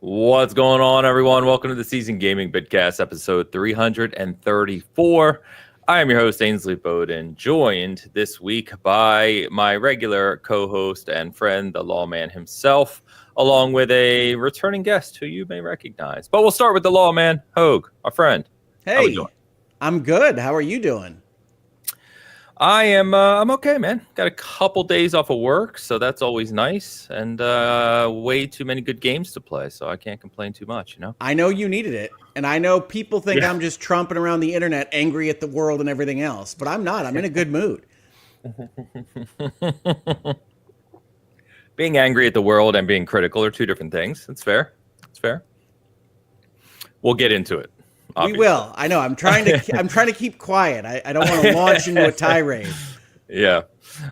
What's going on, everyone? Welcome to the Season Gaming Bitcast, episode 334. I am your host, Ainsley Bowden, joined this week by my regular co-host and friend, the lawman himself, along with a returning guest who you may recognize. But we'll start with the lawman, Hogue, our friend. How we Hey, doing? I'm good. How are you doing? I'm okay, man. Got a couple days off of work, so that's always nice, and way too many good games to play, so I can't complain too much, you know? I know you needed it, and I know people think Yeah. I'm just tromping around the internet angry at the world and everything else, but I'm not. I'm in a good mood. Being angry at the world and being critical are two different things. It's fair. It's fair. We'll get into it. Obviously. We will. I know. I'm trying to keep quiet. I don't want to launch into a tirade. Yeah.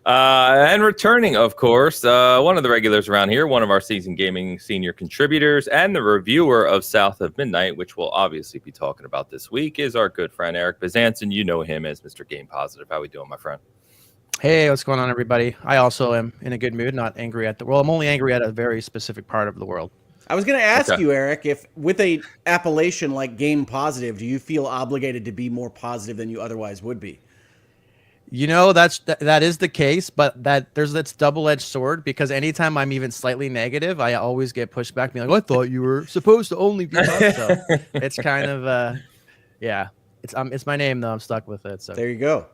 And returning, of course, one of the regulars around here, one of our Season Gaming senior contributors, and the reviewer of South of Midnight, which we'll obviously be talking about this week, is our good friend Eric Bizanson. You know him as Mr. Game Positive. How we doing, my friend? Hey, what's going on, everybody? I also am in a good mood, not angry at the world. I'm only angry at a very specific part of the world. I was going to ask you, Eric, if with a appellation like Game Positive, do you feel obligated to be more positive than you otherwise would be? You know, that is the case, but there's this double-edged sword, because anytime I'm even slightly negative, I always get pushed back, being like, "I thought you were supposed to only be positive." So it's kind of, yeah. It's my name though. I'm stuck with it. So There you go.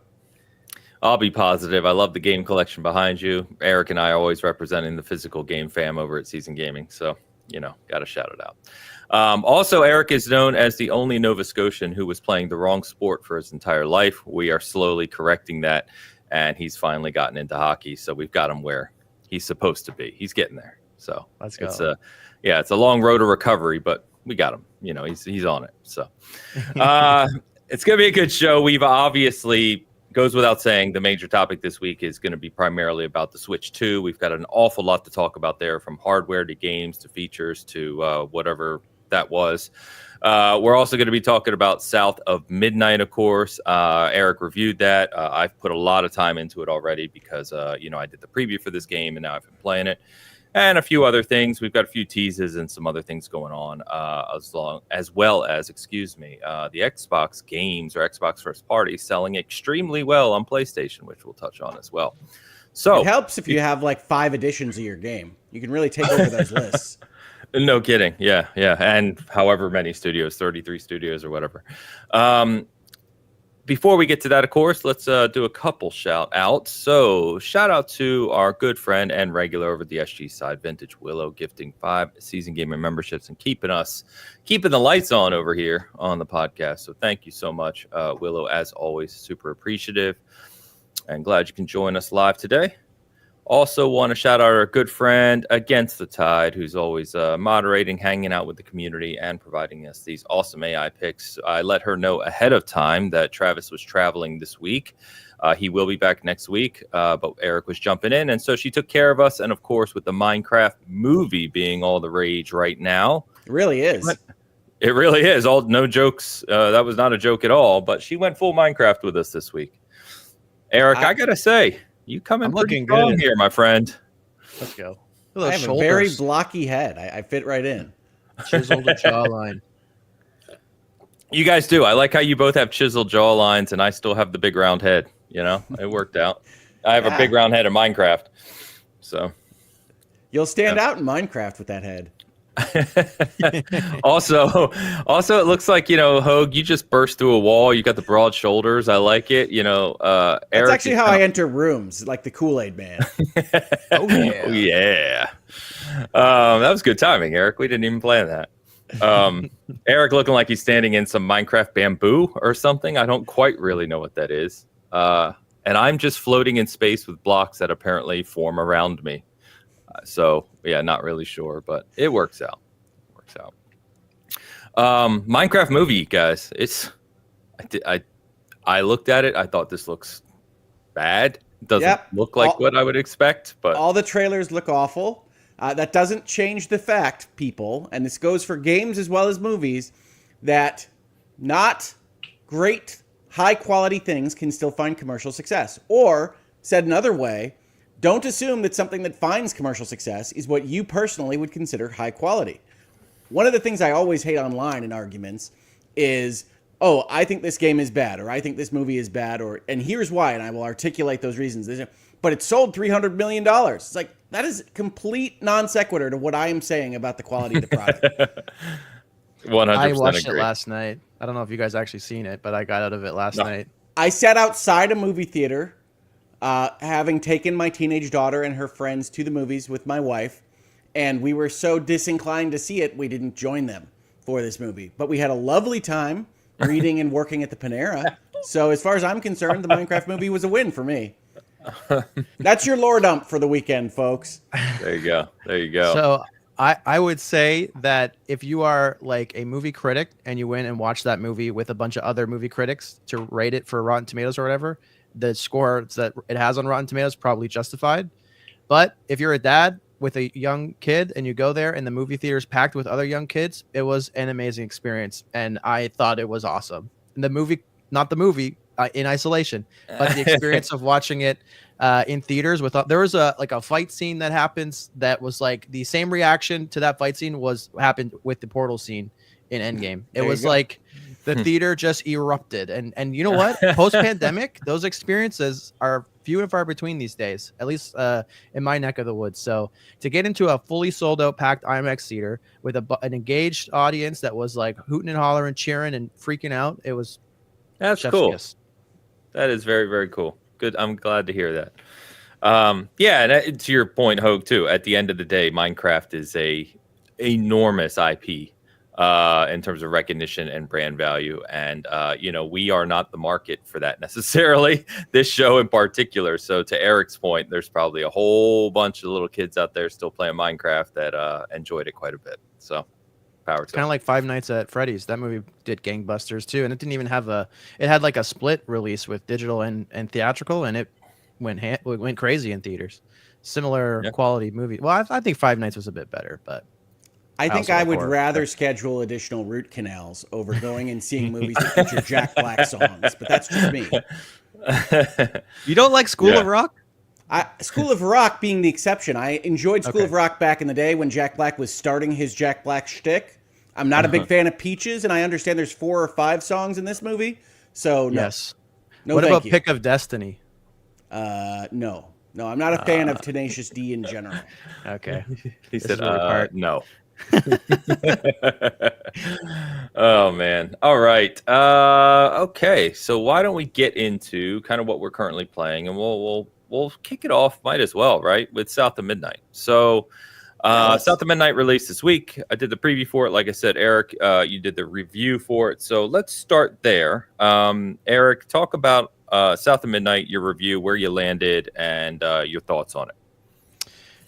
I'll be positive. I love the game collection behind you. Eric and I are always representing the physical game fam over at Season Gaming. So, you know, got to shout it out. Also, Eric is known as the only Nova Scotian who was playing the wrong sport for his entire life. We are slowly correcting that, and he's finally gotten into hockey. So we've got him where he's supposed to be. He's getting there. So let's go. It's a long road to recovery, but we got him. You know, he's on it. So it's going to be a good show. We've obviously... goes without saying, the major topic this week is going to be primarily about the Switch 2. We've got an awful lot to talk about there, from hardware to games to features to whatever that was. We're also going to be talking about South of Midnight, of course. Eric reviewed that. I've put a lot of time into it already because, I did the preview for this game, and now I've been playing it. And a few other things. We've got a few teases and some other things going on, as well as the Xbox games or Xbox first party selling extremely well on PlayStation, which we'll touch on as well. So It helps if you have like 5 editions of your game. You can really take over those lists. No kidding. Yeah. And however many studios, 33 studios or whatever. Before we get to that, of course, let's do a couple shout outs. So shout out to our good friend and regular over the SG side, Vintage Willow, gifting 5 Season Gamer memberships and keeping the lights on over here on the podcast. So thank you so much, Willow, as always, super appreciative and glad you can join us live today. Also want to shout out our good friend Against the Tide, who's always moderating, hanging out with the community, and providing us these awesome AI picks. I let her know ahead of time that Travis was traveling this week. He will be back next week, but Eric was jumping in, and so she took care of us. And, of course, with the Minecraft movie being all the rage right now. It really is. It really is. No jokes. That was not a joke at all, but she went full Minecraft with us this week. Eric, I got to say, you coming pretty strong here, my friend. Let's go. I have a very blocky head. I fit right in. Chiseled jawline. You guys do. I like how you both have chiseled jawlines, and I still have the big round head. You know, it worked out. I have a big round head in Minecraft. So you'll stand out in Minecraft with that head. also, it looks like, Hogue, you just burst through a wall. You got the broad shoulders. I like it. Eric, that's actually how I enter rooms, like the Kool-Aid man. Oh yeah. That was good timing, Eric. We didn't even plan that. Eric looking like he's standing in some Minecraft bamboo or something. I don't quite really know what that is. And I'm just floating in space with blocks that apparently form around me. So yeah, not really sure, but it works out. Minecraft movie, guys. I looked at it. I thought this looks bad. It doesn't look like what I would expect, but all the trailers look awful. That doesn't change the fact, people, and this goes for games as well as movies, that not great, high-quality things can still find commercial success. Or, said another way, don't assume that something that finds commercial success is what you personally would consider high quality. one of the things I always hate online in arguments is, oh, I think this game is bad, or I think this movie is bad, and here's why, and I will articulate those reasons. But it sold $300 million. It's like, that is complete non sequitur to what I am saying about the quality of the product. 100% I watched agree. it last night. I don't know if you guys actually seen it, but I got out of it last night. I sat outside a movie theater, having taken my teenage daughter and her friends to the movies with my wife, and we were so disinclined to see it, we didn't join them for this movie. But we had a lovely time reading and working at the Panera. So as far as I'm concerned, the Minecraft movie was a win for me. That's your lore dump for the weekend, folks. There you go. There you go. So I would say that if you are like a movie critic and you went and watch that movie with a bunch of other movie critics to rate it for Rotten Tomatoes or whatever, the score that it has on Rotten Tomatoes is probably justified. But if you're a dad with a young kid and you go there and the movie theater is packed with other young kids, it was an amazing experience. And I thought it was awesome. And the movie, not the movie in isolation, but the experience of watching it in theaters there was a fight scene that happens that was like the same reaction to that fight scene happened with the portal scene in Endgame. It was like the theater just erupted. And you know what? Post-pandemic, those experiences are few and far between these days, at least in my neck of the woods. So to get into a fully sold out packed IMAX theater with an engaged audience that was like hooting and hollering, cheering and freaking out, it was cool. Kiss. That is very, very cool. Good. I'm glad to hear that. Yeah, and to your point, Hogue, too, at the end of the day, Minecraft is a enormous IP in terms of recognition and brand value. And, we are not the market for that necessarily, this show in particular. So to Eric's point, there's probably a whole bunch of little kids out there still playing Minecraft that enjoyed it quite a bit. So power to kind of like Five Nights at Freddy's. That movie did gangbusters too. And it didn't even have it had like a split release with digital and theatrical, and it went crazy in theaters. Similar quality movie. Well, I think Five Nights was a bit better, but I think I would rather schedule additional root canals over going and seeing movies that feature Jack Black songs, but that's just me. You don't like School of Rock? School of Rock being the exception. I enjoyed School of Rock back in the day when Jack Black was starting his Jack Black shtick. I'm not a big fan of Peaches, and I understand there's 4 or 5 songs in this movie. So no. Yes. No, what thank about you. Pick of Destiny? No, I'm not a fan of Tenacious D in general. Okay. He said, no. Oh man. All right. Okay. So why don't we get into kind of what we're currently playing, and we'll kick it off, might as well, right, with South of Midnight. So South of Midnight released this week. I did the preview for it. Like I said, Eric, you did the review for it. So let's start there. Eric, talk about South of Midnight, your review, where you landed, and your thoughts on it.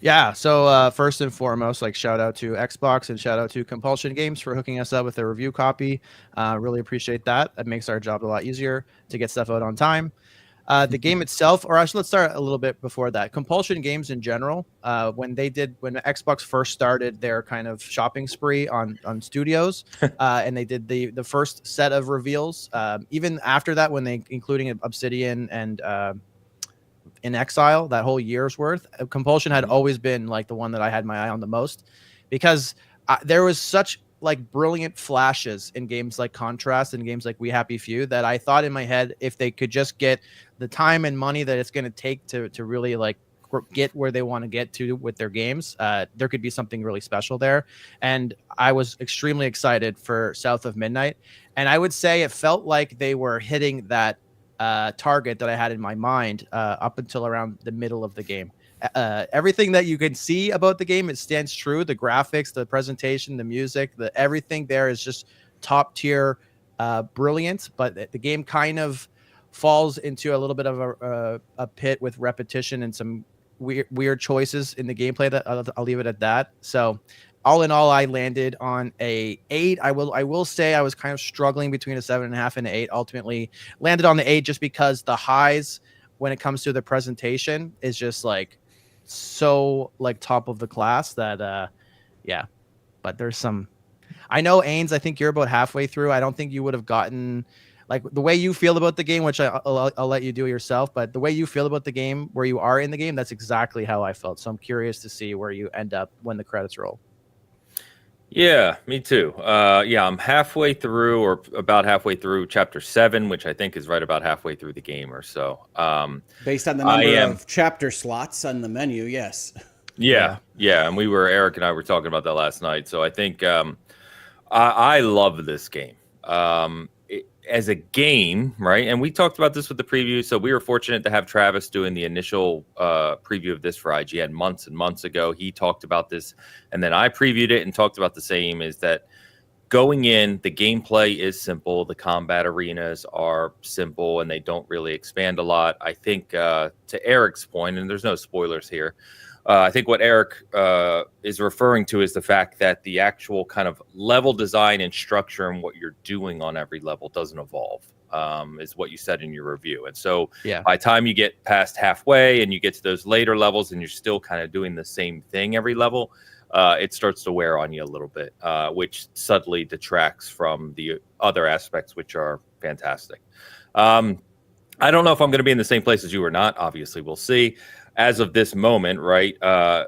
Yeah, so first and foremost, like shout out to Xbox and shout out to Compulsion Games for hooking us up with a review copy. Really appreciate that. That makes our job a lot easier to get stuff out on time. The game itself, or actually, let's start a little bit before that. Compulsion Games in general, when Xbox first started their kind of shopping spree on studios, and they did the first set of reveals. Even after that, when they including Obsidian and in Exile, that whole year's worth, Compulsion had always been like the one that I had my eye on the most, because there was such like brilliant flashes in games like Contrast and games like We Happy Few that I thought in my head, if they could just get the time and money that it's going to take to really like get where they want to get to with their games, there could be something really special there. And I was extremely excited for South of Midnight. And I would say it felt like they were hitting that target that I had in my mind up until around the middle of the game. Everything that you can see about the game, it stands true. The graphics, the presentation, the music, everything there is just top tier brilliant. But the game kind of falls into a little bit of a pit with repetition and some weird choices in the gameplay. That I'll leave it at that. So all in all, I landed on a 8. I will say I was kind of struggling between a 7.5 and an 8. Ultimately landed on the 8 just because the highs when it comes to the presentation is just like so like top of the class that yeah. But there's some, I know Ains, I think you're about halfway through. I don't think you would have gotten like the way you feel about the game, which I'll let you do yourself, but the way you feel about the game where you are in the game, that's exactly how I felt. So I'm curious to see where you end up when the credits roll. Yeah, me too. Yeah, I'm halfway through, or about halfway through chapter 7, which I think is right about halfway through the game or so. Based on the I number am. of chapter slots on the menu, yes. Yeah, Yeah. yeah, and Eric and I were talking about that last night. So I think I love this game. As a game, right? And we talked about this with the preview. So we were fortunate to have Travis doing the initial preview of this for IGN months and months ago. He talked about this, and then I previewed it and talked about the same. Is that going in, the gameplay is simple. The combat arenas are simple, and they don't really expand a lot. I think to Eric's point, and there's no spoilers here. I think what Eric is referring to is the fact that the actual kind of level design and structure and what you're doing on every level doesn't evolve, is what you said in your review. And so Yeah. by the time you get past halfway and you get to those later levels and you're still kind of doing the same thing every level, it starts to wear on you a little bit, which subtly detracts from the other aspects, which are fantastic. I don't know if I'm going to be in the same place as you or not. Obviously, we'll see. As of this moment, right? I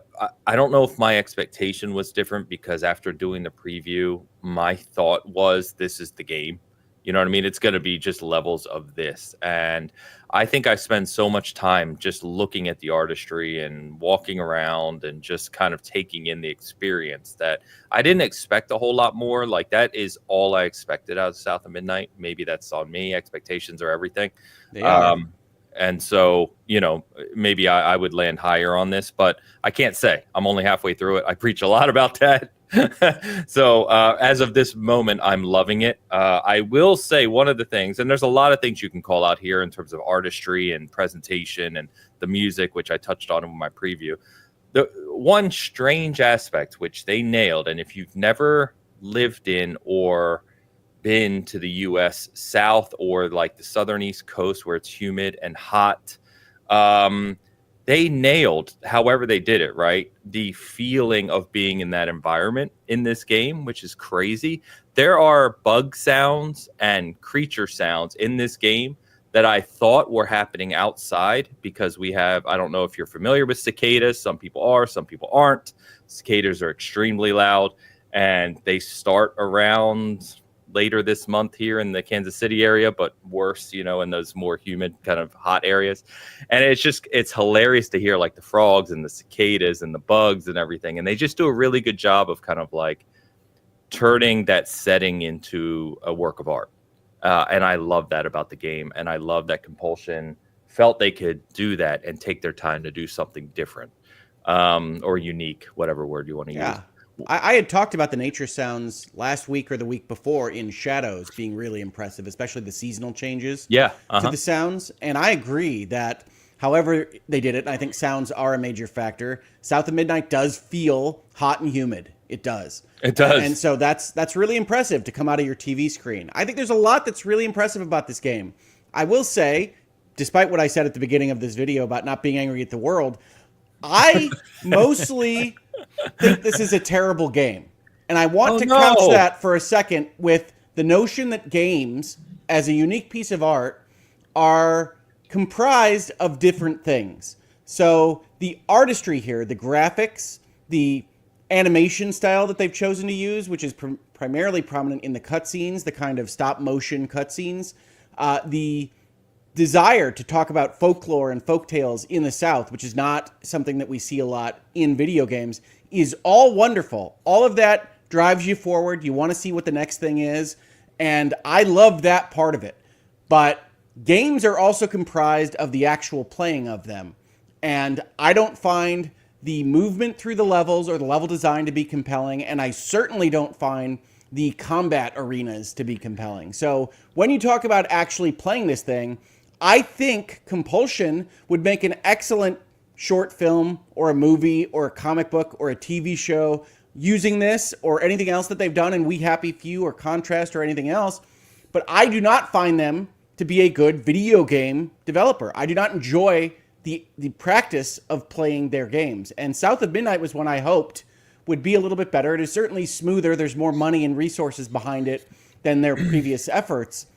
don't know if my expectation was different because after doing the preview, my thought was this is the game. You know what I mean? It's going to be just levels of this. And I think I spend so much time just looking at the artistry and walking around and just kind of taking in the experience that I didn't expect a whole lot more. Like, that is all I expected out of South of Midnight. Maybe that's on me. Expectations are everything. They are. And so, you know, maybe I would land higher on this, but I can't say. I'm only halfway through it. I preach a lot about that. So as of this moment, I'm loving it. I will say one of the things, and there's a lot of things you can call out here in terms of artistry and presentation and the music, which I touched on in my preview. The one strange aspect which they nailed, and if you've never lived in or been to the US South or like the southern East Coast where it's humid and hot, they nailed, however they did it, right? The feeling of being in that environment in this game, which is crazy. There are bug sounds and creature sounds in this game that I thought were happening outside because we have, I don't know if you're familiar with cicadas. Some people are, some people aren't. Cicadas are extremely loud and they start around later this month here in the Kansas City area, but worse, you know, in those more humid kind of hot areas. And it's hilarious to hear like the frogs and the cicadas and the bugs and everything. And they just do a really good job of kind of like turning that setting into a work of art. And I love that about the game. And I love that Compulsion felt they could do that and take their time to do something different, or unique, whatever word you want to use. I had talked about the nature sounds last week or the week before in Shadows being really impressive, especially the seasonal changes to the sounds. And I agree that however they did it, and I think sounds are a major factor, South of Midnight does feel hot and humid. It does. It does. And so that's really impressive to come out of your TV screen. I think there's a lot that's really impressive about this game. I will say, despite what I said at the beginning of this video about not being angry at the world, I mostly think this is a terrible game. And I want to couch that for a second with the notion that games, as a unique piece of art, are comprised of different things. So the artistry here, the graphics, the animation style that they've chosen to use, which is primarily prominent in the cutscenes, the kind of stop motion cutscenes, the desire to talk about folklore and folktales in the South, which is not something that we see a lot in video games, is all wonderful. All of that drives you forward. You want to see what the next thing is. And I love that part of it. But games are also comprised of the actual playing of them. And I don't find the movement through the levels or the level design to be compelling. And I certainly don't find the combat arenas to be compelling. So when you talk about actually playing this thing, I think Compulsion would make an excellent short film or a movie or a comic book or a TV show using this or anything else that they've done in We Happy Few or Contrast or anything else. But I do not find them to be a good video game developer. I do not enjoy the practice of playing their games. And South of Midnight was one I hoped would be a little bit better. It is certainly smoother. There's more money and resources behind it than their previous efforts.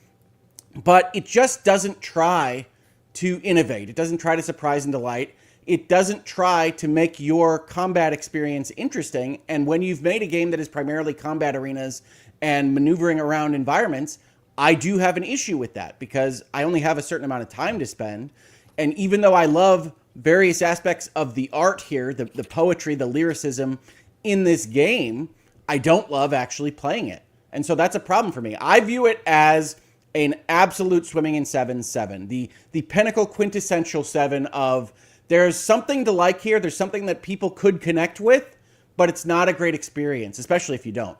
But it just doesn't try to innovate. It doesn't try to surprise and delight. it doesn't try to make your combat experience interesting. And when you've made a game that is primarily combat arenas and maneuvering around environments, I do have an issue with that because I only have a certain amount of time to spend. And even though I love various aspects of the art here, the poetry, the lyricism in this game, I don't love actually playing it. And so that's a problem for me. I view it as an absolute swimming in 7-7, the pinnacle quintessential 7 of there's something to like here. There's something that people could connect with, but it's not a great experience, especially if you don't.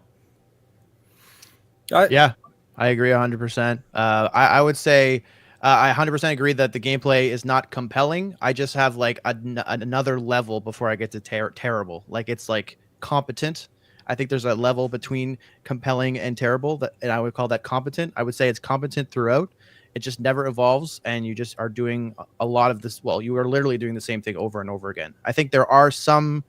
Yeah, I agree 100%. I would say I 100% agree that the gameplay is not compelling. I just have like another level before I get to terrible. Like it's like competent. I think there's a level between compelling and terrible, and I would call that competent. I would say it's competent throughout. It just never evolves, and you just are doing a lot of this. Well, you are literally doing the same thing over and over again. I think there are some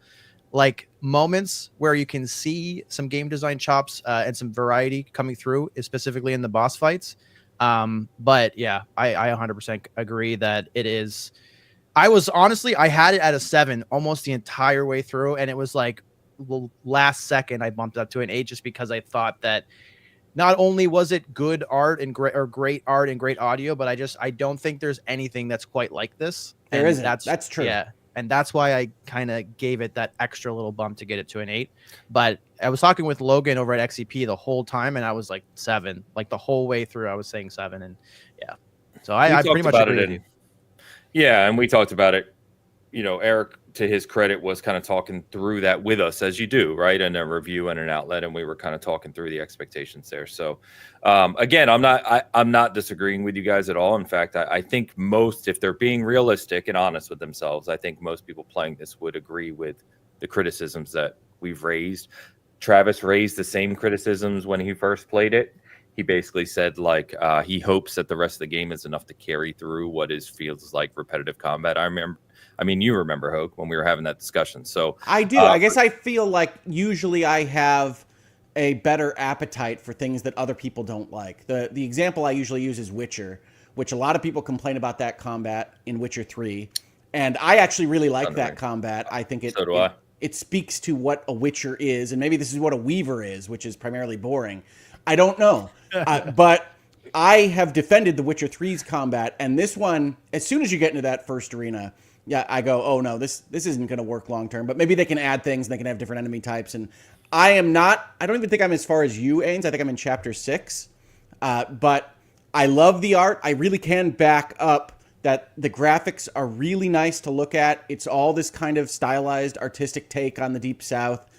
like moments where you can see some game design chops and some variety coming through, specifically in the boss fights. But yeah, I 100% agree that it is. I had it at a 7 almost the entire way through, and it was like the last second I bumped up to an 8 just because I thought that not only was it good art and great art and great audio, but I don't think there's anything that's quite like this. There isn't. That's true. Yeah. And that's why I kind of gave it that extra little bump to get it to an 8. But I was talking with Logan over at XCP the whole time, and I was like 7. Like the whole way through, I was saying 7. And yeah. So I pretty much agree with you. Yeah, and we talked about it. You know, Eric, to his credit, was kind of talking through that with us, as you do, right? In a review and an outlet, and we were kind of talking through the expectations there. So, again, I'm not disagreeing with you guys at all. In fact, I think most, if they're being realistic and honest with themselves, I think most people playing this would agree with the criticisms that we've raised. Travis raised the same criticisms when he first played it. He basically said, like, he hopes that the rest of the game is enough to carry through what feels like repetitive combat. You remember, Hoke, when we were having that discussion. So I do. I guess I feel like usually I have a better appetite for things that other people don't like. The example I usually use is Witcher, which a lot of people complain about that combat in Witcher 3. And I actually really like that combat. I think it speaks to what a Witcher is. And maybe this is what a Weaver is, which is primarily boring. I don't know. But I have defended the Witcher 3's combat. And this one, as soon as you get into that first arena, yeah, I go, oh no, this isn't going to work long term. But maybe they can add things and they can have different enemy types. And I don't even think I'm as far as you, Ains. I think I'm in chapter 6. But I love the art. I really can back up that the graphics are really nice to look at. It's all this kind of stylized, artistic take on the Deep South.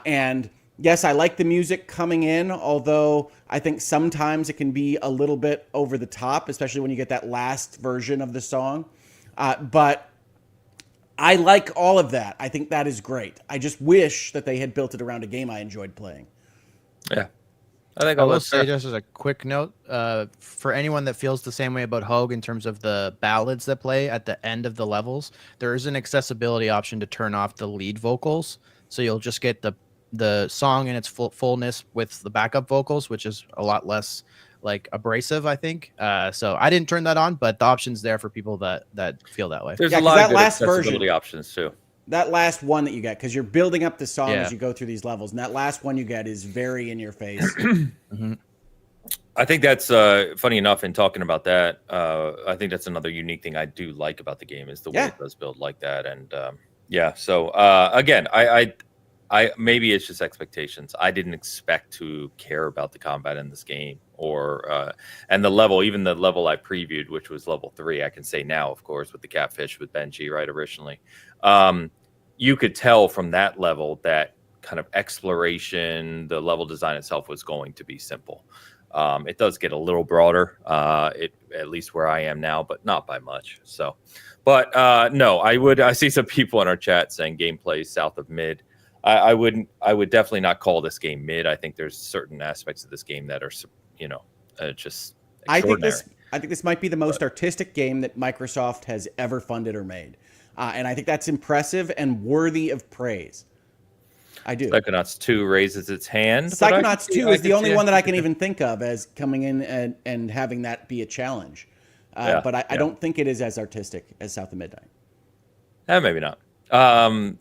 And yes, I like the music coming in, although I think sometimes it can be a little bit over the top, especially when you get that last version of the song. But I like all of that. I think that is great. I just wish that they had built it around a game I enjoyed playing. Yeah. I will say, just as a quick note, for anyone that feels the same way about Hogue in terms of the ballads that play at the end of the levels, there is an accessibility option to turn off the lead vocals. So you'll just get the song in its fullness with the backup vocals, which is a lot less like abrasive, I think. So I didn't turn that on, but the option's there for people that feel that way. There's a lot of good accessibility options too. That last one that you get, because you're building up the song as you go through these levels, and that last one you get is very in your face. Mm-hmm. I think that's funny enough. In talking about that, I think that's another unique thing I do like about the game is the way it does build like that. And so again, I maybe it's just expectations. I didn't expect to care about the combat in this game, or and the level, even the level I previewed, which was level 3. I can say now, of course, with the catfish with Bungie, right? Originally, you could tell from that level that kind of exploration, the level design itself was going to be simple. It does get a little broader, at least where I am now, but not by much. So, but no, I see some people in our chat saying gameplay south of mid. I would definitely not call this game mid. I think there's certain aspects of this game that are, just extraordinary. I think this might be the most artistic game that Microsoft has ever funded or made. And I think that's impressive and worthy of praise. I do. Psychonauts 2 raises its hand. Psychonauts 2 is the only one that I can even think of as coming in and having that be a challenge. But I don't think it is as artistic as South of Midnight. Maybe not.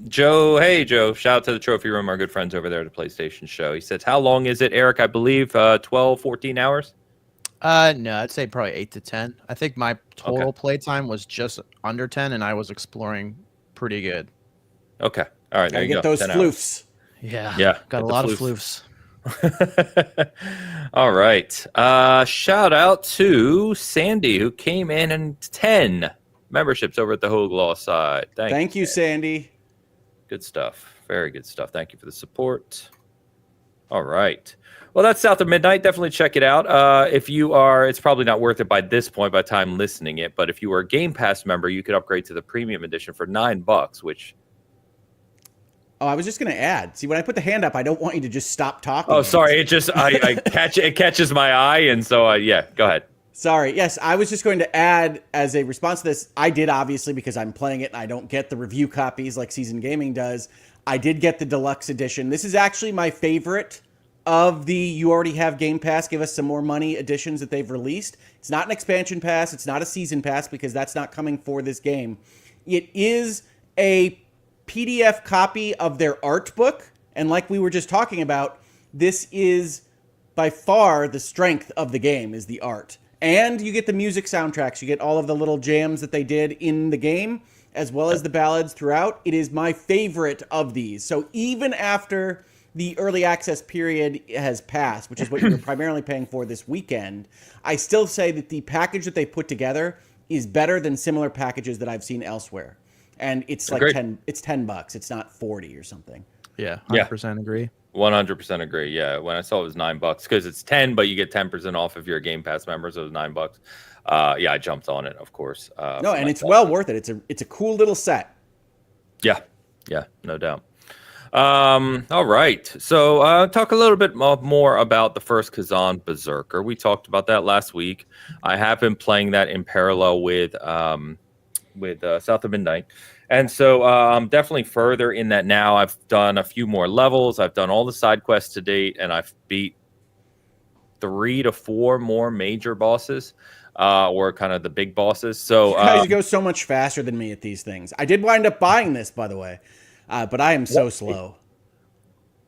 Joe, hey Joe, shout out to the trophy room, our good friends over there at the PlayStation show. He says, how long is it, Eric? I believe 12, 14 hours. No, I'd say probably 8 to 10. I think my total Okay. playtime was just under 10, and I was exploring pretty good. Okay. All right. There Gotta you get go. those 10 hours. floofs. Yeah, Yeah. got get a the lot of floofs. floofs. All right. Shout out to Sandy, who came in and 10 memberships over at the Hoag Law side. Thank you, Sandy. Good stuff. Very good stuff. Thank you for the support. All right. Well, that's South of Midnight. Definitely check it out. If you are, it's probably not worth it by this point, by the time listening it. But if you were a Game Pass member, you could upgrade to the premium edition for $9, which. Oh, I was just going to add. See, when I put the hand up, I don't want you to just stop talking. Oh, sorry. It just I catch it catches my eye, and so yeah. Go ahead. Sorry. Yes, I was just going to add as a response to this. I did, obviously, because I'm playing it and I don't get the review copies like Seasoned Gaming does. I did get the deluxe edition. This is actually my favorite of the you already have Game Pass, give us some more money editions that they've released. It's not an expansion pass. It's not a season pass because that's not coming for this game. It is a PDF copy of their art book. And like we were just talking about, this is by far the strength of the game is the art. And you get the music soundtracks. You get all of the little jams that they did in the game, as well as the ballads throughout. It is my favorite of these. So even after the early access period has passed, which is what you're primarily paying for this weekend, I still say that the package that they put together is better than similar packages that I've seen elsewhere. And it's like Agreed. it's $10. It's not 40 or something. Yeah, 100% agree. 100% agree. Yeah, when I saw it was $9 because it's 10, but you get 10% off if you're a Game Pass member. So it was $9. Yeah, I jumped on it, of course. No, and it's well worth it. It's a cool little set. Yeah, no doubt. All right. So talk a little bit more about the first Kazan Berserker. We talked about that last week. I have been playing that in parallel with South of Midnight. And so I'm definitely further in that now. I've done a few more levels. I've done all the side quests to date, and I've beat 3 to 4 more major bosses, or kind of the big bosses. So you guys go so much faster than me at these things. I did wind up buying this, by the way, but I am so slow.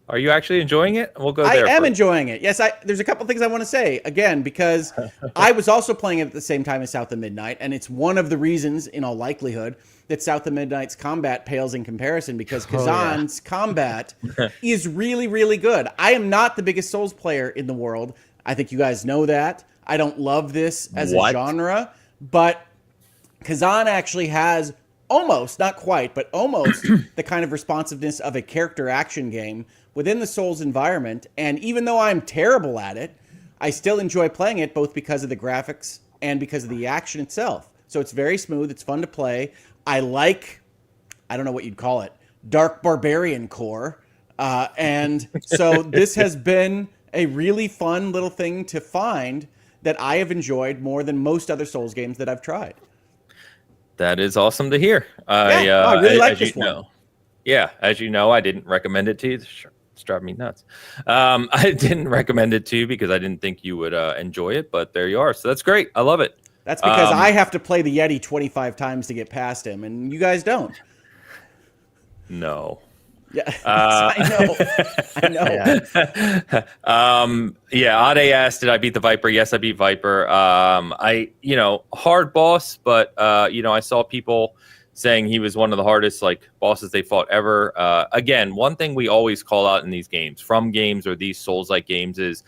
Are you actually enjoying it? We'll go there. I am enjoying it. Yes, there's a couple things I want to say. Again, because I was also playing it at the same time as South of Midnight, and it's one of the reasons, in all likelihood, that South of Midnight's combat pales in comparison, because Kazan's combat is really, really good. I am not the biggest Souls player in the world. I think you guys know that. I don't love this as a genre, but Kazan actually has almost, not quite, but almost the kind of responsiveness of a character action game within the Souls environment. And even though I'm terrible at it, I still enjoy playing it, both because of the graphics and because of the action itself. So it's very smooth. It's fun to play. I don't know what you'd call it, dark barbarian core. And so this has been a really fun little thing to find that I have enjoyed more than most other Souls games that I've tried. That is awesome to hear. I really like this one. Yeah, as you know, I didn't recommend it to you. It's driving me nuts. I didn't recommend it to you because I didn't think you would enjoy it, but there you are. So that's great. I love it. That's because I have to play the Yeti 25 times to get past him, and you guys don't. No. Yeah, I know. Yeah, Ade asked, did I beat the Viper? Yes, I beat Viper. Hard boss, but I saw people saying he was one of the hardest bosses they fought ever. Again, one thing we always call out in these games, from games or these Souls-like games, is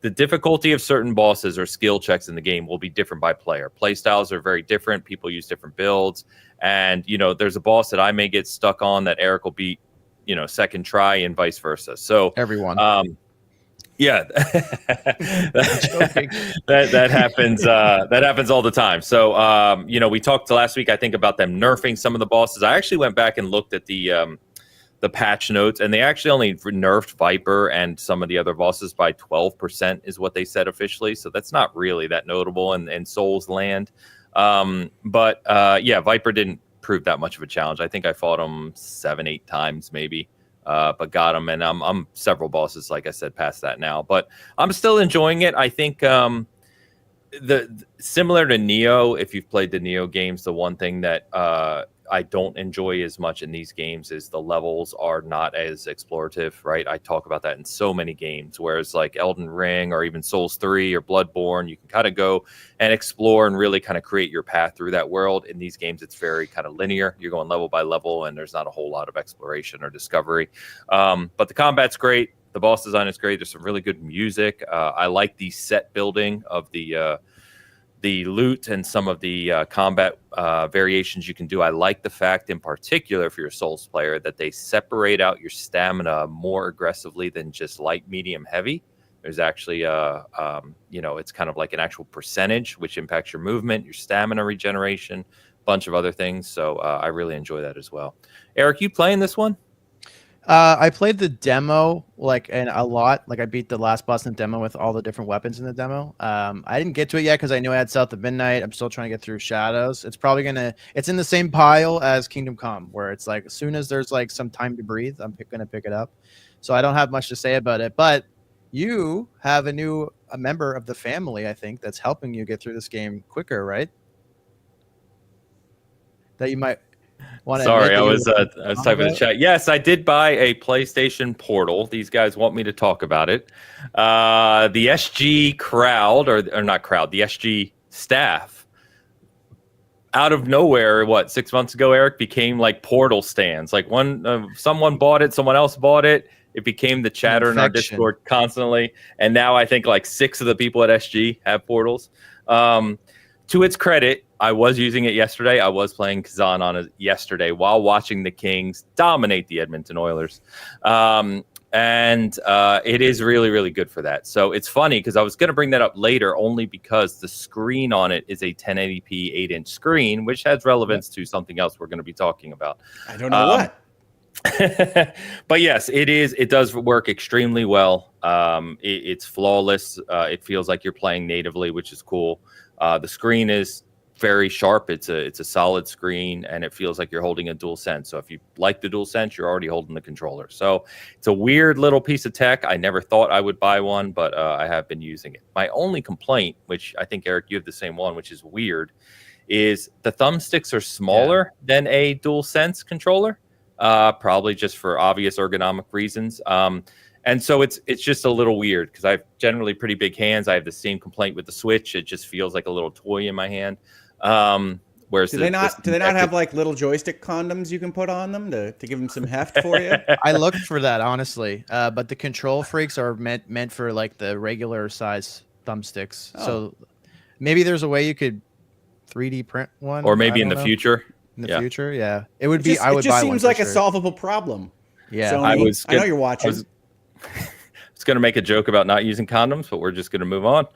the difficulty of certain bosses or skill checks in the game will be different by player. Play styles are very different. People use different builds. And, there's a boss that I may get stuck on that Eric will beat, second try, and vice versa. So everyone. Yeah, that happens. That happens all the time. So, we talked last week, I think, about them nerfing some of the bosses. I actually went back and looked at the patch notes, and they actually only nerfed Viper and some of the other bosses by 12%, is what they said officially. So that's not really that notable in Souls land. But Viper didn't prove that much of a challenge. I think I fought him 7-8 times maybe. But got him, and I'm several bosses, like I said, past that now. But I'm still enjoying it. I think the similar to Neo, if you've played the Neo games, the one thing that I don't enjoy as much in these games is the levels are not as explorative, right? I talk about that in so many games, whereas like Elden Ring or even Souls 3 or Bloodborne, you can kind of go and explore and really kind of create your path through that world. In these games, it's very kind of linear. You're going level by level, and there's not a whole lot of exploration or discovery. But the combat's great. The boss design is great. There's some really good music. I like the set building of the loot and some of the combat variations you can do. I like the fact in particular, if you're a Souls player, that they separate out your stamina more aggressively than just light, medium, heavy. There's actually, it's kind of like an actual percentage, which impacts your movement, your stamina regeneration, bunch of other things. So I really enjoy that as well. Eric, you playing this one? I played the demo and a lot. Like I beat the last boss in the demo with all the different weapons in the demo. I didn't get to it yet because I knew I had South of Midnight. I'm still trying to get through Shadows. It's probably it's in the same pile as Kingdom Come, where it's like as soon as there's like some time to breathe, I'm gonna pick it up. So I don't have much to say about it. But you have a member of the family, I think, that's helping you get through this game quicker, right? That you might. Sorry, I was typing in the chat. Yes, I did buy a PlayStation Portal. These guys want me to talk about it. The SG crowd, or not crowd, the SG staff, out of nowhere, 6 months ago, Eric, became like Portal stands. Like someone bought it, someone else bought it. It became the chatter in our Discord constantly. And now I think like 6 of the people at SG have Portals. To its credit, I was using it yesterday. I was playing Kazan on it yesterday while watching the Kings dominate the Edmonton Oilers. And it is really, really good for that. So it's funny because I was going to bring that up later only because the screen on it is a 1080p 8-inch screen, which has relevance to something else we're going to be talking about. I don't know what. But yes, it is. It does work extremely well. It's flawless. It feels like you're playing natively, which is cool. The screen is very sharp. It's a solid screen, and it feels like you're holding a DualSense. So if you like the DualSense, you're already holding the controller. So it's a weird little piece of tech. I never thought I would buy one, but I have been using it. My only complaint, which I think, Eric, you have the same one, which is weird, is the thumbsticks are smaller than a DualSense controller, probably just for obvious ergonomic reasons. And so it's just a little weird because I have generally pretty big hands. I have the same complaint with the Switch. It just feels like a little toy in my hand. Whereas do they not have like little joystick condoms you can put on them to give them some heft for you? I looked for that, honestly. But the control freaks are meant for like the regular size thumbsticks. Oh. So maybe there's a way you could 3D print one, or maybe in the future. In the future, yeah, it would be. It just seems like a solvable problem. Yeah, Sony, I know you're watching. I was going to make a joke about not using condoms, but we're just going to move on.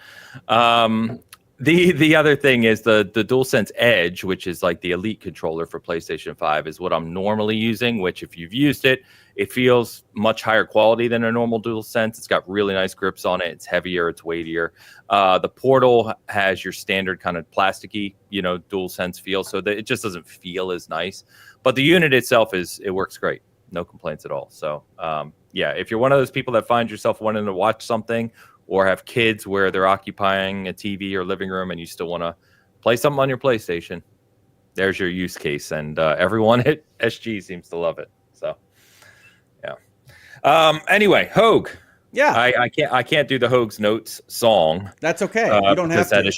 The other thing is the DualSense Edge, which is like the elite controller for PlayStation 5, is what I'm normally using, which if you've used it, it feels much higher quality than a normal DualSense. It's got really nice grips on it. It's heavier. It's weightier. The Portal has your standard kind of plasticky, DualSense feel, so that it just doesn't feel as nice. But the unit itself it works great. No complaints at all. So, if you're one of those people that finds yourself wanting to watch something or have kids where they're occupying a TV or living room and you still want to play something on your PlayStation, there's your use case. And everyone at SG seems to love it. So, yeah. Anyway, Hogue. Yeah. I can't do the Hogue's Notes song. That's okay. You don't have to.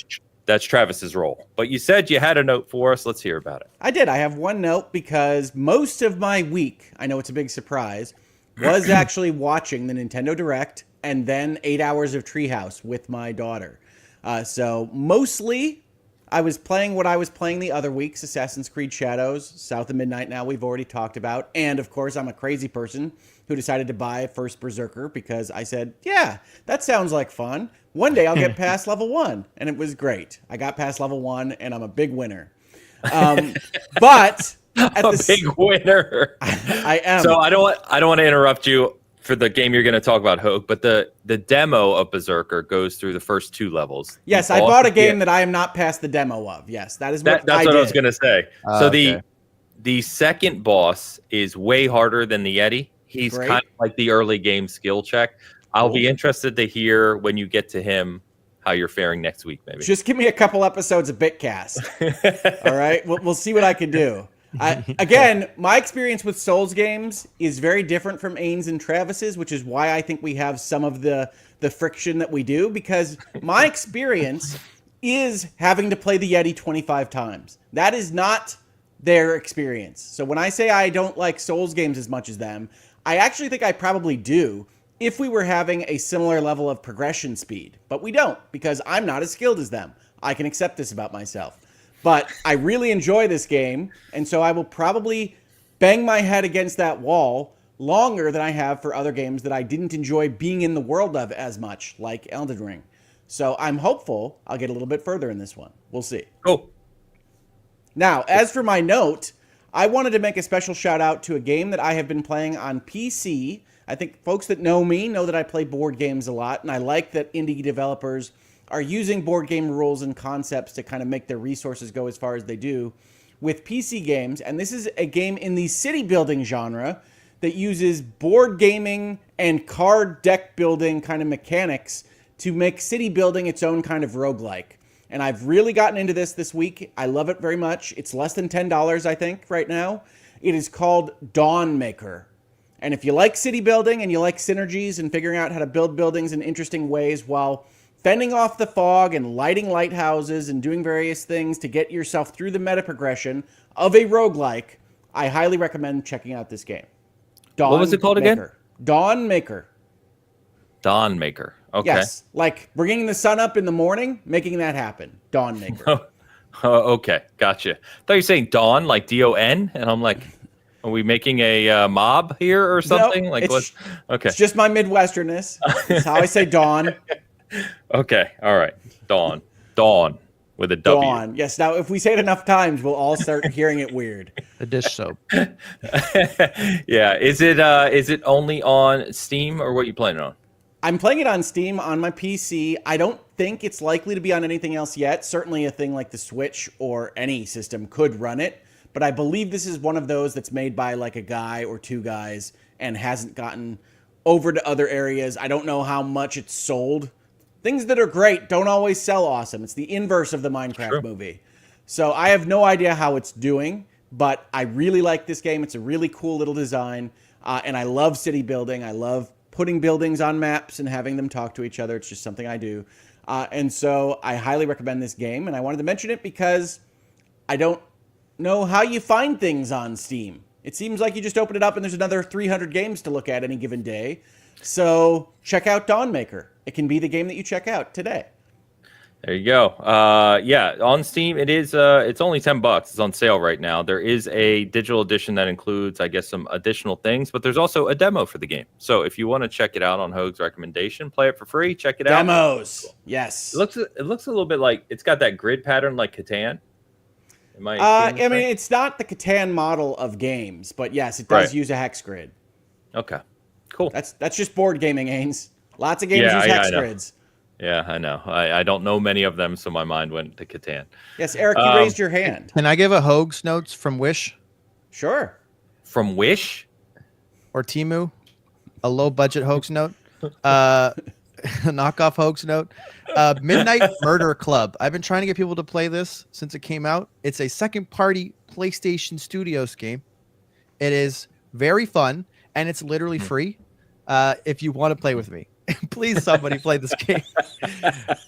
That's Travis's role. But you said you had a note for us. Let's hear about it. I did. I have one note because most of my week, I know it's a big surprise, was actually watching the Nintendo Direct and then 8 hours of Treehouse with my daughter. So mostly I was playing what I was playing the other weeks, Assassin's Creed Shadows, South of Midnight now we've already talked about. And of course, I'm a crazy person who decided to buy first Berserker because I said, yeah, that sounds like fun. One day I'll get past level 1. And it was great. I got past level 1 and I'm a big winner. But big winner. I am. So I don't want to interrupt you for the game you're going to talk about, Hogue, but the demo of Berserker goes through the first 2 levels. Yes, I bought a game that I am not past the demo of. Yes, that's what I was going to say. So the second boss is way harder than the Yeti. He's kind of like the early game skill check. I'll be interested to hear when you get to him how you're faring next week, maybe. Just give me a couple episodes of Bitcast. All right, we'll see what I can do. Again, my experience with Souls games is very different from Ains and Travis's, which is why I think we have some of the friction that we do, because my experience is having to play the Yeti 25 times. That is not their experience. So when I say I don't like Souls games as much as them, I actually think I probably do if we were having a similar level of progression speed. But we don't, because I'm not as skilled as them. I can accept this about myself. But I really enjoy this game, and so I will probably bang my head against that wall longer than I have for other games that I didn't enjoy being in the world of as much, like Elden Ring. So I'm hopeful I'll get a little bit further in this one. We'll see. Oh. Now, as for my note, I wanted to make a special shout out to a game that I have been playing on PC. I think folks that know me know that I play board games a lot, and I like that indie developers are using board game rules and concepts to kind of make their resources go as far as they do with PC games. And this is a game in the city building genre that uses board gaming and card deck building kind of mechanics to make city building its own kind of roguelike. And I've really gotten into this week. I love it very much. It's less than $10, I think, right now. It is called Dawn Maker. And if you like city building and you like synergies and figuring out how to build buildings in interesting ways while fending off the fog and lighting lighthouses and doing various things to get yourself through the meta progression of a roguelike, I highly recommend checking out this game. Dawn What was it called Maker. again? Dawn Maker. Dawn Maker. Okay. Yes, like bringing the sun up in the morning, making that happen. Dawn Maker. Okay, gotcha. I thought you were saying Dawn, like D-O-N, and I'm like, are we making a mob here or something? No, like what? Okay. It's just my Midwesterness. That's how I say dawn. Okay, all right. Dawn. Dawn with a W. Dawn. Yes, now if we say it enough times, we'll all start hearing it weird. The dish soap. Yeah. Is it only on Steam or what you playing it on? I'm playing it on Steam on my PC. I don't think it's likely to be on anything else yet. Certainly a thing like the Switch or any system could run it. But I believe this is one of those that's made by like a guy or two guys and hasn't gotten over to other areas. I don't know how much it's sold. Things that are great don't always sell awesome. It's the inverse of the Minecraft movie. So I have no idea how it's doing, but I really like this game. It's a really cool little design. And I love city building. I love putting buildings on maps and having them talk to each other. It's just something I do. And so I highly recommend this game. And I wanted to mention it because I don't know how you find things on Steam. It seems like you just open it up and there's another 300 games to look at any given day. So check out Dawn Maker. It can be the game that you check out today. There you go. Yeah, on Steam it is. It's only $10. It's on sale right now. There is a digital edition that includes, I guess, some additional things, but there's also a demo for the game. So if you want to check it out on Hoag's recommendation, play it for free. Check it out. Demos. Yes. It looks a little bit like it's got that grid pattern like Catan. I mean, it's not the Catan model of games, but yes, it does use a hex grid. Okay, cool. That's just board gaming, Ains. Lots of games use hex grids. Yeah, I know. I don't know many of them, so my mind went to Catan. Yes, Eric, you raised your hand. Can I give a Hoag's notes from Wish? Sure. From Wish? Or Temu? A low-budget Hoag's note? Knockoff Hoag's note. Midnight Murder Club. I've been trying to get people to play this since it came out. It's a second-party PlayStation Studios game. It is very fun, and it's literally free if you want to play with me. Please, somebody play this game.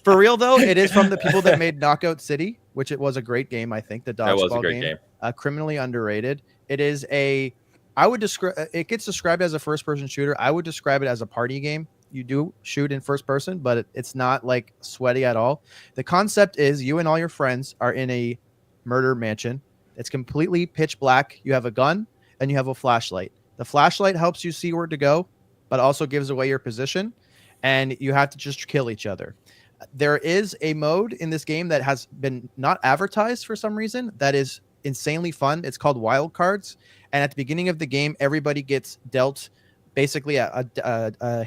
For real, though, it is from the people that made Knockout City, which it was a great game, I think. The dodgeball game. Criminally underrated. It is I would describe it gets described as a first-person shooter. I would describe it as a party game. You do shoot in first person, but it's not like sweaty at all. The concept is you and all your friends are in a murder mansion. It's completely pitch black. You have a gun and you have a flashlight. The flashlight helps you see where to go, but also gives away your position. And you have to just kill each other. There is a mode in this game that has been not advertised for some reason that is insanely fun. It's called Wild Cards. And at the beginning of the game, everybody gets dealt basically a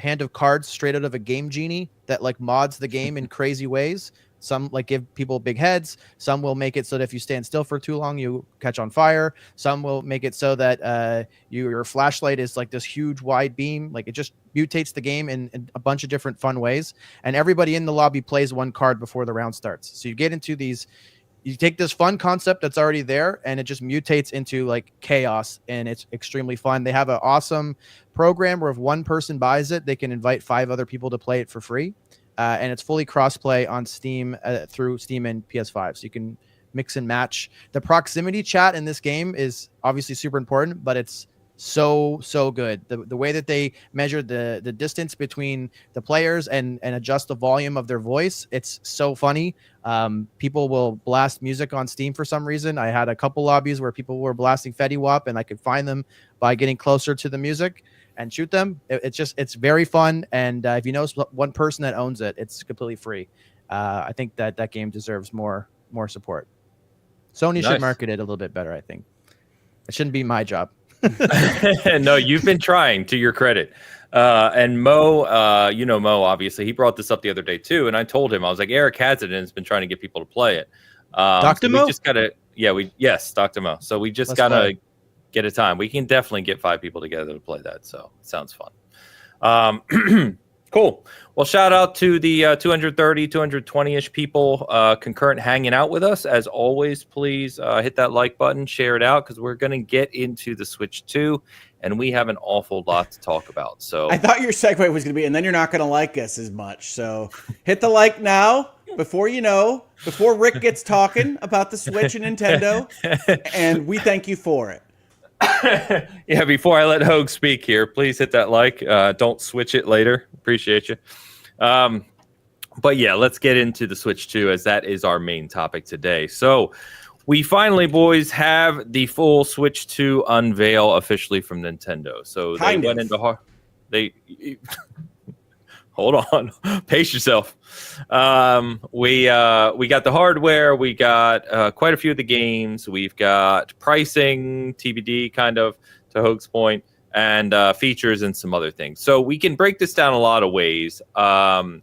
hand of cards straight out of a Game Genie that like mods the game in crazy ways. Some like give people big heads. Some will make it so that if you stand still for too long, you catch on fire. Some will make it so that your flashlight is like this huge wide beam. Like it just mutates the game in a bunch of different fun ways. And everybody in the lobby plays one card before the round starts. So you get into these you take this fun concept that's already there and it just mutates into like chaos, and it's extremely fun. They have an awesome program where if one person buys it, they can invite 5 other people to play it for free. And it's fully cross-play on Steam through Steam and PS5. So you can mix and match. The proximity chat in this game is obviously super important, but it's so good. The way that they measure the distance between the players and adjust the volume of their voice, it's so funny. People will blast music on Steam for some reason. I had a couple lobbies where people were blasting Fetty Wap, and I could find them by getting closer to the music and shoot them. It's very fun. And if you know one person that owns it, it's completely free. I think that game deserves more support. Sony should market it a little bit better. I think it shouldn't be my job. No, you've been trying, to your credit. And Mo, you know Mo, obviously, he brought this up the other day too, and I told him, I was like, Eric Kazan has been trying to get people to play it. Dr. Mo? We just gotta, yes, Dr. Mo. So we just gotta get a time. We can definitely get 5 people together to play that. So it sounds fun. Cool. Well, shout out to the 230, 220-ish people concurrent hanging out with us. As always, please hit that like button, share it out, because we're going to get into the Switch 2, and we have an awful lot to talk about. So I thought your segue was going to be, and then you're not going to like us as much. So hit the like now before Rick gets talking about the Switch and Nintendo, and we thank you for it. Yeah, before I let Hogue speak here, please hit that like. Don't switch it later. Appreciate you. But yeah, let's get into the Switch 2, as that is our main topic today. So we finally, boys, have the full Switch 2 unveil officially from Nintendo. So they went into hold on, pace yourself. We got the hardware. We got quite a few of the games. We've got pricing, TBD, kind of, to Hogue's point, and features and some other things. So we can break this down a lot of ways. To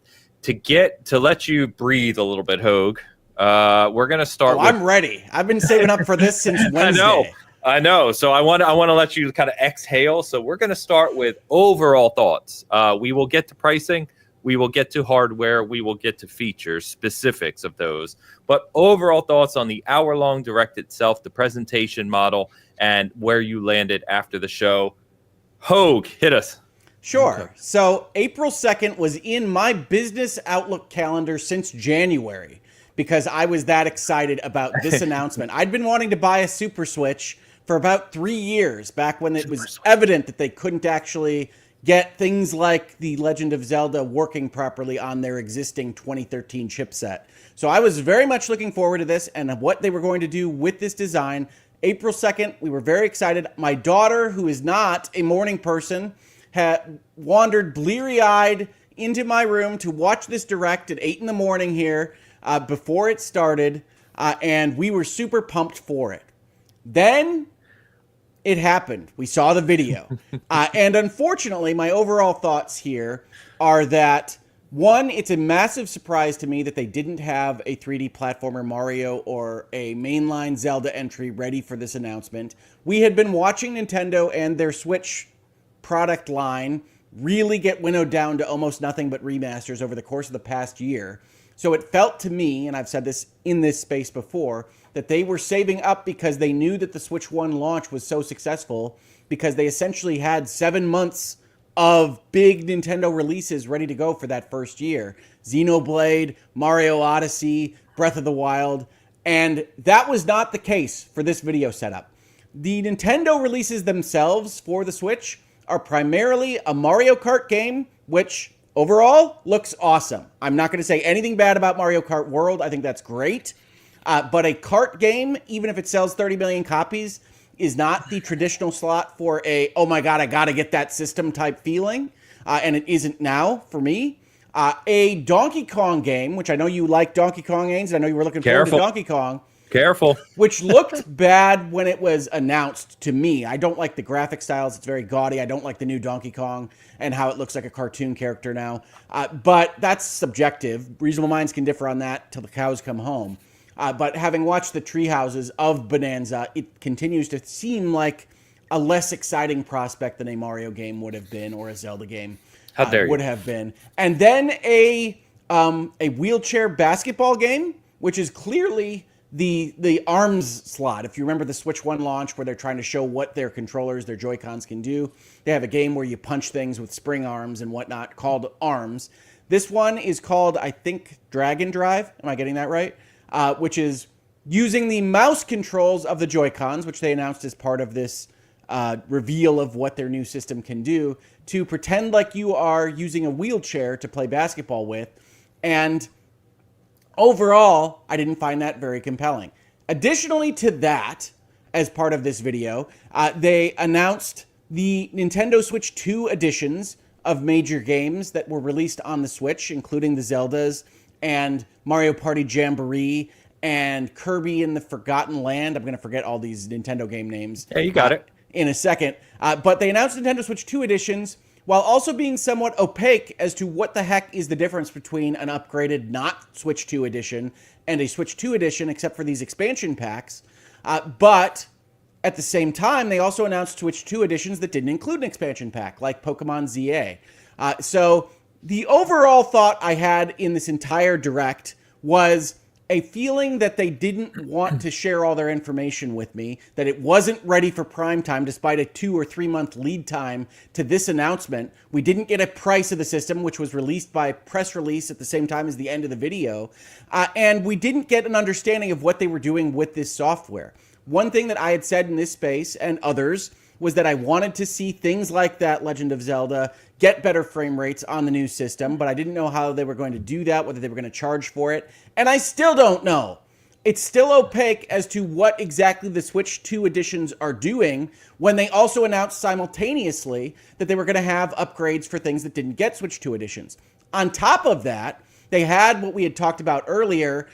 let you breathe a little bit, Hogue. We're gonna start. I'm ready. I've been saving up for this since Wednesday. I know. So I want to let you kind of exhale. So we're going to start with overall thoughts. We will get to pricing. We will get to hardware. We will get to features, specifics of those. But overall thoughts on the hour-long direct itself, the presentation model, and where you landed after the show. Hogue, hit us. Sure. Okay. So April 2nd was in my business Outlook calendar since January, because I was that excited about this announcement. I'd been wanting to buy a Super Switch for about 3 years, back when it was evident that they couldn't actually get things like The Legend of Zelda working properly on their existing 2013 chipset. So I was very much looking forward to this and what they were going to do with this design. April 2nd, we were very excited. My daughter, who is not a morning person, had wandered bleary-eyed into my room to watch this direct at 8 in the morning here before it started, and we were super pumped for it. Then it happened. We saw the video. And unfortunately, my overall thoughts here are that, one, it's a massive surprise to me that they didn't have a 3D platformer Mario or a mainline Zelda entry ready for this announcement. We had been watching Nintendo and their Switch product line really get winnowed down to almost nothing but remasters over the course of the past year. So it felt to me, and I've said this in this space before, that they were saving up because they knew that the Switch 1 launch was so successful, because they essentially had 7 months of big Nintendo releases ready to go for that first year. Xenoblade, Mario Odyssey, Breath of the Wild, and that was not the case for this video setup. The Nintendo releases themselves for the Switch are primarily a Mario Kart game, which overall looks awesome. I'm not going to say anything bad about Mario Kart World. I think that's great. But a kart game, even if it sells 30 million copies, is not the traditional slot for a, oh my God, I got to get that system type feeling. And it isn't now for me. A Donkey Kong game, which I know you like Donkey Kong games. I know you were looking forward to Donkey Kong. Careful. Which looked bad when it was announced to me. I don't like the graphic styles. It's very gaudy. I don't like the new Donkey Kong and how it looks like a cartoon character now. But that's subjective. Reasonable minds can differ on that till the cows come home. But having watched the tree houses of Bonanza, it continues to seem like a less exciting prospect than a Mario game would have been, or a Zelda game would have been. And then a wheelchair basketball game, which is clearly the arms slot. If you remember the Switch 1 launch where they're trying to show what their controllers, their Joy-Cons can do, they have a game where you punch things with spring arms and whatnot called Arms. This one is called, I think, Dragon Drive. Am I getting that right? Which is using the mouse controls of the Joy-Cons, which they announced as part of this reveal of what their new system can do, to pretend like you are using a wheelchair to play basketball with. And overall, I didn't find that very compelling. Additionally to that, as part of this video, they announced the Nintendo Switch 2 editions of major games that were released on the Switch, including the Zeldas and Mario Party Jamboree and Kirby in the Forgotten Land. I'm going to forget all these Nintendo game names. Yeah, you got it. In a second. But they announced Nintendo Switch 2 editions while also being somewhat opaque as to what the heck is the difference between an upgraded not Switch 2 edition and a Switch 2 edition, except for these expansion packs. But at the same time, they also announced Switch 2 editions that didn't include an expansion pack, like Pokemon ZA. So the overall thought I had in this entire Direct was a feeling that they didn't want to share all their information with me, that it wasn't ready for prime time despite a 2 or 3 month lead time to this announcement. We didn't get a price of the system, which was released by press release at the same time as the end of the video. And we didn't get an understanding of what they were doing with this software. One thing that I had said in this space and others was that I wanted to see things like that Legend of Zelda get better frame rates on the new system, but I didn't know how they were going to do that, whether they were going to charge for it, and I still don't know. It's still opaque as to what exactly the Switch 2 editions are doing when they also announced simultaneously that they were going to have upgrades for things that didn't get Switch 2 editions. On top of that, they had what we had talked about earlier,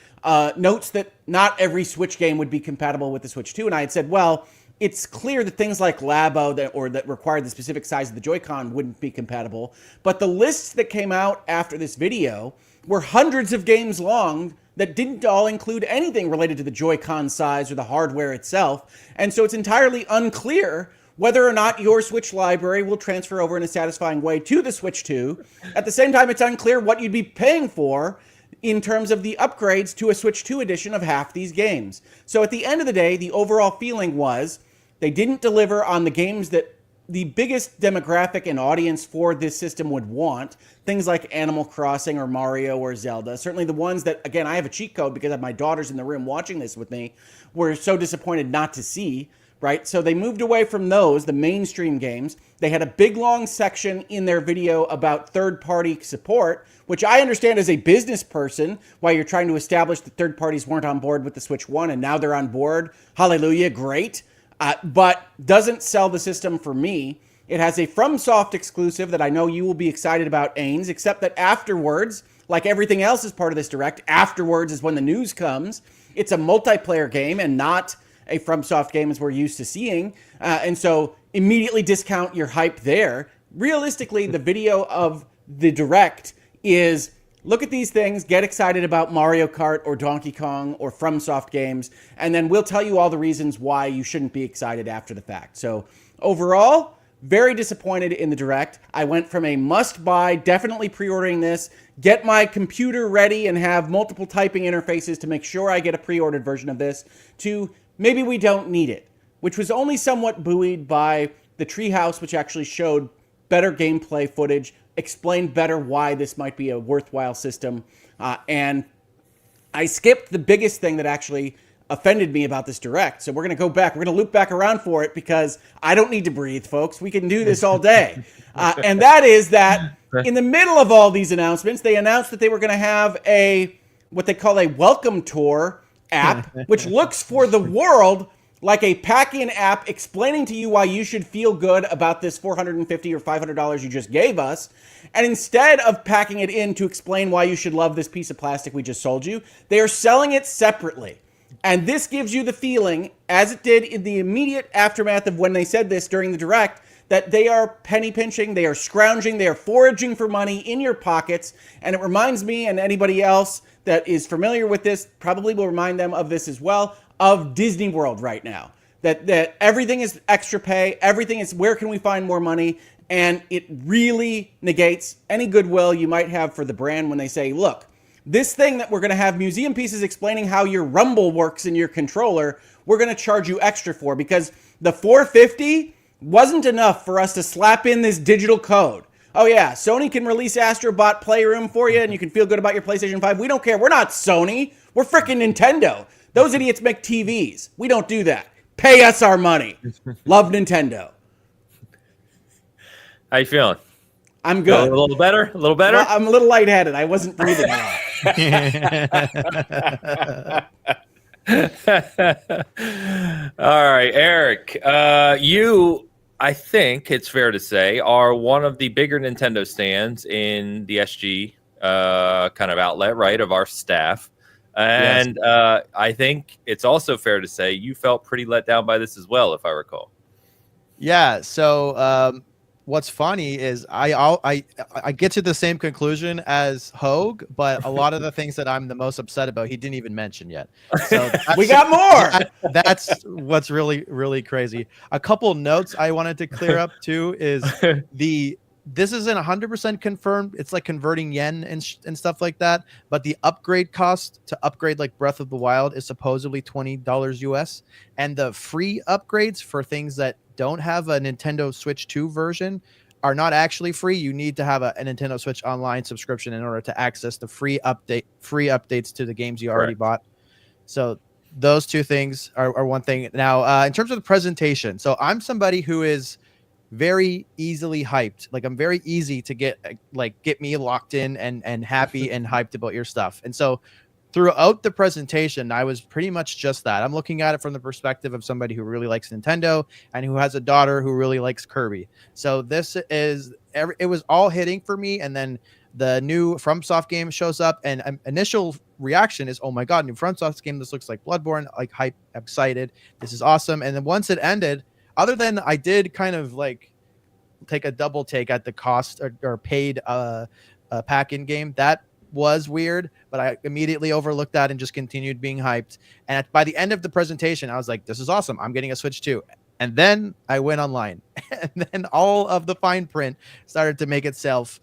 notes that not every Switch game would be compatible with the Switch 2, and I had said, well, it's clear that things like Labo that required the specific size of the Joy-Con wouldn't be compatible. But the lists that came out after this video were hundreds of games long that didn't all include anything related to the Joy-Con size or the hardware itself. And so it's entirely unclear whether or not your Switch library will transfer over in a satisfying way to the Switch 2. At the same time, it's unclear what you'd be paying for in terms of the upgrades to a Switch 2 edition of half these games. So at the end of the day, the overall feeling was they didn't deliver on the games that the biggest demographic and audience for this system would want. Things like Animal Crossing or Mario or Zelda. Certainly the ones that, again, I have a cheat code because I have my daughters in the room watching this with me, were so disappointed not to see, right? So they moved away from those, the mainstream games. They had a big, long section in their video about third-party support, which I understand as a business person, why you're trying to establish that third parties weren't on board with the Switch 1 and now they're on board. Hallelujah, great. But doesn't sell the system for me. It has a FromSoft exclusive that I know you will be excited about, Ains, except that afterwards, like everything else as part of this Direct, afterwards is when the news comes. It's a multiplayer game and not a FromSoft game as we're used to seeing. And so immediately discount your hype there. Realistically, the video of the Direct is look at these things, get excited about Mario Kart or Donkey Kong or FromSoft games, and then we'll tell you all the reasons why you shouldn't be excited after the fact. So overall, very disappointed in the Direct. I went from a must-buy, definitely pre-ordering this, get my computer ready and have multiple typing interfaces to make sure I get a pre-ordered version of this, to maybe we don't need it, which was only somewhat buoyed by the Treehouse, which actually showed better gameplay footage, explained better why this might be a worthwhile system. And I skipped the biggest thing that actually offended me about this Direct. So we're going to go back. We're going to loop back around for it because I don't need to breathe, folks. We can do this all day. And that is that in the middle of all these announcements, they announced that they were going to have what they call a welcome tour app, which looks for the world like a pack-in app explaining to you why you should feel good about this $450 or $500 you just gave us. And instead of packing it in to explain why you should love this piece of plastic we just sold you, they are selling it separately. And this gives you the feeling, as it did in the immediate aftermath of when they said this during the Direct, that they are penny pinching, they are scrounging, they are foraging for money in your pockets. And it reminds me, and anybody else that is familiar with this probably will remind them of this as well, of Disney World right now. That everything is extra pay, everything is where can we find more money, and it really negates any goodwill you might have for the brand when they say, look, This thing that we're going to have museum pieces explaining how your rumble works in your controller, we're going to charge you extra for, because the $450 wasn't enough for us to slap in this digital code. Oh yeah, Sony can release Astrobot Playroom for you and you can feel good about your PlayStation 5. We don't care. We're not Sony. We're freaking Nintendo. Those idiots make TVs. We don't do that. Pay us our money. Love Nintendo. How you feeling? I'm good. A little better? A little better? Well, I'm a little lightheaded. I wasn't breathing well. All right, Eric. You, I think it's fair to say, are one of the bigger Nintendo stands in the SG kind of outlet, right, of our staff. And yes. I think it's also fair to say you felt pretty let down by this as well, if I recall. Yeah. So what's funny is I get to the same conclusion as Hogue, but a lot of the things that I'm the most upset about, he didn't even mention yet. So we got more. That's what's really, really crazy. A couple notes I wanted to clear up too is this isn't 100% confirmed. It's like converting yen and stuff like that. But the upgrade cost to upgrade like Breath of the Wild is supposedly $20 US. And the free upgrades for things that don't have a Nintendo Switch 2 version are not actually free. You need to have a Nintendo Switch Online subscription in order to access the free updates to the games you already bought. So those two things are one thing. Now, in terms of the presentation, so I'm somebody who is very easily hyped. Like I'm very easy to get me locked in and happy and hyped about your stuff. And so throughout the presentation, I was pretty much just that. I'm looking at it from the perspective of somebody who really likes Nintendo and who has a daughter who really likes Kirby. So this is it was all hitting for me. And then the new FromSoft game shows up, and initial reaction is, oh my God, new FromSoft game. This looks like Bloodborne, like hype, excited. This is awesome. And then once it ended, other than I did kind of like take a double take at the cost or paid pack in game, that was weird, but I immediately overlooked that and just continued being hyped. And by the end of the presentation, I was like, this is awesome. I'm getting a Switch 2. And then I went online, and then all of the fine print started to make itself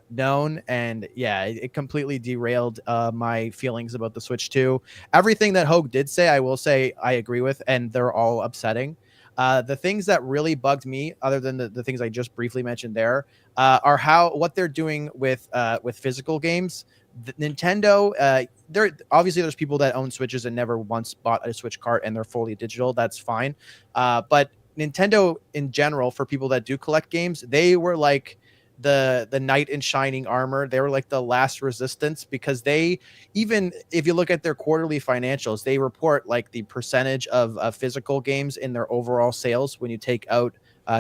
known. And yeah, it completely derailed my feelings about the Switch 2. Everything that Hogue did say, I will say I agree with, and they're all upsetting. The things that really bugged me, other than the things I just briefly mentioned there, are what they're doing with physical games. Nintendo, there's people that own Switches and never once bought a Switch cart and they're fully digital. That's fine. But Nintendo in general, for people that do collect games, they were like the knight in shining armor. They were like the last resistance, because they, even if you look at their quarterly financials, they report like the percentage of physical games in their overall sales when you take out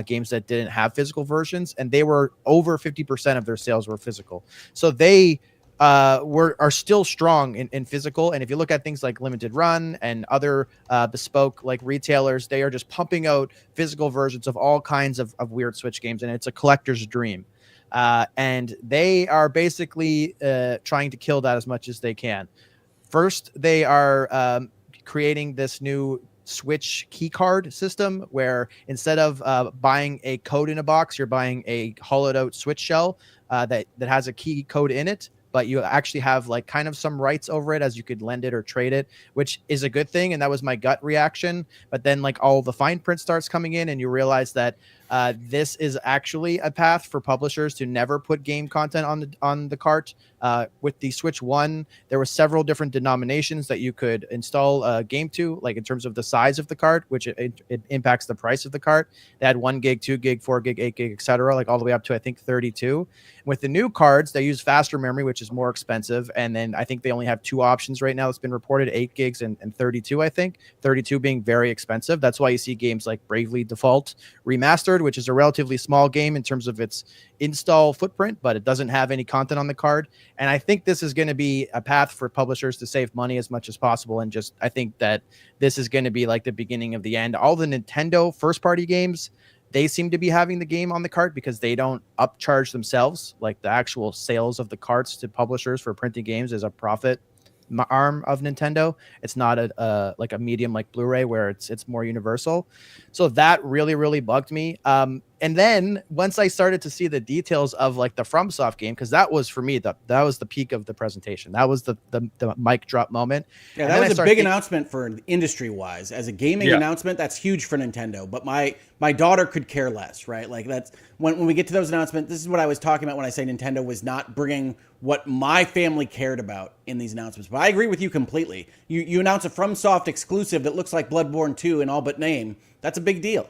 games that didn't have physical versions, and they were over 50% of their sales were physical. So they are still strong in physical. And if you look at things like Limited Run and other bespoke like retailers, they are just pumping out physical versions of all kinds of weird Switch games, and it's a collector's dream. And they are basically trying to kill that as much as they can. First, they are creating this new Switch key card system where instead of buying a code in a box, you're buying a hollowed out Switch shell that has a key code in it, but you actually have like kind of some rights over it, as you could lend it or trade it, which is a good thing. And that was my gut reaction. But then like all the fine print starts coming in, and you realize that this is actually a path for publishers to never put game content on the cart. With the Switch 1, there were several different denominations that you could install a game to, like in terms of the size of the cart, which it impacts the price of the cart. They had 1 gig, 2 gig, 4 gig, 8 gig, etc., like all the way up to I think 32. With the new cards, they use faster memory, which is more expensive, and then I think they only have 2 options right now. It's been reported 8 gigs and 32. I think 32 being very expensive. That's why you see games like Bravely Default Remastered, which is a relatively small game in terms of its install footprint, but it doesn't have any content on the card. And I think this is going to be a path for publishers to save money as much as possible. And just, I think that this is going to be like the beginning of the end. All the Nintendo first party games, they seem to be having the game on the cart because they don't upcharge themselves. Like the actual sales of the carts to publishers for printing games is a profit arm of Nintendo. It's not like a medium like Blu-ray where it's more universal. So that really bugged me. And then once I started to see the details of like the FromSoft game, because that was for me that was the peak of the presentation. That was the mic drop moment. Yeah, and that was a big thinking, announcement for industry wise. As a gaming announcement, that's huge for Nintendo. But my daughter could care less, right? Like that's when we get to those announcements. This is what I was talking about when I say Nintendo was not bringing what my family cared about in these announcements. But I agree with you completely. You announce a FromSoft exclusive that looks like Bloodborne 2 in all but name. That's a big deal.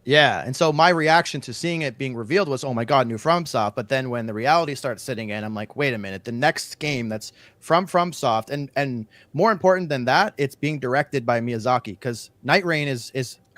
Yeah, and so my reaction to seeing it being revealed was, oh my god, new FromSoft. But then when the reality starts sitting in, I'm like, wait a minute, the next game that's from FromSoft, and more important than that, it's being directed by Miyazaki, because Night Rain is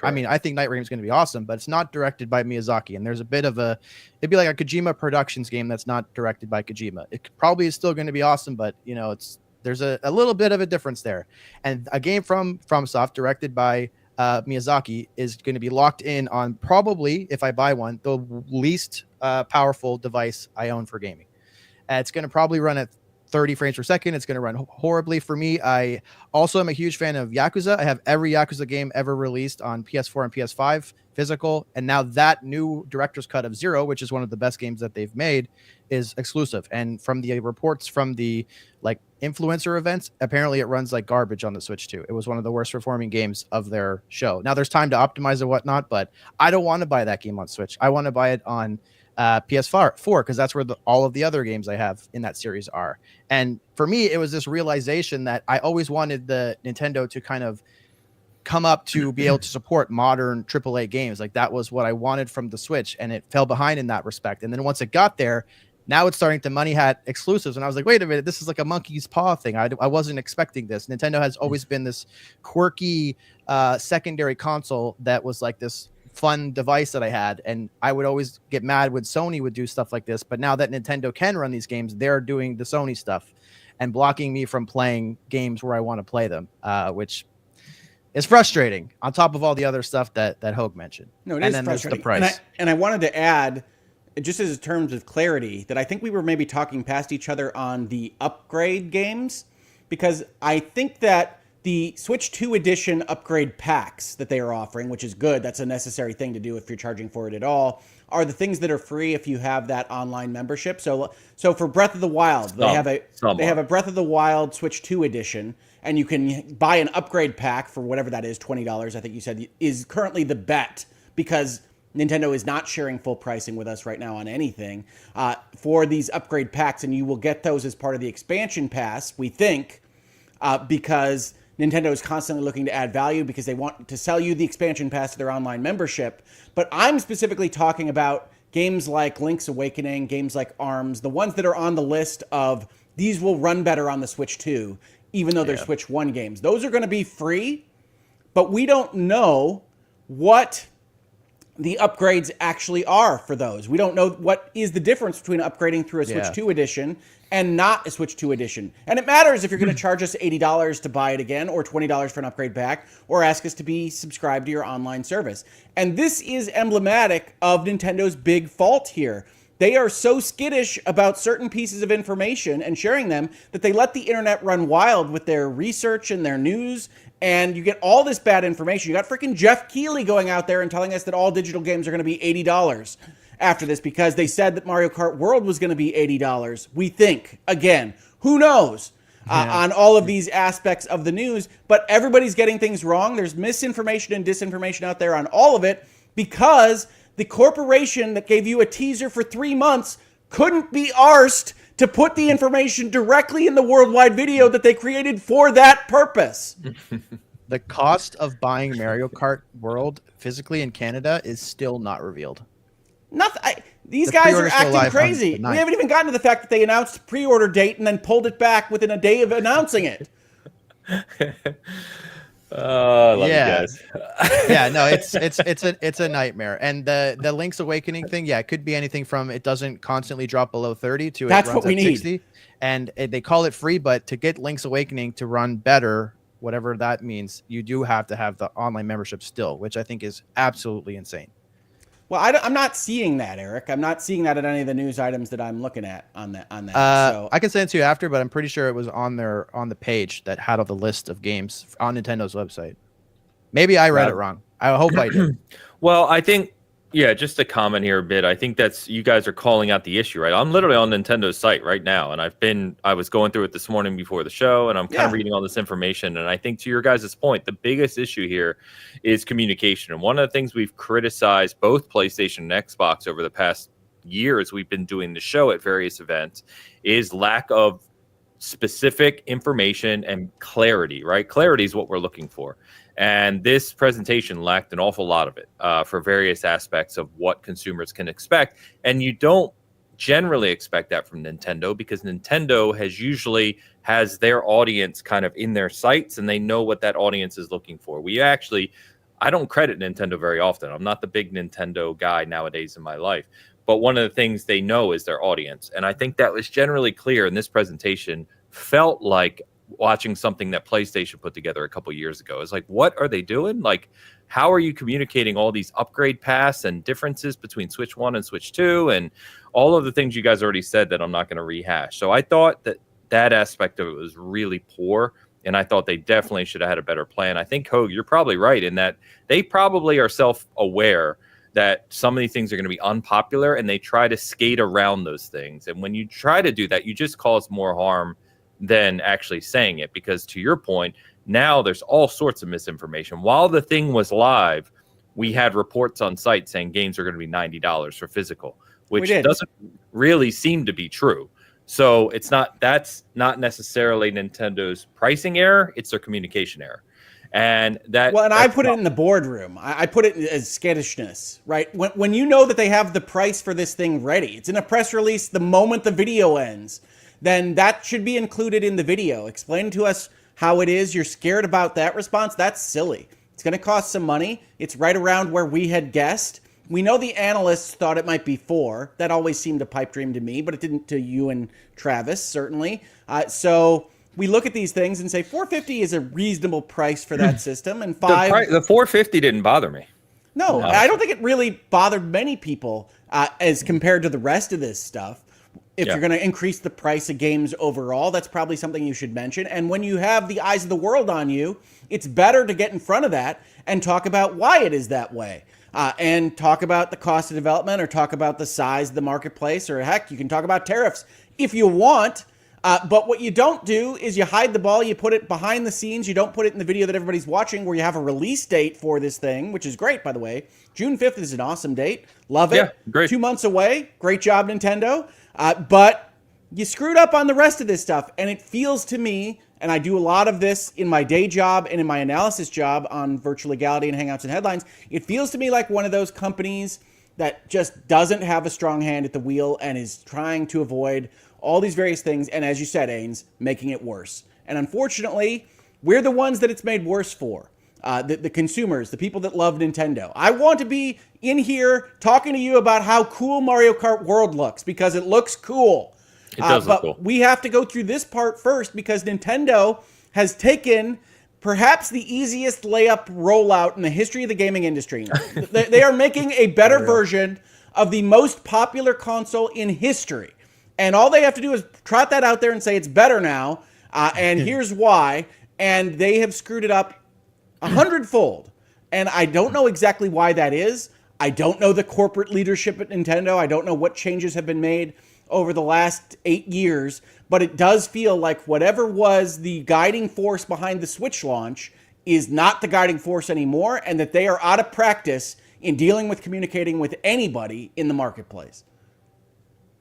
I mean, I think Night Rain is going to be awesome, but it's not directed by Miyazaki, and there's a bit of it'd be like a Kojima Productions game that's not directed by Kojima. It probably is still going to be awesome, but you know, there's a little bit of a difference there. And a game from FromSoft directed by Miyazaki is going to be locked in on probably, if I buy one, the least powerful device I own for gaming. It's going to probably run at 30 frames per second. It's going to run horribly for me. I also am a huge fan of Yakuza. I have every Yakuza game ever released on PS4 and PS5 physical, and now that new director's cut of Zero, which is one of the best games that they've made, is exclusive. And from the reports from the like influencer events, apparently it runs like garbage on the Switch too. It was one of the worst performing games of their show. Now there's time to optimize and whatnot, but I don't want to buy that game on Switch. I want to buy it on PS4 because that's where all of the other games I have in that series are. And for me, it was this realization that I always wanted the Nintendo to kind of come up to be able to support modern AAA games. Like that was what I wanted from the Switch, and it fell behind in that respect. And then once it got there, now it's starting to money hat exclusives. And I was like, wait a minute, this is like a monkey's paw thing. I wasn't expecting this. Nintendo has always been this quirky secondary console that was like this fun device that I had, and I would always get mad when Sony would do stuff like this. But now that Nintendo can run these games, they're doing the Sony stuff and blocking me from playing games where I want to play them, which is frustrating on top of all the other stuff that Hogue mentioned. No, it is frustrating. The price. And I wanted to add, just as terms of clarity, that I think we were maybe talking past each other on the upgrade games, because I think that the Switch 2 edition upgrade packs that they are offering, which is good, that's a necessary thing to do if you're charging for it at all, are the things that are free if you have that online membership. So for Breath of the Wild, they have a Breath of the Wild Switch 2 edition, and you can buy an upgrade pack for whatever that is, $20, I think you said, is currently the bet, because Nintendo is not sharing full pricing with us right now on anything for these upgrade packs, and you will get those as part of the expansion pass, we think, because Nintendo is constantly looking to add value because they want to sell you the expansion pass to their online membership. But I'm specifically talking about games like Link's Awakening, games like ARMS, the ones that are on the list of these will run better on the Switch 2, even though they're Switch 1 games. Those are going to be free, but we don't know what the upgrades actually are for those. We don't know what is the difference between upgrading through a Switch 2 edition and not a Switch 2 edition. And it matters if you're going to charge us $80 to buy it again, or $20 for an upgrade pack, or ask us to be subscribed to your online service. And this is emblematic of Nintendo's big fault here. They are so skittish about certain pieces of information and sharing them that they let the internet run wild with their research and their news, and you get all this bad information. You got freaking Jeff Keighley going out there and telling us that all digital games are going to be $80 after this because they said that Mario Kart World was going to be $80. We think, again, who knows on all of these aspects of the news, but everybody's getting things wrong. There's misinformation and disinformation out there on all of it because the corporation that gave you a teaser for 3 months couldn't be arsed to put the information directly in the worldwide video that they created for that purpose. The cost of buying Mario Kart World physically in Canada is still not revealed. These guys are acting crazy. We haven't even gotten to the fact that they announced pre-order date and then pulled it back within a day of announcing it. Oh, I love you guys. Yeah, no, it's a nightmare. And the Link's Awakening thing, it could be anything from it doesn't constantly drop below 30 to that's it runs what we at need. 60. And they call it free, but to get Link's Awakening to run better, whatever that means, you do have to have the online membership still, which I think is absolutely insane. Well, I'm not seeing that, Eric. I'm not seeing that in any of the news items that I'm looking at on that. So I can send it to you after, but I'm pretty sure it was on the page that had all the list of games on Nintendo's website. Maybe I read it wrong. I hope I did. Well, I think Yeah, just to comment here a bit. I think that's you guys are calling out the issue, right? I'm literally on Nintendo's site right now, and I was going through it this morning before the show, and I'm kind of reading all this information. And I think to your guys' point, the biggest issue here is communication. And one of the things we've criticized both PlayStation and Xbox over the past years we've been doing the show at various events is lack of specific information and clarity, right? Clarity is what we're looking for. And this presentation lacked an awful lot of it for various aspects of what consumers can expect. And you don't generally expect that from Nintendo because Nintendo has their audience kind of in their sights and they know what that audience is looking for. I don't credit Nintendo very often. I'm not the big Nintendo guy nowadays in my life. But one of the things they know is their audience. And I think that was generally clear in this presentation, felt like watching something that PlayStation put together a couple years ago. It's like, what are they doing? Like, how are you communicating all these upgrade paths and differences between Switch 1 and Switch 2 and all of the things you guys already said that I'm not going to rehash. So I thought that aspect of it was really poor. And I thought they definitely should have had a better plan. I think, Hogue, you're probably right in that they probably are self-aware that some of these things are going to be unpopular and they try to skate around those things. And when you try to do that, you just cause more harm than actually saying it. Because to your point, now there's all sorts of misinformation. While the thing was live, we had reports on site saying games are going to be $90 for physical, which doesn't really seem to be true. So that's not necessarily Nintendo's pricing error, it's their communication error. And I put it in the boardroom. I put it as skittishness, right? When you know that they have the price for this thing ready, it's in a press release the moment the video ends, then that should be included in the video. Explain to us how it is. You're scared about that response? That's silly. It's going to cost some money. It's right around where we had guessed. We know the analysts thought it might be 4. That always seemed a pipe dream to me, but it didn't to you and Travis, certainly. So we look at these things and say $450 is a reasonable price for that system, and the $450 didn't bother me. No, I don't think it really bothered many people as compared to the rest of this stuff. If you're going to increase the price of games overall, that's probably something you should mention. And when you have the eyes of the world on you, it's better to get in front of that and talk about why it is that way. And talk about the cost of development or talk about the size of the marketplace, or heck, you can talk about tariffs if you want. But what you don't do is you hide the ball. You put it behind the scenes. You don't put it in the video that everybody's watching where you have a release date for this thing, which is great, by the way. June 5th is an awesome date. Love it. Yeah, great. 2 months away. Great job, Nintendo. But you screwed up on the rest of this stuff. And it feels to me, and I do a lot of this in my day job and in my analysis job on Virtual Legality and Hangouts and Headlines, it feels to me like one of those companies that just doesn't have a strong hand at the wheel and is trying to avoid all these various things, and as you said, Ains, making it worse. And unfortunately, we're the ones that it's made worse for. The consumers, the people that love Nintendo. I want to be in here talking to you about how cool Mario Kart World looks, because it looks cool. It does look cool. We have to go through this part first, because Nintendo has taken perhaps the easiest layup rollout in the history of the gaming industry. They are making a better version of the most popular console in history. And all they have to do is trot that out there and say it's better now, and here's why. And they have screwed it up 100-fold. And I don't know exactly why that is. I don't know the corporate leadership at Nintendo. I don't know what changes have been made over the last 8 years. But it does feel like whatever was the guiding force behind the Switch launch is not the guiding force anymore, and that they are out of practice in dealing with communicating with anybody in the marketplace.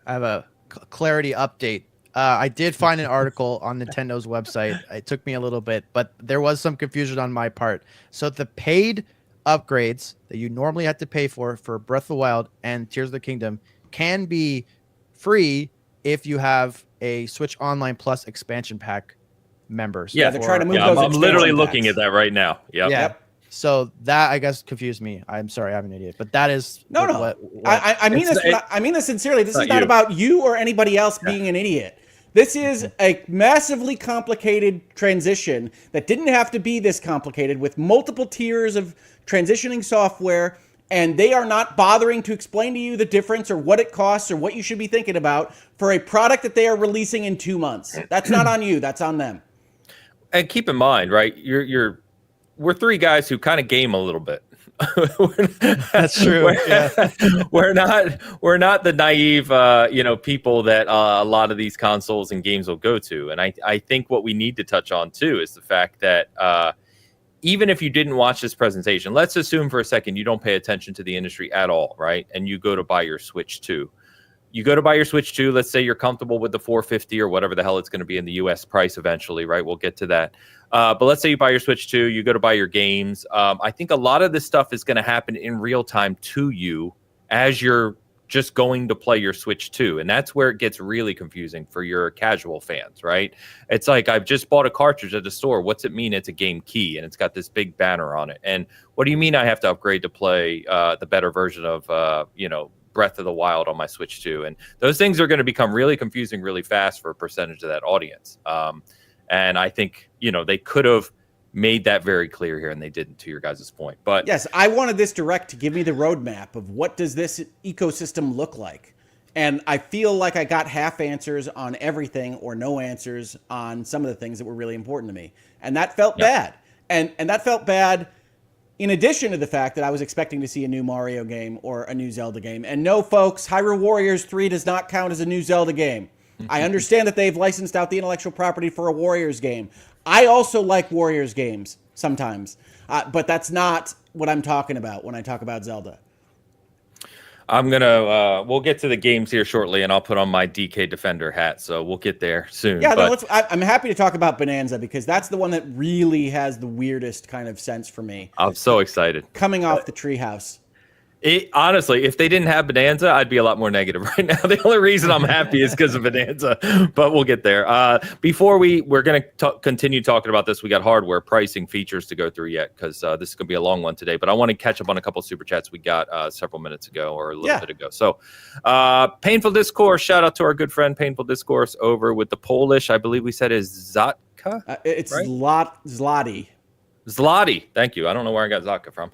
I have a clarity update. I did find an article on Nintendo's website. It took me a little bit, but there was some confusion on my part. So the paid upgrades that you normally have to pay for Breath of the Wild and Tears of the Kingdom can be free if you have a Switch Online Plus expansion pack members. Yeah, they're trying to move those. I'm literally looking at that right now. Yep. So that, I guess, confused me. I'm sorry, I'm an idiot, but that is I mean this. I mean this sincerely. This is not about you or anybody else being an idiot. This is a massively complicated transition that didn't have to be this complicated, with multiple tiers of transitioning software, and they are not bothering to explain to you the difference or what it costs or what you should be thinking about for a product that they are releasing in 2 months. That's not on you. That's on them. And keep in mind, right? We're 3 guys who kind of game a little bit. That's true. We're not the naive, people that a lot of these consoles and games will go to. And I think what we need to touch on too is the fact that even if you didn't watch this presentation, let's assume for a second you don't pay attention to the industry at all, right? And you go to buy your Switch 2. You go to buy your Switch 2, let's say you're comfortable with the $450 or whatever the hell it's going to be in the US price eventually, right? We'll get to that. But let's say you buy your Switch 2, you go to buy your games. I think a lot of this stuff is going to happen in real time to you as you're just going to play your Switch 2. And that's where it gets really confusing for your casual fans, right? It's like, I've just bought a cartridge at the store. What's it mean? It's a game key and it's got this big banner on it. And what do you mean I have to upgrade to play the better version of, Breath of the Wild on my Switch 2? And those things are going to become really confusing really fast for a percentage of that audience. And I think, they could have made that very clear here and they didn't, to your guys' point. But yes, I wanted this direct to give me the roadmap of what does this ecosystem look like. And I feel like I got half answers on everything or no answers on some of the things that were really important to me. And that felt bad. And that felt bad in addition to the fact that I was expecting to see a new Mario game or a new Zelda game. And no, folks, Hyrule Warriors 3 does not count as a new Zelda game. I understand that they've licensed out the intellectual property for a Warriors game. I also like Warriors games sometimes, but that's not what I'm talking about when I talk about Zelda. we'll get to the games here shortly, and I'll put on my DK Defender hat, so we'll get there soon. Yeah, no, I'm happy to talk about Bonanza because that's the one that really has the weirdest kind of sense for me. I'm so excited. Coming off the treehouse. Honestly, if they didn't have Bonanza, I'd be a lot more negative right now. The only reason I'm happy is because of Bonanza, but we'll get there. Before we're going to continue talking about this, we got hardware pricing features to go through yet because this is going to be a long one today, but I want to catch up on a couple super chats we got several minutes ago or a little bit ago. So Painful Discourse, shout out to our good friend Painful Discourse over with the Polish, I believe we said is Zatka? It's right? Zloty. Zloty, thank you. I don't know where I got Zatka from.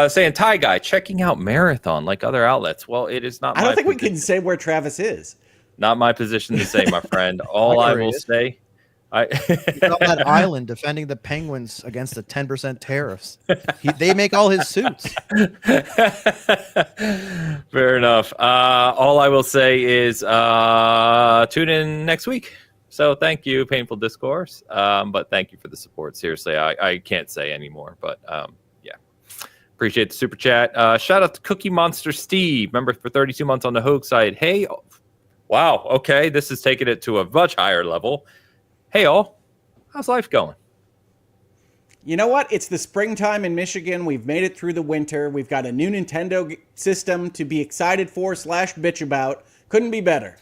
Saying Thai guy checking out Marathon like other outlets. Well, it is not. I don't think we can say where Travis is. Not my position to say, my friend. All I will say, He's on that island defending the Penguins against the 10% tariffs. They make all his suits. Fair enough. All I will say is tune in next week. So thank you, Painful Discourse. But thank you for the support. Seriously, I can't say anymore. But yeah, appreciate the super chat. Shout out to Cookie Monster Steve, member for 32 months on the Hogue side. Hey, wow, okay, this is taking it to a much higher level. Hey, all, how's life going? You know what? It's the springtime in Michigan. We've made it through the winter. We've got a new Nintendo system to be excited for / bitch about. Couldn't be better.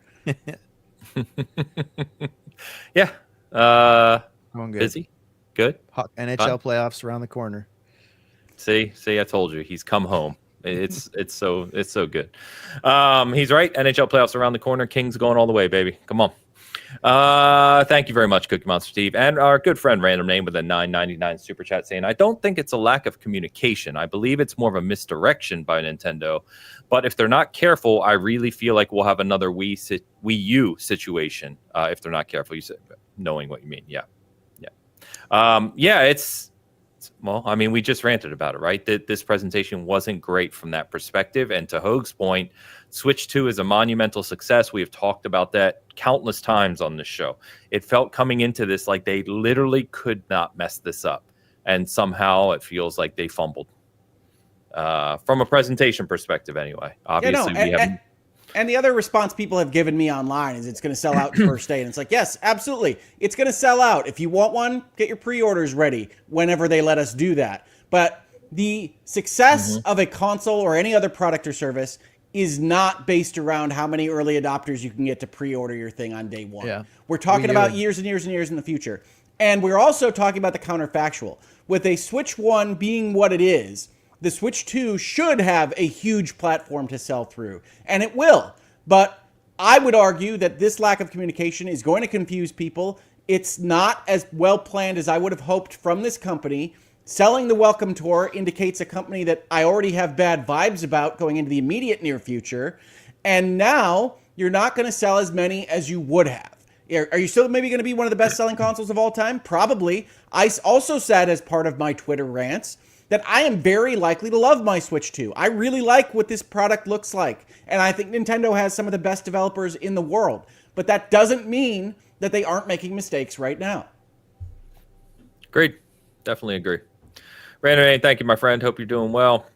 Yeah. Going good. Busy. Good. Hot NHL playoffs around the corner. See, I told you. He's come home. It's so good. He's right. NHL playoffs around the corner. Kings going all the way, baby. Come on. Thank you very much, Cookie Monster Steve, and our good friend Random Name with a $9.99 super chat saying, I don't think it's a lack of communication. I believe it's more of a misdirection by Nintendo. But if they're not careful, I really feel like we'll have another Wii U situation. If they're not careful, you said, knowing what you mean. Yeah. Well, I mean, we just ranted about it, right? This presentation wasn't great from that perspective. And to Hogue's point, Switch 2 is a monumental success. We have talked about that countless times on this show. It felt coming into this like they literally could not mess this up. And somehow it feels like they fumbled. From a presentation perspective, anyway. Obviously, and the other response people have given me online is it's going to sell out first day. And it's like, yes, absolutely. It's going to sell out. If you want one, get your pre-orders ready whenever they let us do that. But the success of a console or any other product or service is not based around how many early adopters you can get to pre-order your thing on day one. Yeah. We're talking about years and years and years in the future. And we're also talking about the counterfactual. With a Switch 1 being what it is, the Switch 2 should have a huge platform to sell through, and it will. But I would argue that this lack of communication is going to confuse people. It's not as well planned as I would have hoped from this company. Selling the Welcome Tour indicates a company that I already have bad vibes about going into the immediate near future. And now you're not going to sell as many as you would have. Are you still maybe going to be one of the best-selling consoles of all time? Probably. I also said as part of my Twitter rants that I am very likely to love my Switch 2. I really like what this product looks like, and I think Nintendo has some of the best developers in the world. But that doesn't mean that they aren't making mistakes right now. Agreed. Definitely agree. Brandon, thank you, my friend. Hope you're doing well.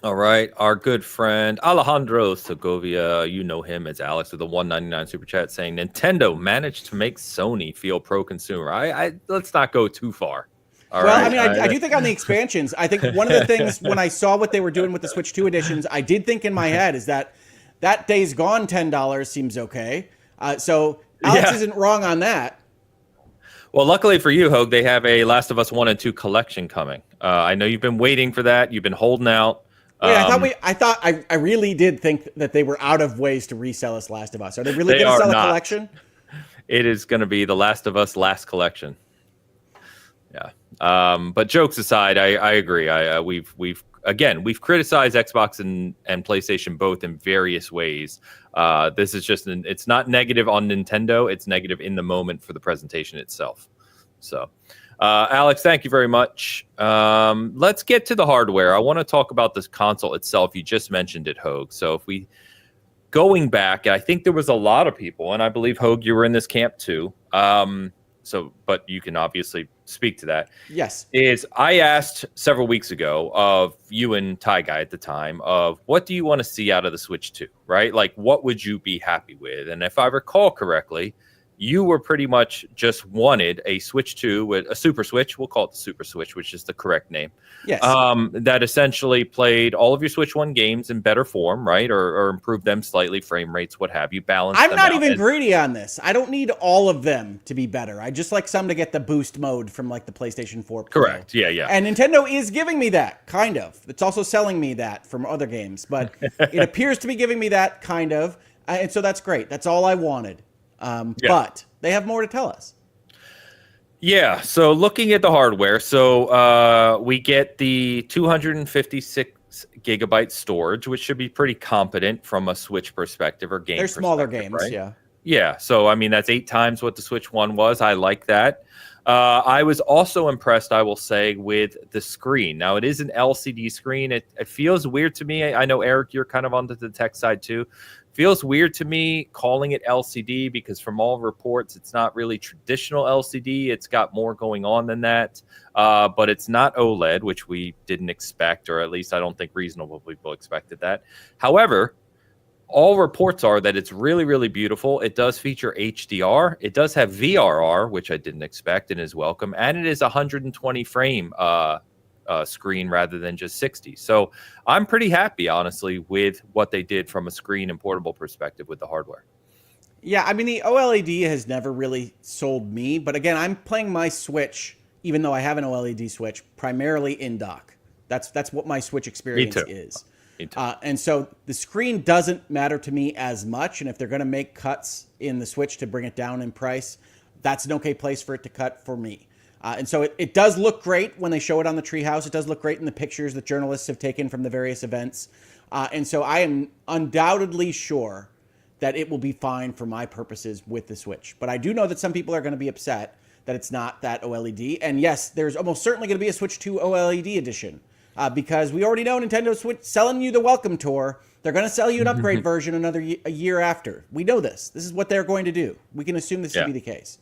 All right. Our good friend Alejandro Segovia, you know him as Alex with the 199 super chat saying Nintendo managed to make Sony feel pro-consumer. Let's not go too far. I mean, I do think on the expansions, I think one of the things when I saw what they were doing with the Switch 2 editions, I did think in my head is that Days Gone $10 seems okay. So Alex isn't wrong on that. Well, luckily for you, Hogue, they have a Last of Us 1 and 2 collection coming. I know you've been waiting for that. You've been holding out. Wait, I really did think that they were out of ways to resell us Last of Us. Are they really going to sell a collection? It is going to be the Last of Us last collection. Yeah. But jokes aside, I agree. We've criticized Xbox and PlayStation both in various ways. This is just it's not negative on Nintendo. It's negative in the moment for the presentation itself. So, Alex, thank you very much. Let's get to the hardware. I want to talk about this console itself. You just mentioned it, Hogue. So if we going back, I think there was a lot of people, and I believe, Hogue, you were in this camp too. But you can obviously speak to that. Yes. I asked several weeks ago of you and Ty Guy at the time of what do you want to see out of the Switch 2, right? Like, what would you be happy with? And if I recall correctly, you were pretty much just wanted a Switch 2 with a Super Switch. We'll call it the Super Switch, which is the correct name. Yes. That essentially played all of your Switch 1 games in better form, right? Or improved them slightly, frame rates, what have you, balance. I'm not even greedy on this. I don't need all of them to be better. I just like some to get the boost mode from like the PlayStation 4 Pro. Correct. Yeah. And Nintendo is giving me that, kind of. It's also selling me that from other games, but it appears to be giving me that, kind of. And so that's great. That's all I wanted. But they have more to tell us. Yeah, so looking at the hardware, so we get the 256 gigabyte storage, which should be pretty competent from a Switch perspective or game. They're smaller games, right? yeah. Yeah, so I mean that's 8 times what the Switch 1 was. I like that. I was also impressed, I will say, with the screen. Now, it is an LCD screen. It feels weird to me. I know, Eric, you're kind of on the tech side too. Feels weird to me calling it LCD because from all reports, it's not really traditional LCD. It's got more going on than that. But it's not OLED, which we didn't expect, or at least I don't think reasonable people expected that. However, all reports are that it's really, really beautiful. It does feature HDR. It does have VRR, which I didn't expect and is welcome. And it is 120 frame screen rather than just 60. So I'm pretty happy, honestly, with what they did from a screen and portable perspective with the hardware. Yeah, I mean, the OLED has never really sold me. But again, I'm playing my Switch, even though I have an OLED Switch, primarily in dock. That's what my Switch experience is. And so the screen doesn't matter to me as much. And if they're going to make cuts in the Switch to bring it down in price, that's an okay place for it to cut for me. And so it does look great when they show it on the Treehouse. It does look great in the pictures that journalists have taken from the various events. And so I am undoubtedly sure that it will be fine for my purposes with the Switch. But I do know that some people are going to be upset that it's not that OLED. And yes, there's almost certainly going to be a Switch 2 OLED edition. Because we already know Nintendo Switch selling you the welcome tour. They're going to sell you an upgrade version a year after. We know this. This is what they're going to do. We can assume this to be the case.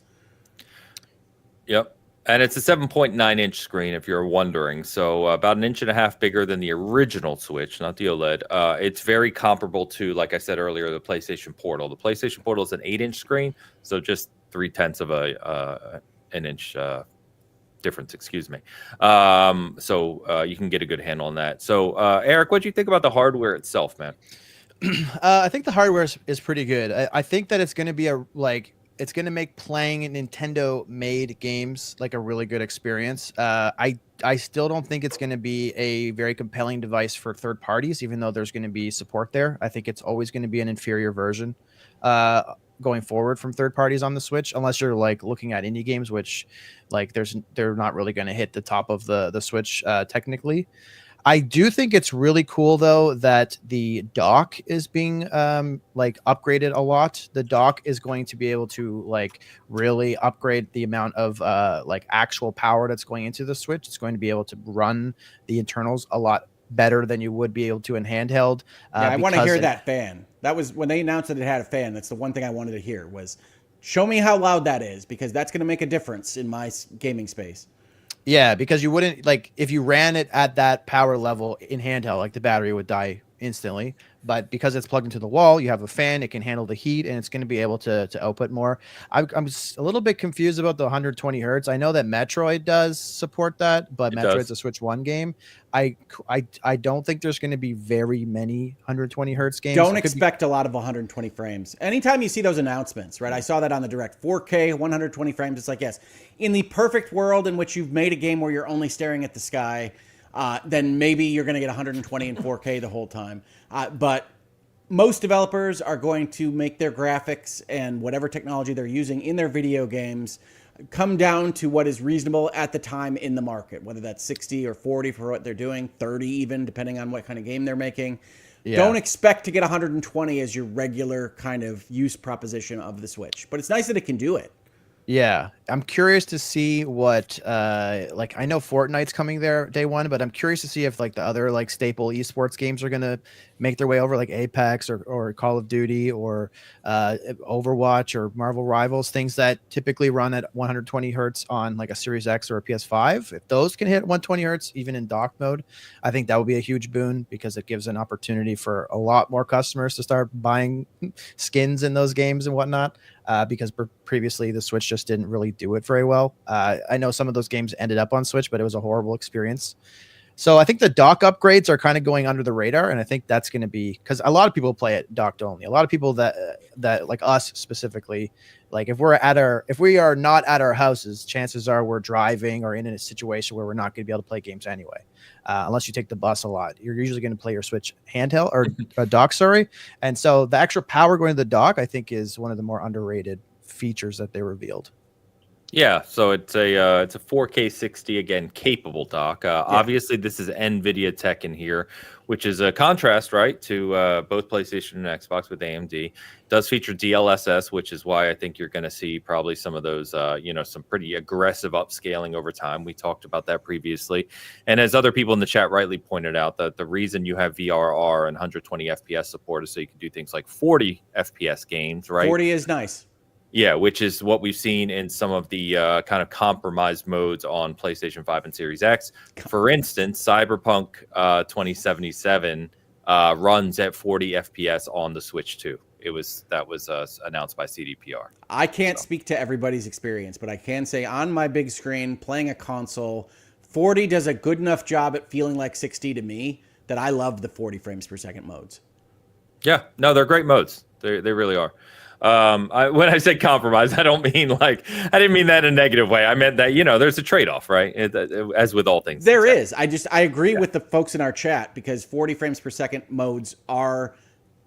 Yep. And it's a 7.9-inch screen, if you're wondering. So about 1.5 inches bigger than the original Switch, not the OLED. It's very comparable to, like I said earlier, the PlayStation Portal. The PlayStation Portal is an 8-inch screen, so just 0.3 of an inch difference, excuse me. So you can get a good handle on that. So, Eric, what do you think about the hardware itself, man? I think the hardware is pretty good. I think that it's going to be it's going to make playing Nintendo-made games like a really good experience. I still don't think it's going to be a very compelling device for third parties, even though there's going to be support there. I think it's always going to be an inferior version going forward from third parties on the Switch, unless you're like looking at indie games, which like they're not really going to hit the top of the Switch technically. I do think it's really cool though that the dock is being like upgraded a lot. The dock is going to be able to like really upgrade the amount of like actual power that's going into the Switch. It's going to be able to run the internals a lot better than you would be able to in handheld. Yeah, I want to hear that fan. That was when they announced that it had a fan. That's the one thing I wanted to hear was show me how loud that is, because that's going to make a difference in my gaming space. Yeah, because you wouldn't like if you ran it at that power level in handheld, like the battery would die instantly. But because it's plugged into the wall, you have a fan, it can handle the heat, and it's going to be able to output more. I'm a little bit confused about the 120 hertz. I know that Metroid does support that, but Metroid's a Switch 1 game. I don't think there's going to be very many 120 hertz games. Don't expect a lot of 120 frames. Anytime you see those announcements, right? I saw that on the Direct. 4K, 120 frames. It's like, yes, in the perfect world in which you've made a game where you're only staring at the sky, then maybe you're going to get 120 and 4K the whole time. But most developers are going to make their graphics and whatever technology they're using in their video games come down to what is reasonable at the time in the market, whether that's 60 or 40 for what they're doing, 30 even, depending on what kind of game they're making. Yeah. Don't expect to get 120 as your regular kind of use proposition of the Switch. But it's nice that it can do it. Yeah, I'm curious to see what like I know Fortnite's coming there day one, but I'm curious to see if like the other like staple esports games are gonna make their way over, like Apex or Call of Duty or Overwatch or Marvel Rivals, things that typically run at 120 hertz on like a Series X or a PS5. If those can hit 120 hertz even in dock mode, I think that would be a huge boon because it gives an opportunity for a lot more customers to start buying skins in those games and whatnot. Because previously the Switch just didn't really do it very well. I know some of those games ended up on Switch, but it was a horrible experience. So I think the dock upgrades are kind of going under the radar, and I think that's going to be because a lot of people play it docked only. A lot of people that like us specifically, like if we are not at our houses, chances are we're driving or in a situation where we're not going to be able to play games anyway. Unless you take the bus a lot, you're usually going to play your Switch handheld or dock, sorry. And so the extra power going to the dock, I think, is one of the more underrated features that they revealed. Yeah, so it's a 4K 60 again capable dock. Obviously, this is NVIDIA tech in here, which is a contrast, right, to both PlayStation and Xbox with AMD. It does feature DLSS, which is why I think you're going to see probably some of those, some pretty aggressive upscaling over time. We talked about that previously, and as other people in the chat rightly pointed out, that the reason you have VRR and 120 FPS support is so you can do things like 40 FPS games, right? 40 is nice. Yeah, which is what we've seen in some of the kind of compromised modes on PlayStation 5 and Series X. For instance, Cyberpunk 2077 runs at 40 FPS on the Switch 2. That was announced by CDPR. I can't speak to everybody's experience, but I can say on my big screen, playing a console, 40 does a good enough job at feeling like 60 to me that I love the 40 frames per second modes. Yeah, no, they're great modes. They really are. When I say compromise, I don't mean I didn't mean that in a negative way. I meant that, there's a trade-off, right? As with all things. There is. I agree with the folks in our chat because 40 frames per second modes are,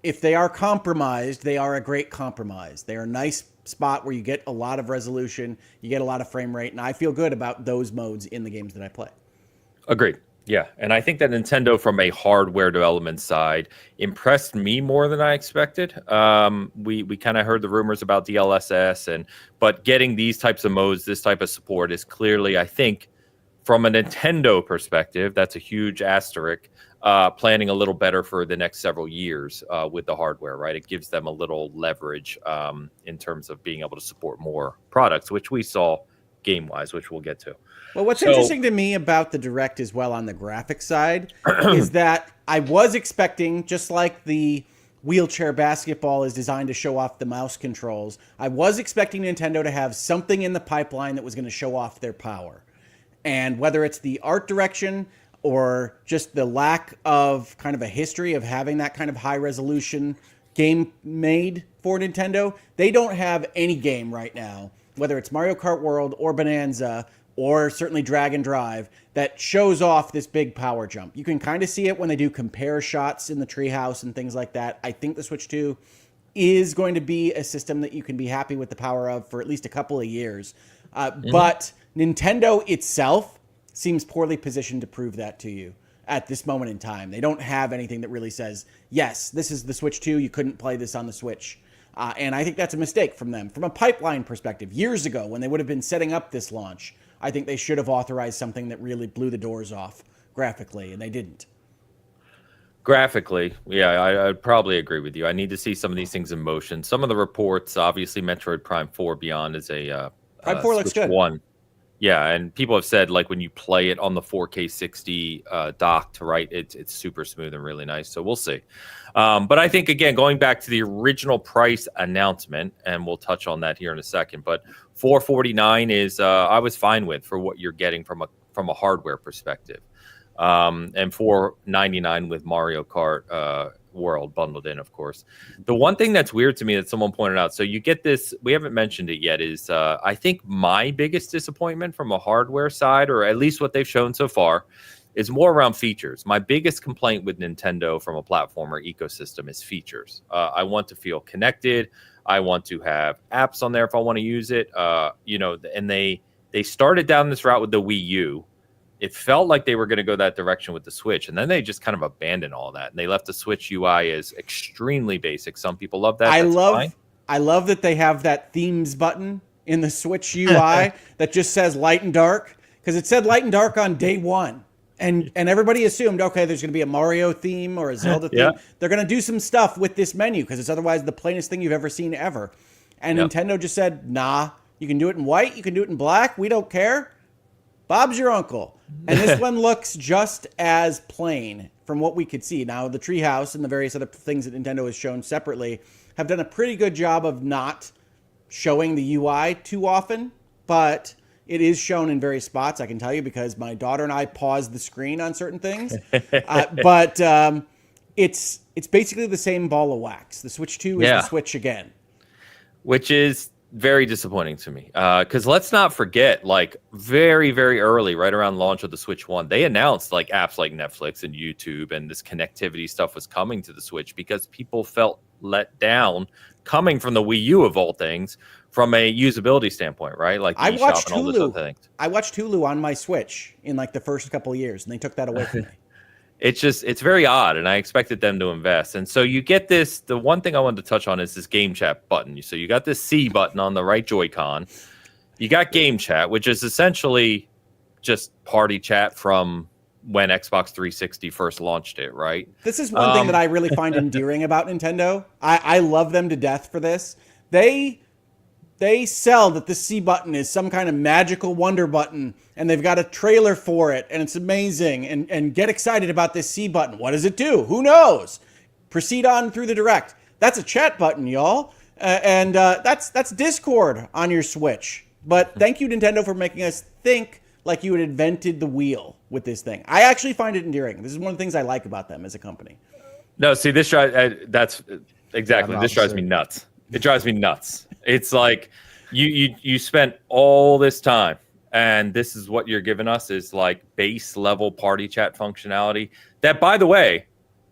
if they are compromised, they are a great compromise. They are a nice spot where you get a lot of resolution, you get a lot of frame rate, and I feel good about those modes in the games that I play. Agreed. Yeah, and I think that Nintendo, from a hardware development side, impressed me more than I expected. We kind of heard the rumors about DLSS, but getting these types of modes, this type of support is clearly, I think, from a Nintendo perspective, that's a huge asterisk. Planning a little better for the next several years with the hardware, right? It gives them a little leverage in terms of being able to support more products, which we saw game-wise, which we'll get to. Well, what's interesting to me about the Direct as well on the graphics side is that I was expecting, just like the wheelchair basketball is designed to show off the mouse controls, I was expecting Nintendo to have something in the pipeline that was going to show off their power. And whether it's the art direction or just the lack of kind of a history of having that kind of high resolution game made for Nintendo, they don't have any game right now, whether it's Mario Kart World or Bonanza or certainly Drag and Drive, that shows off this big power jump. You can kind of see it when they do compare shots in the treehouse and things like that. I think the Switch 2 is going to be a system that you can be happy with the power of for at least a couple of years. But Nintendo itself seems poorly positioned to prove that to you. at this moment in time. They don't have anything that really says, yes, this is the Switch 2. You couldn't play this on the Switch. And I think that's a mistake from them. From a pipeline perspective, years ago when they would have been setting up this launch, I think they should have authorized something that really blew the doors off graphically, and they didn't. Graphically, yeah, I'd probably agree with you. I need to see some of these things in motion. Some of the reports, obviously, Metroid Prime 4 Beyond is a Prime 4 looks Switch good. 1. Yeah, and people have said like when you play it on the 4K 60 docked, right, it's super smooth and really nice. So we'll see. But I think again, going back to the original price announcement, and we'll touch on that here in a second. But $449 is I was fine with for what you're getting from a hardware perspective. And $499 with Mario Kart World bundled in, of course. The one thing that's weird to me that someone pointed out, so you get this, we haven't mentioned it yet, is I think my biggest disappointment from a hardware side, or at least what they've shown so far, is more around features. My biggest complaint with Nintendo from a platformer ecosystem is features. I want to feel connected. I want to have apps on there if I want to use it. And they started down this route with the Wii U. It felt like they were going to go that direction with the Switch, and then they just kind of abandoned all that, and they left the Switch UI as extremely basic. Some people love that. I love that they have that themes button in the Switch UI that just says light and dark, because it said light and dark on day one, and everybody assumed, okay, there's going to be a Mario theme or a Zelda theme. They're going to do some stuff with this menu because it's otherwise the plainest thing you've ever seen ever. And Nintendo just said, nah, you can do it in white, you can do it in black, we don't care. Bob's your uncle. And this one looks just as plain from what we could see. Now, the Treehouse and the various other things that Nintendo has shown separately have done a pretty good job of not showing the UI too often, but it is shown in various spots, I can tell you, because my daughter and I paused the screen on certain things. But it's basically the same ball of wax. The Switch 2 is the Switch again. Which is very disappointing to me, because let's not forget, like very, very early, right around launch of the Switch 1, they announced like apps like Netflix and YouTube, and this connectivity stuff was coming to the Switch because people felt let down coming from the Wii U of all things from a usability standpoint, right? Like I watched and all those other things. I watched Hulu on my Switch in like the first couple of years, and they took that away from me. It's very odd, and I expected them to invest. And so you get this, the one thing I wanted to touch on is this game chat button. So you got this C button on the right Joy-Con. You got game chat, which is essentially just party chat from when Xbox 360 first launched it, right? This is one thing that I really find endearing about Nintendo. I love them to death for this. They sell that the C button is some kind of magical wonder button, and they've got a trailer for it, and it's amazing, and get excited about this C button. What does it do? Who knows? Proceed on through the Direct. That's a chat button, y'all. And that's Discord on your Switch. But thank you, Nintendo, for making us think like you had invented the wheel with this thing. I actually find it endearing. This is one of the things I like about them as a company. No, see, this that's exactly. This drives me nuts. It drives me nuts. It's like you spent all this time, and this is what you're giving us is like base level party chat functionality. That, by the way,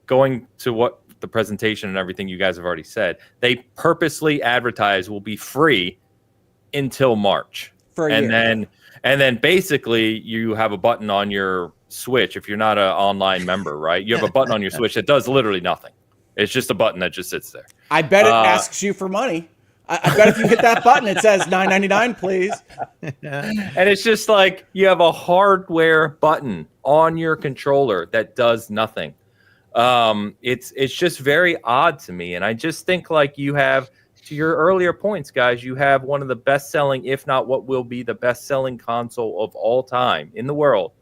going to what the presentation and everything you guys have already said, they purposely advertise will be free until March. For a year. And then basically you have a button on your Switch if you're not an online member, right? You have a button on your Switch that does literally nothing. It's just a button that just sits there. I bet it asks you for money. I bet if you hit that button, it says $9.99, please. And it's just like you have a hardware button on your controller that does nothing. It's just very odd to me. And I just think like you have, to your earlier points, guys, you have one of the best-selling, if not what will be the best-selling console of all time in the world.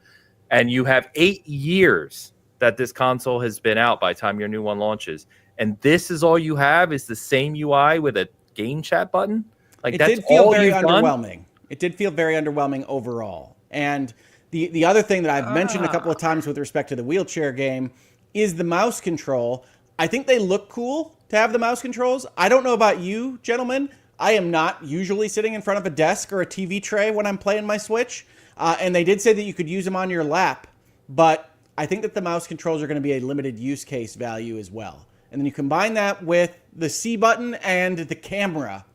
And you have 8 years that this console has been out by the time your new one launches. And this is all you have is the same UI with a game chat button? Like, that's all you've done? It did feel very underwhelming overall. And the other thing that I've mentioned a couple of times with respect to the wheelchair game is the mouse control. I think they look cool to have the mouse controls. I don't know about you, gentlemen. I am not usually sitting in front of a desk or a TV tray when I'm playing my Switch. And they did say that you could use them on your lap. But I think that the mouse controls are going to be a limited use case value as well. And then you combine that with the C button and the camera.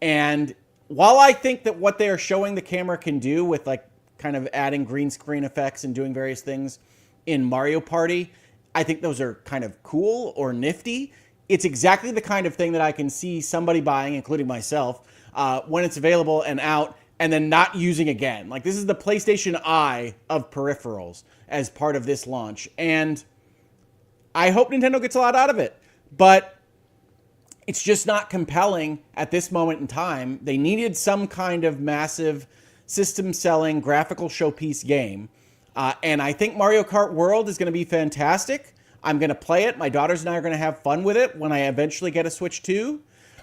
And while I think that what they are showing the camera can do with like kind of adding green screen effects and doing various things in Mario Party. I think those are kind of cool or nifty. It's exactly the kind of thing that I can see somebody buying, including myself, when it's available and out, and then not using again. Like, this is the PlayStation Eye of peripherals as part of this launch. And I hope Nintendo gets a lot out of it. But it's just not compelling at this moment in time. They needed some kind of massive system-selling graphical showpiece game. And I think Mario Kart World is going to be fantastic. I'm going to play it. My daughters and I are going to have fun with it when I eventually get a Switch 2.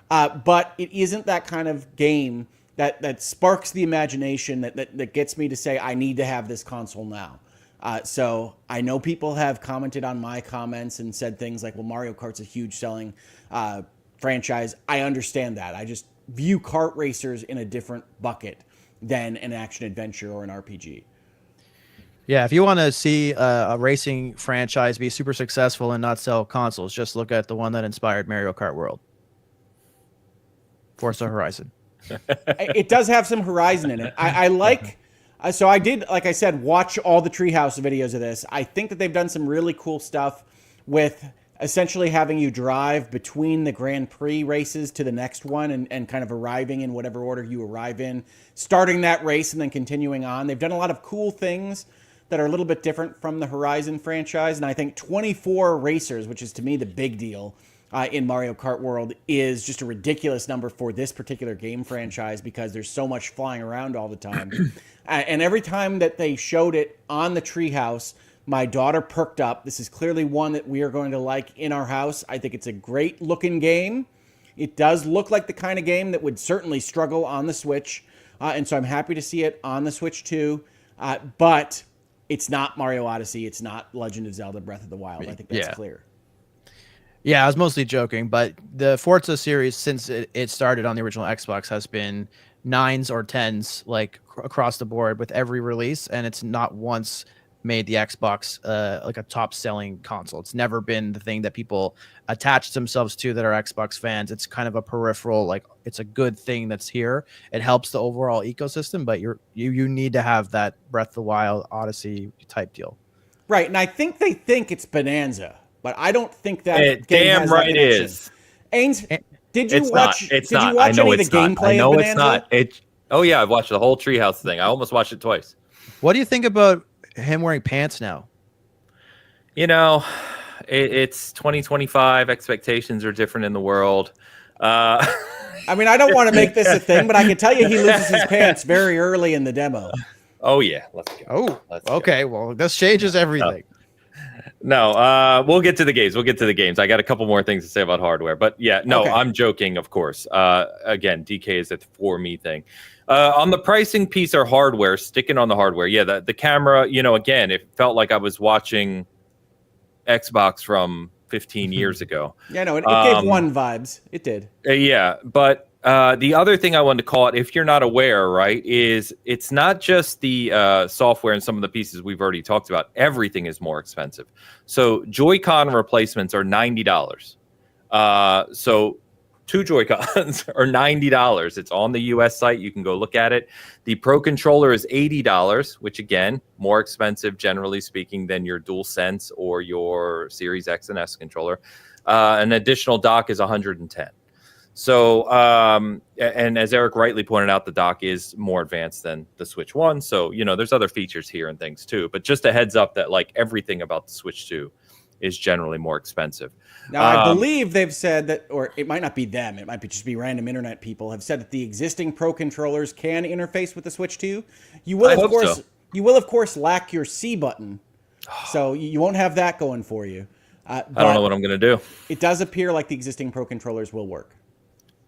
But it isn't that kind of game that sparks the imagination that gets me to say, I need to have this console now. So I know people have commented on my comments and said things like, well, Mario Kart's a huge selling franchise. I understand that. I just view kart racers in a different bucket than an action adventure or an RPG. Yeah, if you want to see a racing franchise be super successful and not sell consoles, just look at the one that inspired Mario Kart World. Forza Horizon. It does have some Horizon in it. I like... So I did, like I said, watch all the Treehouse videos of this. I think that they've done some really cool stuff with essentially having you drive between the Grand Prix races to the next one and kind of arriving in whatever order you arrive in, starting that race and then continuing on. They've done a lot of cool things that are a little bit different from the Horizon franchise. And I think 24 racers, which is to me the big deal in Mario Kart World, is just a ridiculous number for this particular game franchise because there's so much flying around all the time. And every time that they showed it on the Treehouse, my daughter perked up. This is clearly one that we are going to like in our house. I think it's a great looking game. It does look like the kind of game that would certainly struggle on the Switch. And so I'm happy to see it on the Switch too. But it's not Mario Odyssey. It's not Legend of Zelda Breath of the Wild. I think that's clear. Yeah, I was mostly joking, but the Forza series, since it started on the original Xbox, has been 9s or 10s like across the board with every release, and it's not once made the Xbox like a top selling console. It's never been the thing that people attach themselves to that are Xbox fans. It's kind of a peripheral, like it's a good thing that's here. It helps the overall ecosystem, but you need to have that Breath of the Wild Odyssey type deal. Right, and I think they think it's Bonanza, but I don't think that it game damn has right that is. Ains, did you watch? It's did not. you watch I know any of it's the not. gameplay I know of it's Bonanza? not. Oh yeah, I've watched the whole Treehouse thing. I almost watched it twice. What do you think about him wearing pants now? You know, it's 2025. Expectations are different in the world. I mean, I don't want to make this a thing, but I can tell you he loses his pants very early in the demo. Oh yeah, let's go. Okay. Well, this changes everything. No, we'll get to the games. I got a couple more things to say about hardware, but yeah, no, Okay. I'm joking, of course. Again, DK is a for me thing. On the pricing piece or hardware, sticking on the hardware, yeah, the camera, again, it felt like I was watching Xbox from 15 years ago. Yeah, no, it gave one vibes. It did. Yeah, but the other thing I wanted to call it, if you're not aware, right, is it's not just the software and some of the pieces we've already talked about. Everything is more expensive. So Joy-Con replacements are $90. So 2 Joy-Cons are $90. It's on the US site. You can go look at it. The Pro Controller is $80, which again, more expensive, generally speaking, than your DualSense or your Series X and S controller. An additional dock is $110. So, and as Eric rightly pointed out, the dock is more advanced than the Switch 1. So, there's other features here and things too. But just a heads up that like everything about the Switch 2 is generally more expensive. Now, I believe they've said that, or it might not be them, it might just be random internet people, have said that the existing Pro controllers can interface with the Switch 2. You will, of course, lack your C button. So you won't have that going for you. I don't know what I'm going to do. It does appear like the existing Pro controllers will work.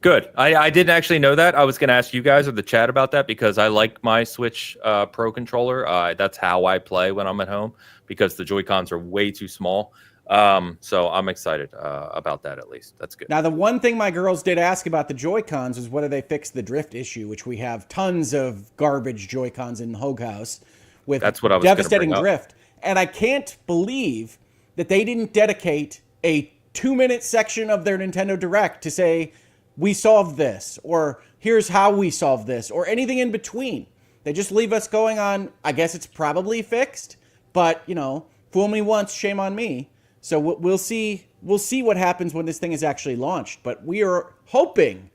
Good. I didn't actually know that. I was going to ask you guys or the chat about that because I like my Switch Pro controller. That's how I play when I'm at home because the Joy-Cons are way too small. So I'm excited about that at least. That's good. Now, the one thing my girls did ask about the Joy-Cons was whether they fixed the drift issue, which we have tons of garbage Joy-Cons in the Hogue House with devastating drift. And I can't believe that they didn't dedicate a 2-minute section of their Nintendo Direct to say, we solved this, or here's how we solved this, or anything in between. They just leave us going on, I guess it's probably fixed, but, Fool me once, shame on me. So we'll see. We'll see what happens when this thing is actually launched. But we are hoping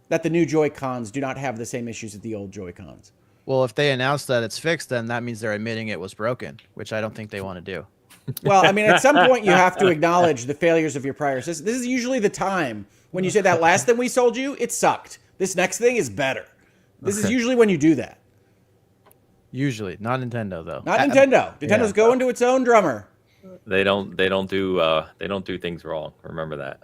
that the new Joy-Cons do not have the same issues as the old Joy-Cons. Well, if they announce that it's fixed, then that means they're admitting it was broken, which I don't think they want to do. Well, I mean, at some point you have to acknowledge the failures of your prior system. This is usually the time when you say that last thing we sold you, it sucked. This next thing is better. This is usually when you do that. Usually, not Nintendo though. Not Nintendo. Nintendo's going to its own drummer. They don't do things wrong. Remember that.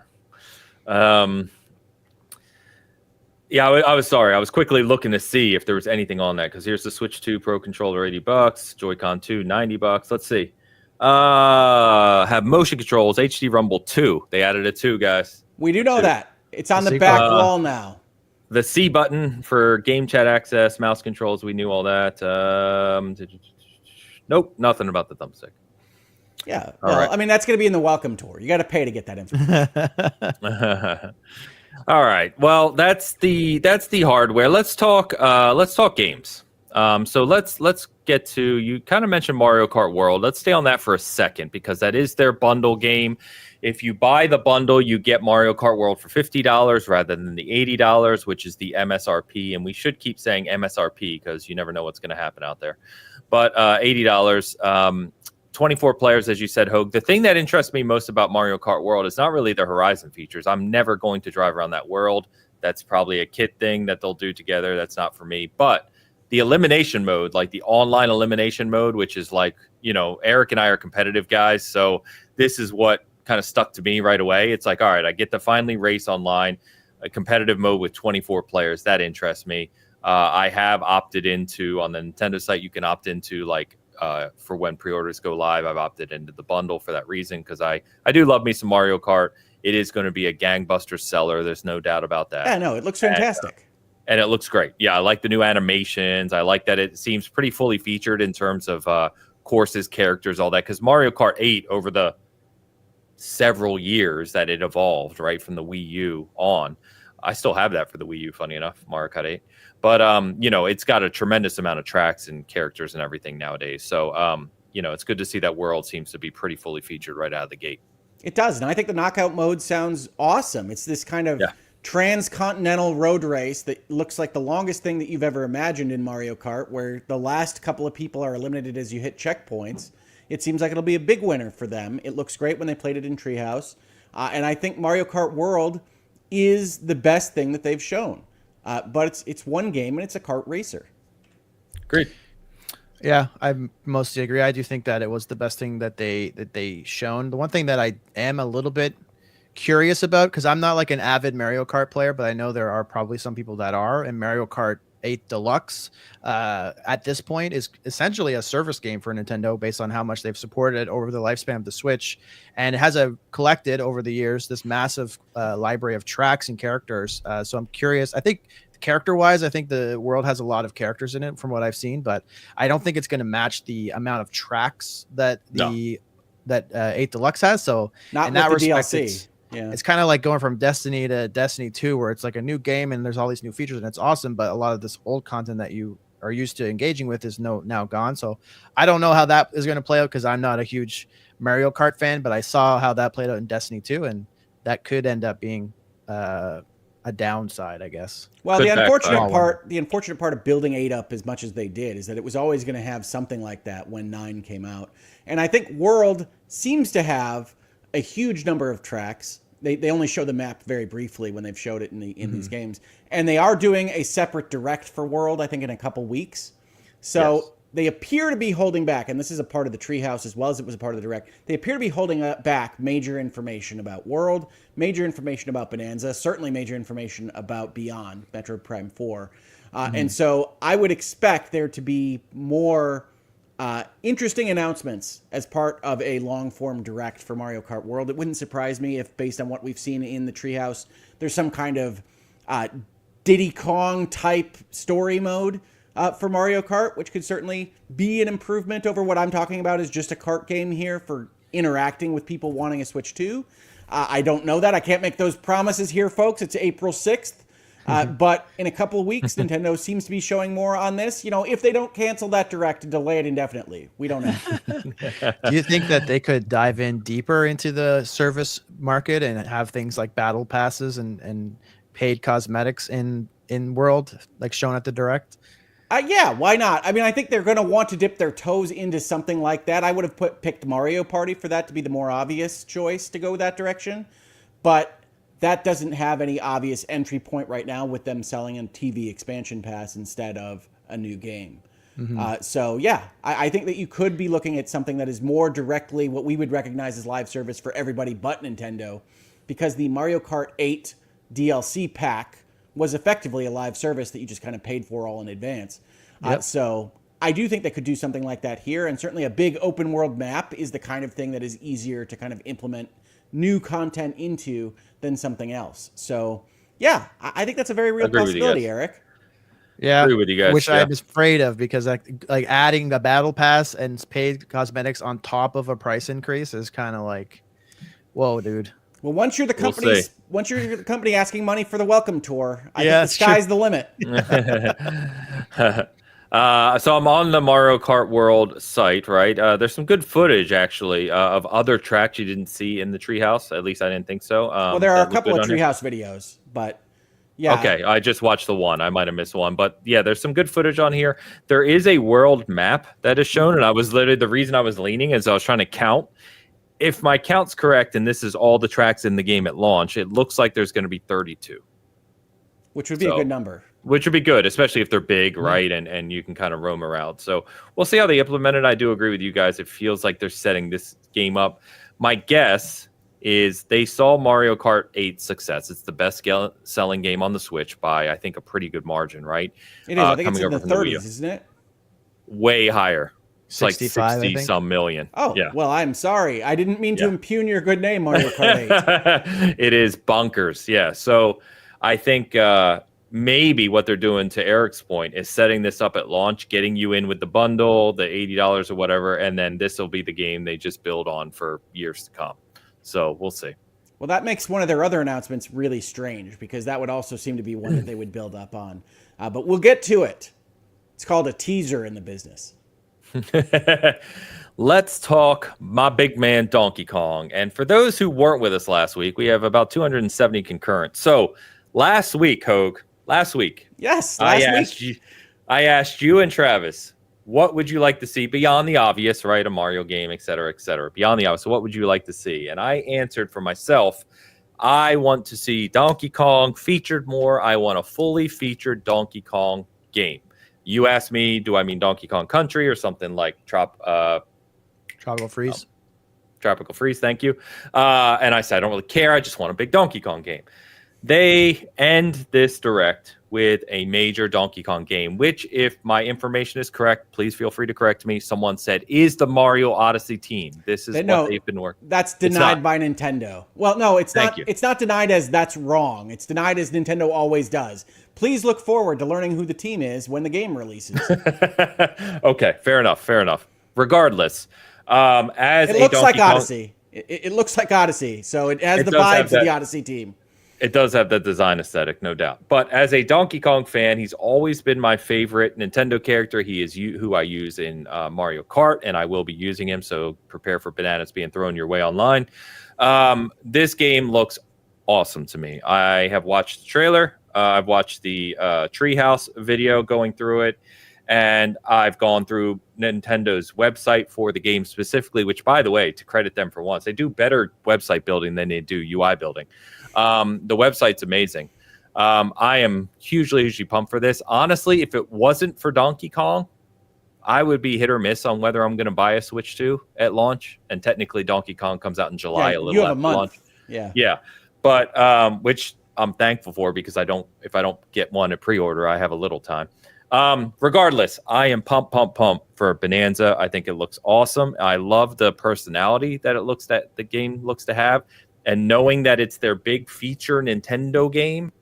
Yeah, I was sorry. I was quickly looking to see if there was anything on that because here's the Switch 2 Pro controller, $80, Joy-Con 2, $90. Let's see. Have motion controls, HD Rumble 2. They added a 2, guys. We do know that. It's on the back wall now. The C button for game chat access, mouse controls. We knew all that. Nope, nothing about the thumbstick. Yeah. Well, right. I mean, that's going to be in the welcome tour. You got to pay to get that info. All right. Well, that's the hardware. Let's talk games. So let's get to, you kind of mentioned Mario Kart World. Let's stay on that for a second because that is their bundle game. If you buy the bundle, you get Mario Kart World for $50 rather than the $80, which is the MSRP. And we should keep saying MSRP because you never know what's going to happen out there. But $80. 24 players, as you said, Hogue. The thing that interests me most about Mario Kart World is not really the Horizon features. I'm never going to drive around that world. That's probably a kit thing that they'll do together. That's not for me. But the elimination mode, like the online elimination mode, which is like, Eric and I are competitive guys. So this is what kind of stuck to me right away. It's like, all right, I get to finally race online, a competitive mode with 24 players. That interests me. I have opted into, on the Nintendo site, you can opt into for when pre-orders go live. I've opted into the bundle for that reason because I do love me some Mario Kart. It is going to be a gangbuster seller. There's no doubt about that. Yeah, no, it looks fantastic. And it looks great. Yeah, I like the new animations. I like that it seems pretty fully featured in terms of courses, characters, all that. Because Mario Kart 8, over the several years that it evolved, right, from the Wii U on, I still have that for the Wii U, funny enough, Mario Kart 8. But, it's got a tremendous amount of tracks and characters and everything nowadays. So, it's good to see that world seems to be pretty fully featured right out of the gate. It does. And I think the knockout mode sounds awesome. It's this kind of transcontinental road race that looks like the longest thing that you've ever imagined in Mario Kart, where the last couple of people are eliminated as you hit checkpoints. It seems like it'll be a big winner for them. It looks great when they played it in Treehouse. And I think Mario Kart World is the best thing that they've shown. But it's one game and it's a kart racer. Great. Yeah, I mostly agree. I do think that it was the best thing that they shown. The one thing that I am a little bit curious about, because I'm not like an avid Mario Kart player, but I know there are probably some people that are, and Mario Kart 8 Deluxe at this point is essentially a service game for Nintendo based on how much they've supported it over the lifespan of the Switch, and it has collected over the years this massive library of tracks and characters. So I'm curious. I think character-wise, I think the world has a lot of characters in it from what I've seen, but I don't think it's going to match the amount of tracks that 8 Deluxe has. So not in with that the respect, DLC. It's kind of like going from Destiny to Destiny 2, where it's like a new game and there's all these new features and it's awesome, but a lot of this old content that you are used to engaging with is now gone. So I don't know how that is going to play out because I'm not a huge Mario Kart fan, but I saw how that played out in Destiny 2, and that could end up being a downside, I guess. Well, the unfortunate part of building 8 up as much as they did is that it was always going to have something like that when 9 came out. And I think World seems to have a huge number of tracks. They only show the map very briefly when they've showed it in these games. And they are doing a separate direct for World, I think, in a couple weeks. So they appear to be holding back, and this is a part of the Treehouse as well as it was a part of the direct. They appear to be holding back major information about World, major information about Bonanza, certainly major information about Beyond, Metro Prime 4. And so I would expect there to be more interesting announcements as part of a long-form direct for Mario Kart World. It wouldn't surprise me if, based on what we've seen in the Treehouse, there's some kind of Diddy Kong type story mode for Mario Kart, which could certainly be an improvement over what I'm talking about is just a kart game here for interacting with people wanting a Switch 2. I don't know that. I can't make those promises here, folks. It's April 6th. But in a couple of weeks, Nintendo seems to be showing more on this. If they don't cancel that direct and delay it indefinitely, we don't know. Do you think that they could dive in deeper into the service market and have things like battle passes and paid cosmetics in World, like shown at the direct? Yeah, why not? I mean, I think they're going to want to dip their toes into something like that. I would have picked Mario Party for that to be the more obvious choice to go that direction. But that doesn't have any obvious entry point right now with them selling a TV expansion pass instead of a new game. So, yeah, I think that you could be looking at something that is more directly what we would recognize as live service for everybody but Nintendo, because the Mario Kart 8 DLC pack was effectively a live service that you just kind of paid for all in advance. Yep. So I do think they could do something like that here. And certainly a big open world map is the kind of thing that is easier to kind of implement new content into than something else. So, yeah, I think that's a very real possibility, Eric. Yeah, agree with you guys, which yeah. I was afraid of, because like adding the battle pass and paid cosmetics on top of a price increase is kind of like, whoa, dude. Well, once you're the company asking money for the welcome tour, I think the that's sky's the limit. So I'm on the Mario Kart World site, right? There's some good footage, actually, of other tracks you didn't see in the treehouse. At least I didn't think so. Well, there are a couple of treehouse videos, but yeah. Okay, I just watched the one. I might have missed one. But yeah, there's some good footage on here. There is a world map that is shown, and I was literally, the reason I was leaning is I was trying to count. If my count's correct, and this is all the tracks in the game at launch, it looks like there's going to be 32. Which would be a good number. Which would be good, especially if they're big, right? And you can kind of roam around. So we'll see how they implement it. I do agree with you guys. It feels like they're setting this game up. My guess is they saw Mario Kart 8's success. It's the best selling game on the Switch by, I think, a pretty good margin, right? It is. I think it's in the 30s, isn't it? Way higher. It's like 60 some million. Oh, yeah. Well, I'm sorry. I didn't mean to impugn your good name, Mario Kart 8. It is bonkers. Yeah. So I think maybe what they're doing, to Eric's point, is setting this up at launch, getting you in with the bundle, the $80 or whatever, and then this will be the game they just build on for years to come. So we'll see. Well, that makes one of their other announcements really strange, because that would also seem to be one that they would build up on. But we'll get to it. It's called a teaser in the business. Let's talk my big man Donkey Kong. And for those who weren't with us last week, we have about 270 concurrent. So last week, Hogue, yes, I asked you and Travis, what would you like to see beyond the obvious, right? A Mario game, et cetera, beyond the obvious. So what would you like to see? And I answered for myself, I want to see Donkey Kong featured more. I want a fully featured Donkey Kong game. You asked me, do I mean Donkey Kong Country or something like Tropical Freeze? Tropical Freeze, thank you. And I said, I don't really care. I just want a big Donkey Kong game. They end this direct with a major Donkey Kong game, which, if my information is correct, please feel free to correct me. Someone said is the Mario Odyssey team. This is what they've been working. That's denied by Nintendo. Well, no, it's not. It's not denied as that's wrong. It's denied as Nintendo always does. Please look forward to learning who the team is when the game releases. Okay, fair enough. Regardless, as it looks like Odyssey. It looks like Odyssey, so it has the vibes of the Odyssey team. It does have that design aesthetic, no doubt. But as a Donkey Kong fan, he's always been my favorite Nintendo character. He is who I use in Mario Kart, and I will be using him, so prepare for bananas being thrown your way online. This game looks awesome to me. I have watched the trailer. I've watched the Treehouse video going through it, and I've gone through Nintendo's website for the game specifically, which, by the way, to credit them for once, they do better website building than they do UI building. The website's amazing. I am hugely pumped for this. Honestly, if it wasn't for Donkey Kong, I would be hit or miss on whether I'm going to buy a Switch 2 at launch. And technically, Donkey Kong comes out in July. You have a month. Launch. Yeah. But which I'm thankful for, because if I don't get one at pre-order, I have a little time. Regardless, I am pumped for Bonanza. I think it looks awesome. I love the personality that the game looks to have. And knowing that it's their big feature Nintendo game,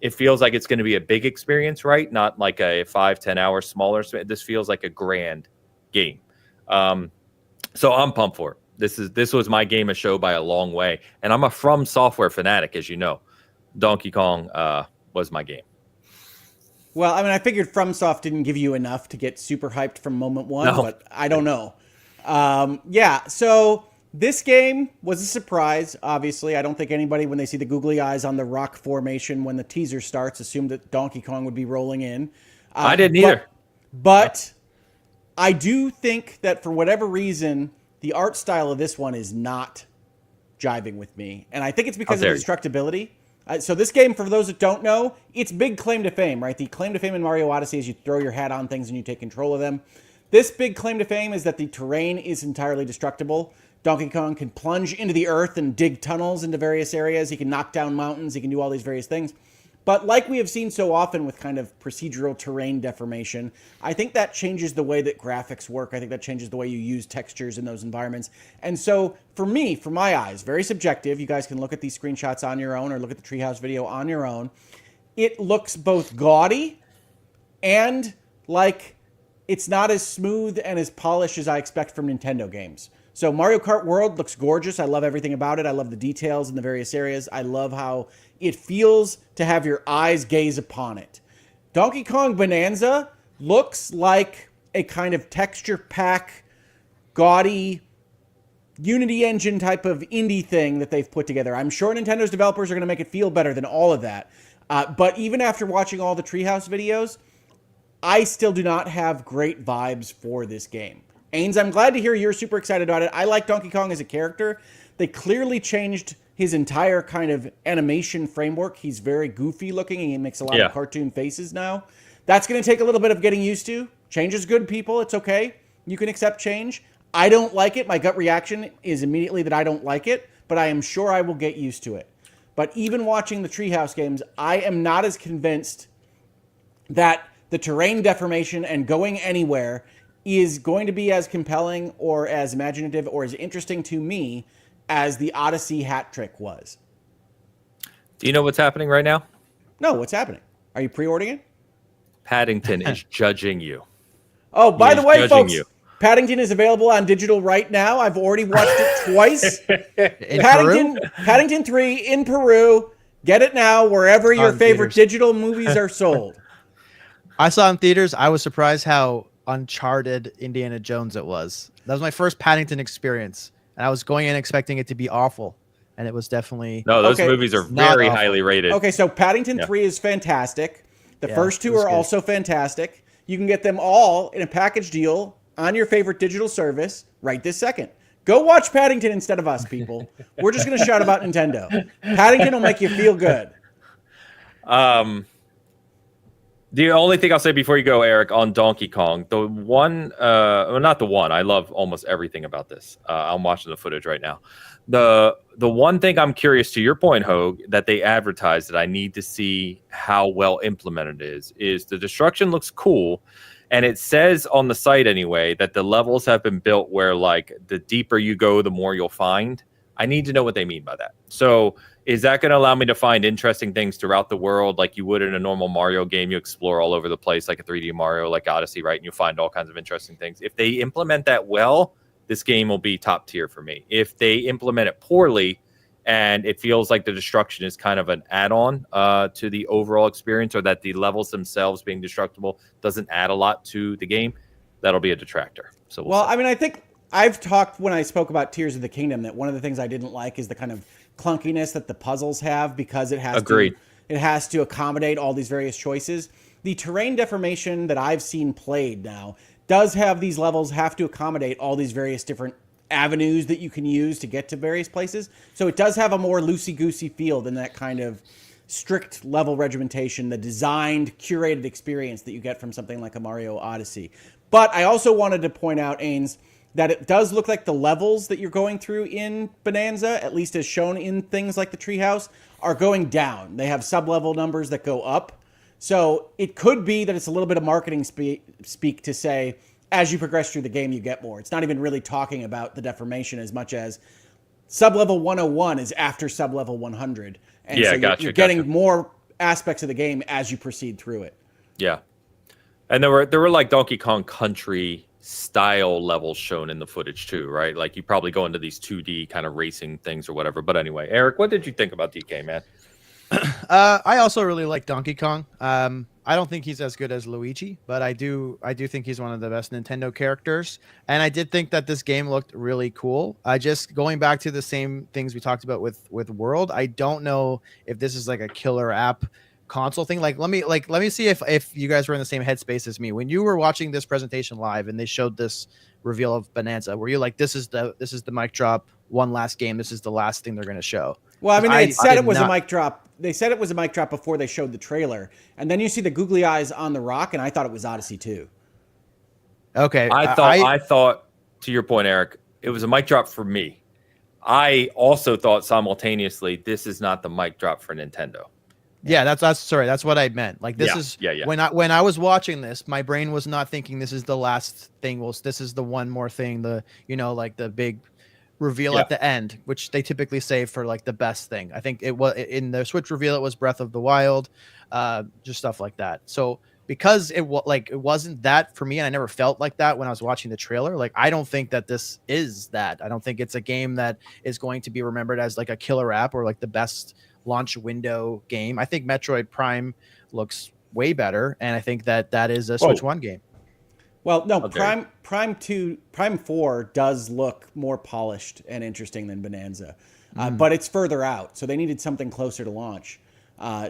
it feels like it's going to be a big experience, right? Not like a 5-10 hour smaller. This feels like a grand game. So I'm pumped for it. This was my game of show by a long way. And I'm a From Software fanatic, as you know. Donkey Kong was my game. Well, I mean, I figured FromSoft didn't give you enough to get super hyped from moment one, but I don't know. Yeah, so this game was a surprise, obviously. I don't think anybody, when they see the googly eyes on the rock formation when the teaser starts, assumed that Donkey Kong would be rolling in. I didn't either. But I do think that for whatever reason, the art style of this one is not jiving with me. And I think it's because of the destructibility. So this game, for those that don't know, it's big claim to fame, right? The claim to fame in Mario Odyssey is you throw your hat on things and you take control of them. This big claim to fame is that the terrain is entirely destructible. Donkey Kong can plunge into the earth and dig tunnels into various areas. He can knock down mountains. He can do all these various things. But like we have seen so often with kind of procedural terrain deformation, I think that changes the way that graphics work. I think that changes the way you use textures in those environments. And so for me, for my eyes, very subjective, you guys can look at these screenshots on your own or look at the Treehouse video on your own. It looks both gaudy and like it's not as smooth and as polished as I expect from Nintendo games. So Mario Kart World looks gorgeous. I love everything about it. I love the details in the various areas. I love how it feels to have your eyes gaze upon it. Donkey Kong Bonanza looks like a kind of texture pack, gaudy, Unity engine type of indie thing that they've put together. I'm sure Nintendo's developers are going to make it feel better than all of that. But even after watching all the Treehouse videos, I still do not have great vibes for this game. Ains, I'm glad to hear you're super excited about it. I like Donkey Kong as a character. They clearly changed his entire kind of animation framework. He's very goofy looking and he makes a lot of cartoon faces now. That's going to take a little bit of getting used to. Change is good, people. It's okay. You can accept change. I don't like it. My gut reaction is immediately that I don't like it, but I am sure I will get used to it. But even watching the Treehouse games, I am not as convinced that the terrain deformation and going anywhere is going to be as compelling or as imaginative or as interesting to me as the Odyssey hat trick was. Do you know what's happening right now? No, what's happening? Are you pre-ordering it? Paddington is judging you. Oh, by the way, folks, Paddington is available on digital right now. I've already watched it twice. Paddington 3 in Peru. Get it now wherever your favorite digital movies are sold. I saw it in theaters. I was surprised how Uncharted Indiana Jones it was. That was my first Paddington experience, and I was going in expecting it to be awful, and it was definitely those movies are very highly rated. Okay, so Paddington 3 is fantastic. The first two are also fantastic. You can get them all in a package deal on your favorite digital service right this second. Go watch Paddington instead of us, people. We're just going to shout about Nintendo. Paddington will make you feel good. The only thing I'll say before you go, Eric, on Donkey Kong, the one, well, not the one. I love almost everything about this. I'm watching the footage right now. The one thing I'm curious, to your point, Hogue, that they advertised that I need to see how well implemented it is the destruction looks cool. And it says on the site anyway that the levels have been built where like the deeper you go, the more you'll find. I need to know what they mean by that. So is that going to allow me to find interesting things throughout the world like you would in a normal Mario game? You explore all over the place like a 3D Mario, like Odyssey, right? And you find all kinds of interesting things. If they implement that well, this game will be top tier for me. If they implement it poorly and it feels like the destruction is kind of an add-on to the overall experience, or that the levels themselves being destructible doesn't add a lot to the game, that'll be a detractor. So well, I mean, I think I've talked when I spoke about Tears of the Kingdom that one of the things I didn't like is the kind of clunkiness that the puzzles have because it has to accommodate all these various choices. The terrain deformation that I've seen played now does have these levels have to accommodate all these various different avenues that you can use to get to various places. So it does have a more loosey-goosey feel than that kind of strict level regimentation, the designed, curated experience that you get from something like a Mario Odyssey. But I also wanted to point out, Ains, that it does look like the levels that you're going through in Bonanza, at least as shown in things like the Treehouse, are going down. They have sub-level numbers that go up. So it could be that it's a little bit of marketing speak to say, as you progress through the game, you get more. It's not even really talking about the deformation as much as sub-level 101 is after sub-level 100. And so you're getting more aspects of the game as you proceed through it. Yeah. And there were like Donkey Kong Country style levels shown in the footage too, right? Like you probably go into these 2D kind of racing things or whatever. But anyway, Eric, what did you think about DK, man? I also really like Donkey Kong. I don't think he's as good as Luigi, but I do think he's one of the best Nintendo characters. And I did think that this game looked really cool. I just going back to the same things we talked about with World. I don't know if this is like a killer app console thing. Let me see if you guys were in the same headspace as me when you were watching this presentation live and they showed this reveal of Bonanza. Were you like, this is the mic drop, one last game, this is the last thing they're going to show? Well, I mean, they said it was not... a mic drop. They said it was a mic drop before they showed the trailer, and then you see the googly eyes on the rock, and I thought it was Odyssey 2. Okay, I thought, to your point, Eric, it was a mic drop for me. I also thought simultaneously, this is not the mic drop for Nintendo. Yeah, that's what I meant. Like this when I was watching this, my brain was not thinking this is the last thing. Well, this is the one more thing. Like the big reveal at the end, which they typically save for like the best thing. I think it was in the Switch reveal. It was Breath of the Wild, just stuff like that. So because it wasn't that for me, and I never felt like that when I was watching the trailer. Like I don't think that this is that. I don't think it's a game that is going to be remembered as like a killer app or like the best launch window game. I think Metroid Prime looks way better, and I think that is a Switch 1 game. Well, no, okay. Prime 4 does look more polished and interesting than Bonanza, but it's further out, so they needed something closer to launch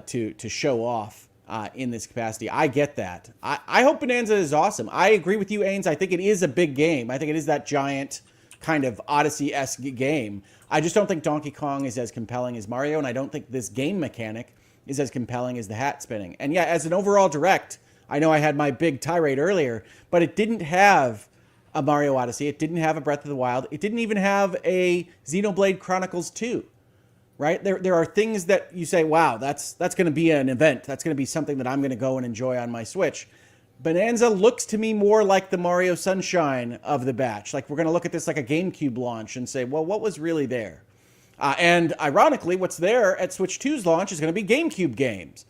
to show off in this capacity. I get that. I hope Bonanza is awesome. I agree with you, Ains. I think it is a big game. I think it is that giant kind of Odyssey-esque game. I just don't think Donkey Kong is as compelling as Mario, and I don't think this game mechanic is as compelling as the hat spinning. And yeah, as an overall direct, I know I had my big tirade earlier, but it didn't have a Mario Odyssey. It didn't have a Breath of the Wild. It didn't even have a Xenoblade Chronicles 2, right? There are things that you say, wow, that's going to be an event. That's going to be something that I'm going to go and enjoy on my Switch. Bonanza looks to me more like the Mario Sunshine of the batch. Like we're going to look at this like a GameCube launch and say, well, what was really there? And ironically, what's there at Switch 2's launch is going to be GameCube games.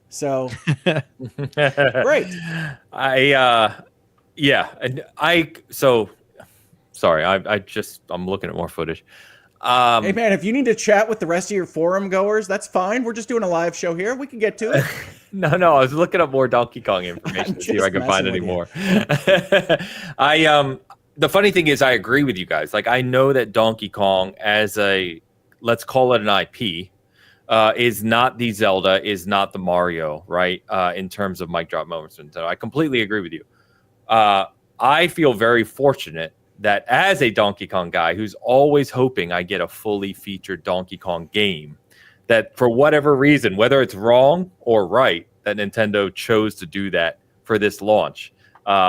So great. Sorry, I'm looking at more footage. Hey man, if you need to chat with the rest of your forum goers, that's fine. We're just doing a live show here. We can get to it. No, I was looking up more Donkey Kong information to see if I can find any more. The funny thing is I agree with you guys. Like I know that Donkey Kong as let's call it an IP, is not the Zelda, is not the Mario, right? In terms of mic drop moments. And so I completely agree with you. I feel very fortunate that as a Donkey Kong guy who's always hoping I get a fully featured Donkey Kong game, that for whatever reason, whether it's wrong or right, that Nintendo chose to do that for this launch.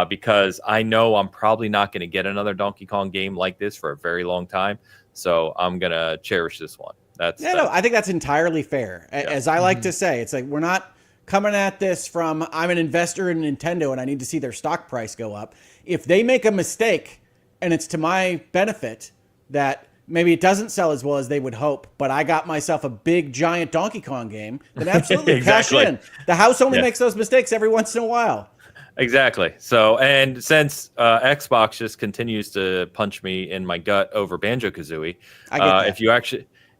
Because I know I'm probably not going to get another Donkey Kong game like this for a very long time. So I'm going to cherish this one. No, I think that's entirely fair. Yeah. As I like to say, it's like we're not coming at this from I'm an investor in Nintendo and I need to see their stock price go up. If they make a mistake and it's to my benefit that maybe it doesn't sell as well as they would hope, but I got myself a big, giant Donkey Kong game, then absolutely exactly. Cash in. The house only makes those mistakes every once in a while. Exactly. So, and since Xbox just continues to punch me in my gut over Banjo-Kazooie,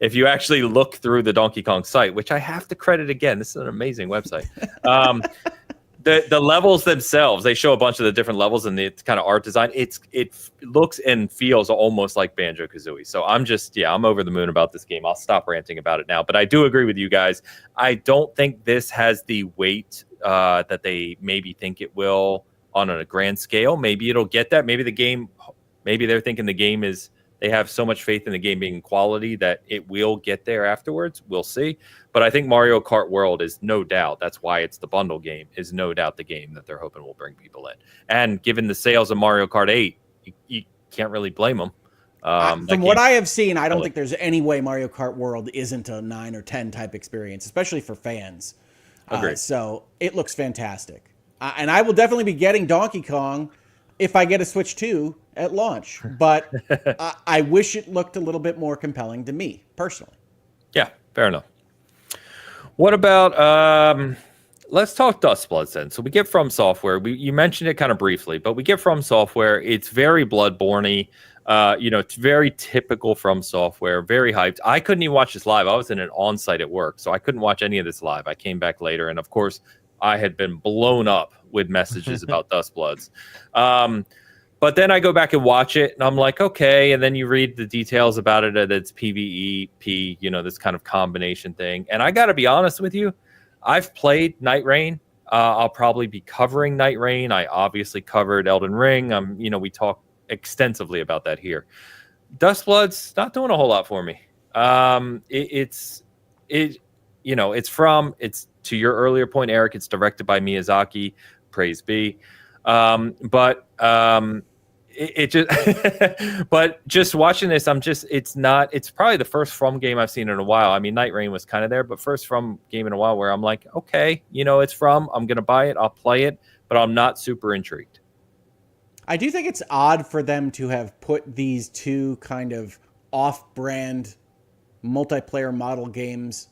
if you actually look through the Donkey Kong site, which I have to credit again, this is an amazing website. The levels themselves, they show a bunch of the different levels and the kind of art design. It looks and feels almost like Banjo-Kazooie. So I'm over the moon about this game. I'll stop ranting about it now. But I do agree with you guys. I don't think this has the weight that they maybe think it will on a grand scale. Maybe it'll get that. Maybe they're thinking the game is, they have so much faith in the game being quality that it will get there afterwards. We'll see. But I think Mario Kart World is no doubt, that's why it's the bundle game, is no doubt the game that they're hoping will bring people in. And given the sales of Mario Kart 8, you can't really blame them. From what I have seen, I don't think there's any way Mario Kart World isn't a 9 or 10 type experience, especially for fans. So it looks fantastic. And I will definitely be getting Donkey Kong if I get a Switch 2 at launch. But I wish it looked a little bit more compelling to me, personally. Yeah, fair enough. What about, let's talk Dustbloods then. So we get From Software. You mentioned it kind of briefly, but we get From Software. It's very Bloodborne-y. It's very typical From Software, very hyped. I couldn't even watch this live. I was in an on-site at work, so I couldn't watch any of this live. I came back later, and of course, I had been blown up with messages about Dustbloods. But then I go back and watch it, and I'm like, okay. And then you read the details about it, that it's PvE, this kind of combination thing. And I got to be honest with you, I've played Night Rain. I'll probably be covering Night Rain. I obviously covered Elden Ring. We talk extensively about that here. Dustbloods not doing a whole lot for me. It's to your earlier point, Eric. It's directed by Miyazaki. Praise be. But just watching this, it's probably the first From game I've seen in a while. I mean, Night Rain was kind of there, but first From game in a while where I'm like, okay, it's From, I'm going to buy it. I'll play it, but I'm not super intrigued. I do think it's odd for them to have put these two kind of off-brand multiplayer model games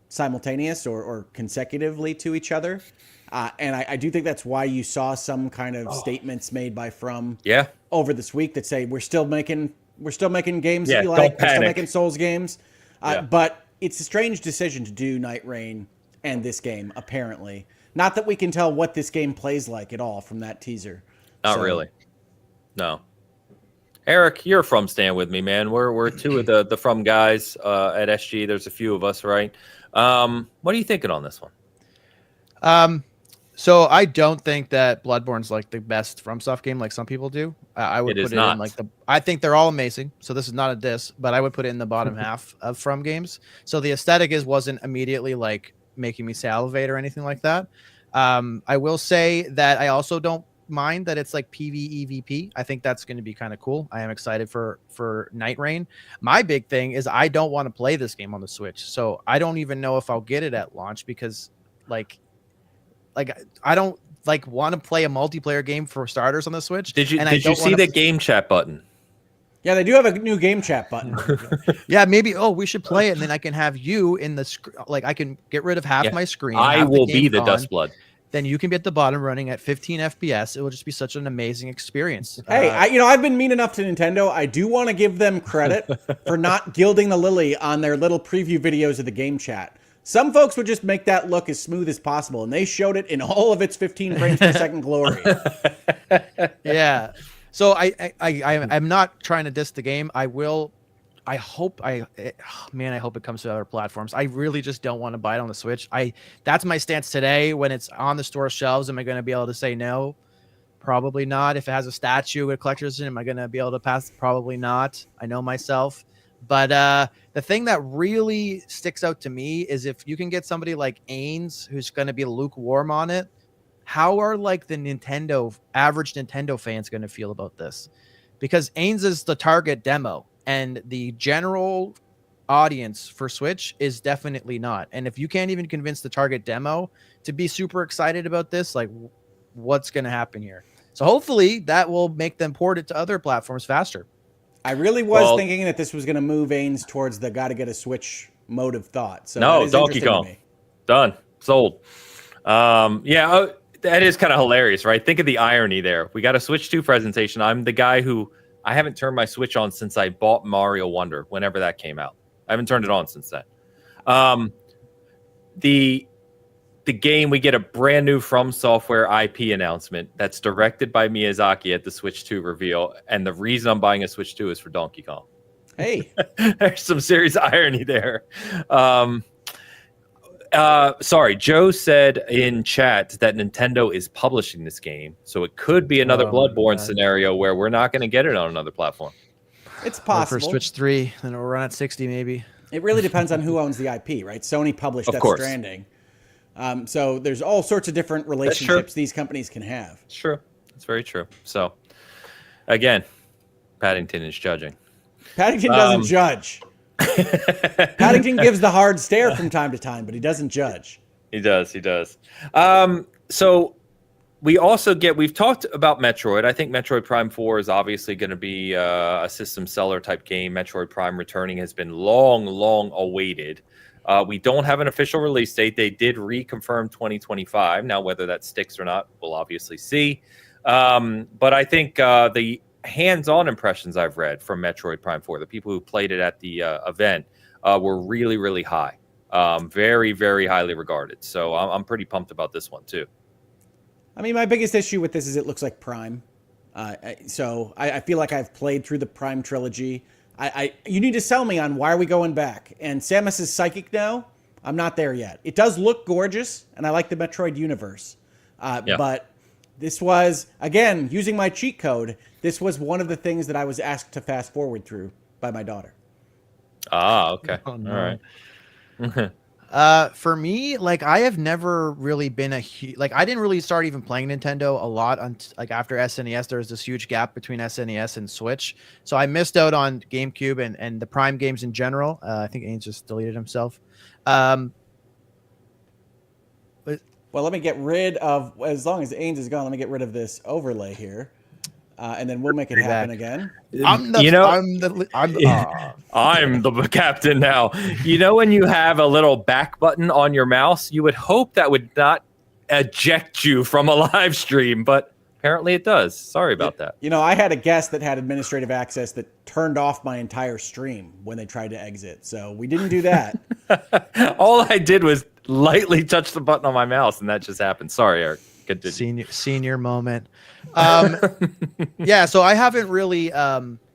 simultaneous or consecutively to each other. And I do think that's why you saw some kind of statements made by From over this week that say we're still making games that you like. We're still making Souls games. But it's a strange decision to do Night Rain and this game, apparently. Not that we can tell what this game plays like at all from that teaser. Not really. No. Eric, you're a From stan with me, man. We're two of the From guys at SG. There's a few of us, right? What are you thinking on this one? So I don't think that Bloodborne's like the best FromSoft game, like some people do. I would put it in like I think they're all amazing. So this is not a diss, but I would put it in the bottom half of From games. So the aesthetic wasn't immediately like making me salivate or anything like that. I will say that I also don't mind that it's like PvEVP. I think that's going to be kind of cool. I am excited for Night Rain. My big thing is I don't want to play this game on the Switch. So I don't even know if I'll get it at launch because like I don't want to play a multiplayer game for starters on the Switch. Did you see the game chat button? Yeah, they do have a new game chat button. Yeah, maybe. Oh, we should play it, and then I can have you in the I can get rid of half my screen. I will be the Dustblood. Then you can be at the bottom running at 15 FPS. It will just be such an amazing experience. Hey, I've been mean enough to Nintendo. I do want to give them credit for not gilding the lily on their little preview videos of the game chat. Some folks would just make that look as smooth as possible, and they showed it in all of its 15 frames per second glory. Yeah. So I'm not trying to diss the game. I hope it comes to other platforms. I really just don't want to buy it on the Switch. That's my stance today. When it's on the store shelves, am I going to be able to say no? Probably not. If it has a statue with collector's edition, am I going to be able to pass? Probably not. I know myself. But the thing that really sticks out to me is if you can get somebody like Ains, who's going to be lukewarm on it, how are like the average Nintendo fans going to feel about this? Because Ains is the target demo. And the general audience for Switch is definitely not. And if you can't even convince the target demo to be super excited about this, like what's going to happen here? So hopefully that will make them port it to other platforms faster. I really was thinking that this was going to move Ains towards the got to get a Switch mode of thought. So no, Donkey Kong. Done. Sold. That is kind of hilarious, right? Think of the irony there. We got a Switch 2 presentation. I'm the guy who I haven't turned my Switch on since I bought Mario Wonder, whenever that came out. I haven't turned it on since then. The game, we get a brand new From Software IP announcement that's directed by Miyazaki at the Switch 2 reveal. And the reason I'm buying a Switch 2 is for Donkey Kong. Hey. There's some serious irony there. Sorry, Joe said in chat that Nintendo is publishing this game, so it could be another Bloodborne scenario where we're not going to get it on another platform. It's possible. For Switch 3, then it'll run at 60 maybe. It really depends on who owns the IP, right? Sony published Death Stranding. So there's all sorts of different relationships these companies can have. It's true. It's very true. So, again, Paddington is judging. Paddington doesn't judge. Paddington gives the hard stare from time to time, but he doesn't judge. He does. So we've talked about Metroid. I think Metroid Prime 4 is obviously going to be a system seller type game. Metroid Prime returning has been long awaited. We don't have an official release date. They did reconfirm 2025. Now, whether that sticks or not, we'll obviously see. But I think the hands-on impressions I've read from Metroid Prime 4, the people who played it at the event, were really, really high. Very, very highly regarded. So I'm pretty pumped about this one, too. I mean, my biggest issue with this is it looks like Prime. So I feel like I've played through the Prime trilogy. You need to sell me on why are we going back? And Samus is psychic now. I'm not there yet. It does look gorgeous, and I like the Metroid universe. But this was, again, using my cheat code, this was one of the things that I was asked to fast forward through by my daughter. Ah, okay. Oh, no. All right. For me, like I have never really been I didn't really start even playing Nintendo a lot like after SNES. There was this huge gap between SNES and Switch, so I missed out on GameCube and the Prime games in general. I think Ains just deleted himself. Well, let me get rid of, as long as Ains is gone, let me get rid of this overlay here. And then we'll make it happen again. I'm the captain now. You know, when you have a little back button on your mouse, you would hope that would not eject you from a live stream, but apparently it does. Sorry about that. You know, I had a guest that had administrative access that turned off my entire stream when they tried to exit. So we didn't do that. All I did was lightly touch the button on my mouse, and that just happened. Sorry, Eric. Senior moment. Yeah, so I haven't really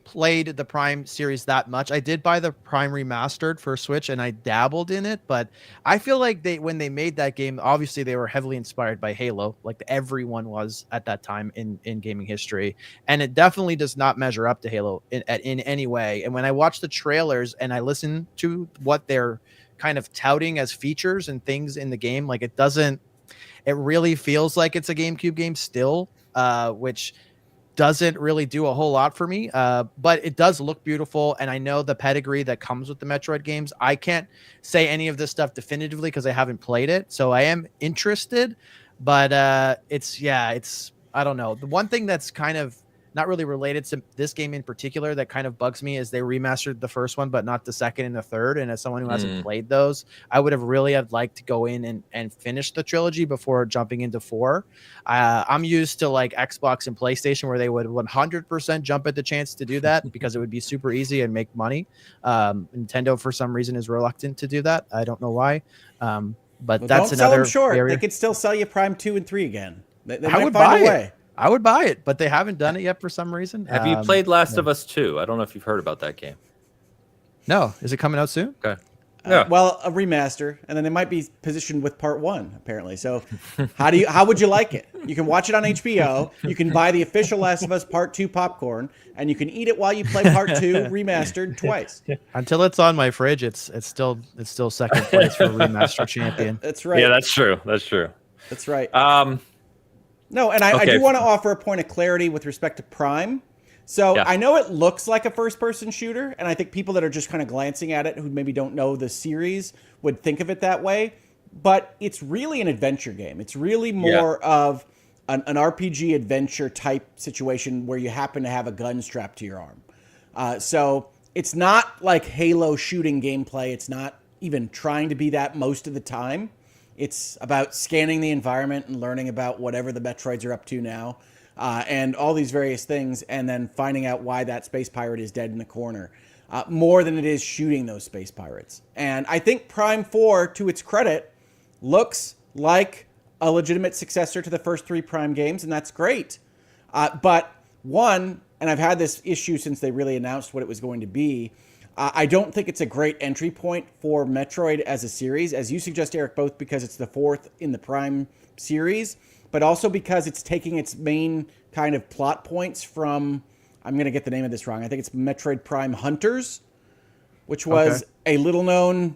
played the Prime series that much. I did buy the Prime Remastered for Switch, and I dabbled in it, but I feel like when they made that game, obviously they were heavily inspired by Halo, like everyone was at that time in gaming history, and it definitely does not measure up to Halo in any way. And when I watch the trailers and I listen to what they're kind of touting as features and things in the game, like it really feels like it's a GameCube game still, which doesn't really do a whole lot for me. But it does look beautiful, and I know the pedigree that comes with the Metroid games. I can't say any of this stuff definitively because I haven't played it, so I am interested. But it's I don't know. The one thing that's kind of not really related to this game in particular that kind of bugs me is they remastered the first one, but not the second and the third. And as someone who hasn't played those, I would have really liked to go in and finish the trilogy before jumping into 4. I'm used to like Xbox and PlayStation where they would 100% jump at the chance to do that because it would be super easy and make money. Nintendo, for some reason, is reluctant to do that. I don't know why. But that's don't sell another them short. area. They could still sell you Prime 2 and 3 again. They I would buy it. I would buy it, but they haven't done it yet for some reason. Have you played Last of Us 2? I don't know if you've heard about that game. No. Is it coming out soon? Okay. Well, a remaster, and then they might be positioned with Part 1, apparently. So how would you like it? You can watch it on HBO. You can buy the official Last of Us Part 2 popcorn, and you can eat it while you play Part 2 remastered twice. Until it's on my fridge, it's still second place for remaster champion. That's right. Yeah, that's true. That's right. No, and I do want to offer a point of clarity with respect to Prime. So I know it looks like a first-person shooter, and I think people that are just kind of glancing at it who maybe don't know the series would think of it that way, but it's really an adventure game. It's really more of an RPG adventure type situation where you happen to have a gun strapped to your arm. So it's not like Halo shooting gameplay. It's not even trying to be that most of the time. It's about scanning the environment and learning about whatever the Metroids are up to now, and all these various things, and then finding out why that space pirate is dead in the corner, more than it is shooting those space pirates. And I think Prime 4, to its credit, looks like a legitimate successor to the first 3 Prime games, and that's great. But one, and I've had this issue since they really announced what it was going to be, I don't think it's a great entry point for Metroid as a series, as you suggest, Eric, both because it's the 4th in the Prime series, but also because it's taking its main kind of plot points from, I'm going to get the name of this wrong, I think it's Metroid Prime Hunters, which was a little known,